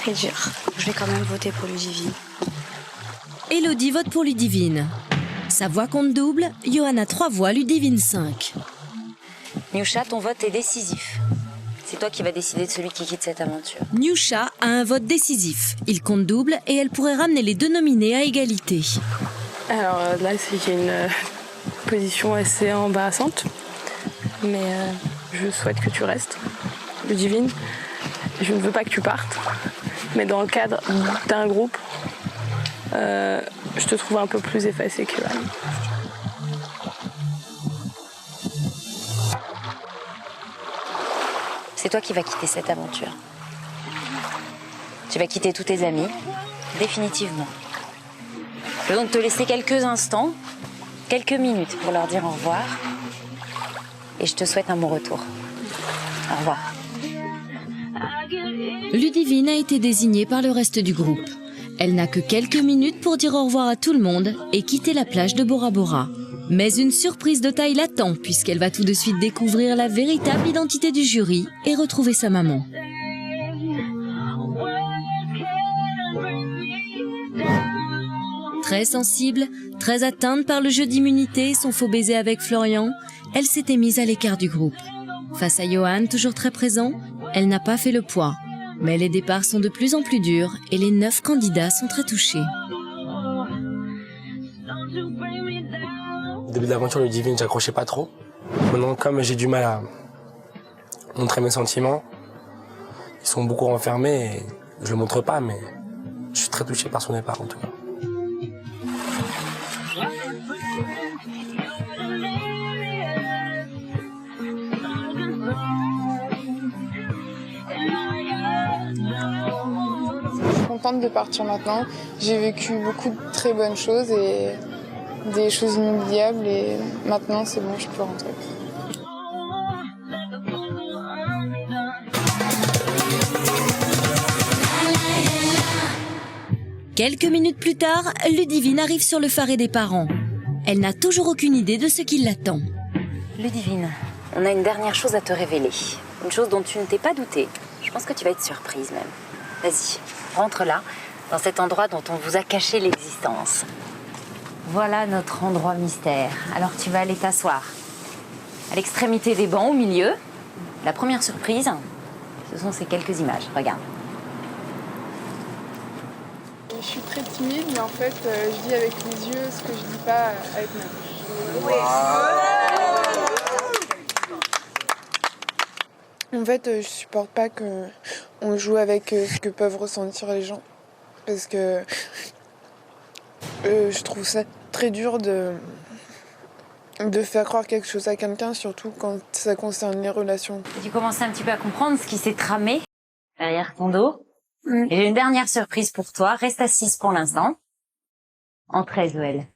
[SPEAKER 9] très dur. Je vais quand même voter pour Ludivine.
[SPEAKER 1] Elodie vote pour Ludivine. Sa voix compte double, Johan a 3 voix, Ludivine 5.
[SPEAKER 23] Nyusha, ton vote est décisif. C'est toi qui vas décider de celui qui quitte cette aventure.
[SPEAKER 1] Nyusha a un vote décisif. Il compte double et elle pourrait ramener les 2 nominés à égalité.
[SPEAKER 20] Alors là, c'est une position assez embarrassante. Mais je souhaite que tu restes. Ludivine, je ne veux pas que tu partes. Mais dans le cadre d'un groupe, je te trouve un peu plus effacée que là.
[SPEAKER 23] C'est toi qui vas quitter cette aventure. Tu vas quitter tous tes amis, définitivement. Je vais donc te laisser quelques instants, quelques minutes pour leur dire au revoir. Et je te souhaite un bon retour. Au revoir.
[SPEAKER 1] Ludivine a été désignée par le reste du groupe. Elle n'a que quelques minutes pour dire au revoir à tout le monde et quitter la plage de Bora Bora. Mais une surprise de taille l'attend puisqu'elle va tout de suite découvrir la véritable identité du jury et retrouver sa maman. Très sensible, très atteinte par le jeu d'immunité et son faux baiser avec Florian, elle s'était mise à l'écart du groupe. Face à Johan, toujours très présent, elle n'a pas fait le poids. Mais les départs sont de plus en plus durs et les 9 candidats sont très touchés.
[SPEAKER 19] Au début de l'aventure, Ludivine, j'accrochais pas trop. Maintenant, comme j'ai du mal à montrer mes sentiments, ils sont beaucoup renfermés et je le montre pas, mais je suis très touché par son départ en tout cas.
[SPEAKER 15] Je suis contente de partir maintenant. J'ai vécu beaucoup de très bonnes choses et des choses inoubliables et maintenant c'est bon, je peux rentrer.
[SPEAKER 1] Quelques minutes plus tard, Ludivine arrive sur le faré des parents. Elle n'a toujours aucune idée de ce qui l'attend.
[SPEAKER 23] Ludivine, on a une dernière chose à te révéler. Une chose dont tu ne t'es pas doutée. Je pense que tu vas être surprise même. Vas-y, rentre là, dans cet endroit dont on vous a caché l'existence. Voilà notre endroit mystère. Alors tu vas aller t'asseoir. À l'extrémité des bancs, au milieu. La première surprise, ce sont ces quelques images. Regarde.
[SPEAKER 15] Je suis très timide, mais en fait, je dis avec les yeux ce que je dis pas avec ma bouche. En fait, je supporte pas qu'on joue avec ce que peuvent ressentir les gens. Parce que je trouve ça très dur de faire croire quelque chose à quelqu'un, surtout quand ça concerne les relations.
[SPEAKER 23] Tu commences un petit peu à comprendre ce qui s'est tramé derrière ton dos. Et j'ai une dernière surprise pour toi. Reste assise pour l'instant. Entrez, Zoël.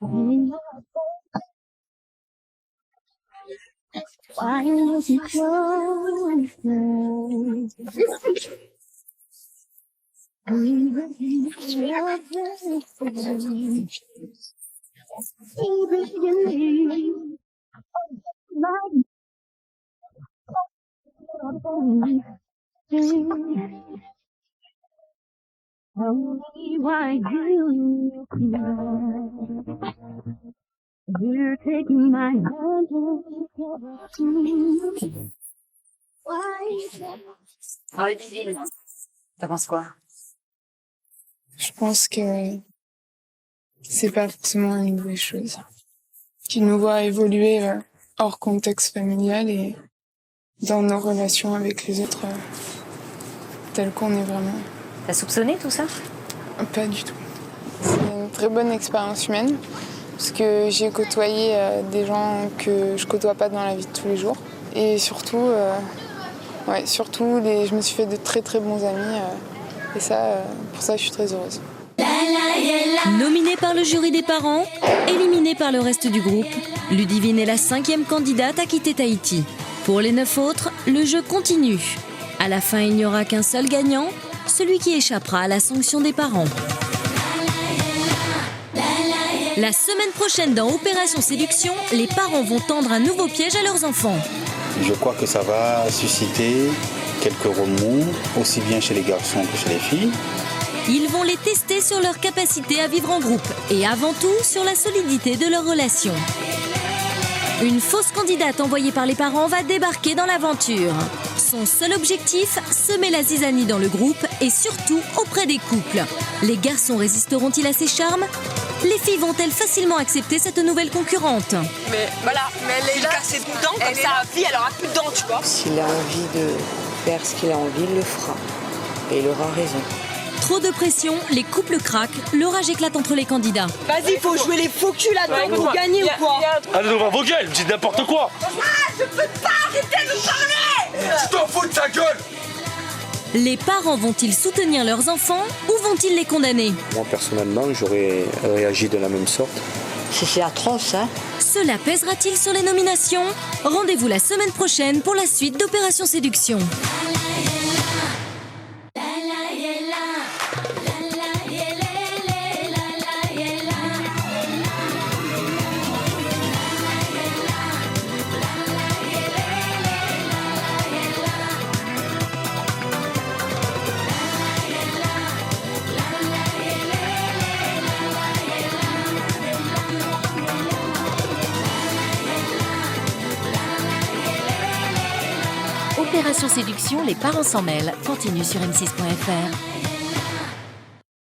[SPEAKER 13] Only why you you're taking my hand.
[SPEAKER 23] T'en penses quoi?
[SPEAKER 15] Je pense que c'est pas forcément une mauvaise chose. Qui nous voit évoluer hors contexte familial et dans nos relations avec les autres tels qu'on est vraiment.
[SPEAKER 23] T'as soupçonné tout ça?
[SPEAKER 15] Pas du tout. C'est une très bonne expérience humaine parce que j'ai côtoyé des gens que je côtoie pas dans la vie de tous les jours. Et surtout, je me suis fait de très très bons amis et ça, pour ça je suis très heureuse.
[SPEAKER 1] Nominée par le jury des parents, éliminée par le reste du groupe, Ludivine est la 5e candidate à quitter Tahiti. Pour les 9 autres, le jeu continue. À la fin, il n'y aura qu'un seul gagnant, celui qui échappera à la sanction des parents. La semaine prochaine dans Opération Séduction, les parents vont tendre un nouveau piège à leurs enfants.
[SPEAKER 22] Je crois que ça va susciter quelques remous, aussi bien chez les garçons que chez les filles.
[SPEAKER 1] Ils vont les tester sur leur capacité à vivre en groupe et avant tout sur la solidité de leur relation. Une fausse candidate envoyée par les parents va débarquer dans l'aventure. Son seul objectif, semer la zizanie dans le groupe et surtout auprès des couples. Les garçons résisteront-ils à ses charmes ? Les filles vont-elles facilement accepter cette nouvelle concurrente ?
[SPEAKER 6] Mais voilà, mais elle est là, c'est dedans, comme ça, la fille, elle aura plus de dents, tu vois.
[SPEAKER 14] S'il a envie de faire ce qu'il a envie, il le fera. Et il aura raison.
[SPEAKER 1] Trop de pression, les couples craquent, l'orage éclate entre les candidats.
[SPEAKER 6] Vas-y, faut jouer les faux culs là-dedans pour gagner ou quoi?
[SPEAKER 19] Allez, devant vos gueules, vous dites n'importe quoi.
[SPEAKER 6] Ah, je peux pas arrêter de parler.
[SPEAKER 19] Tu t'en fous de sa gueule.
[SPEAKER 1] Les parents vont-ils soutenir leurs enfants ou vont-ils les condamner ?
[SPEAKER 17] Moi, personnellement, j'aurais réagi de la même sorte.
[SPEAKER 7] C'est atroce, hein.
[SPEAKER 1] Cela pèsera-t-il sur les nominations ? Rendez-vous la semaine prochaine pour la suite d'Opération Séduction. Opération Séduction, les parents s'en mêlent, continue sur m6.fr.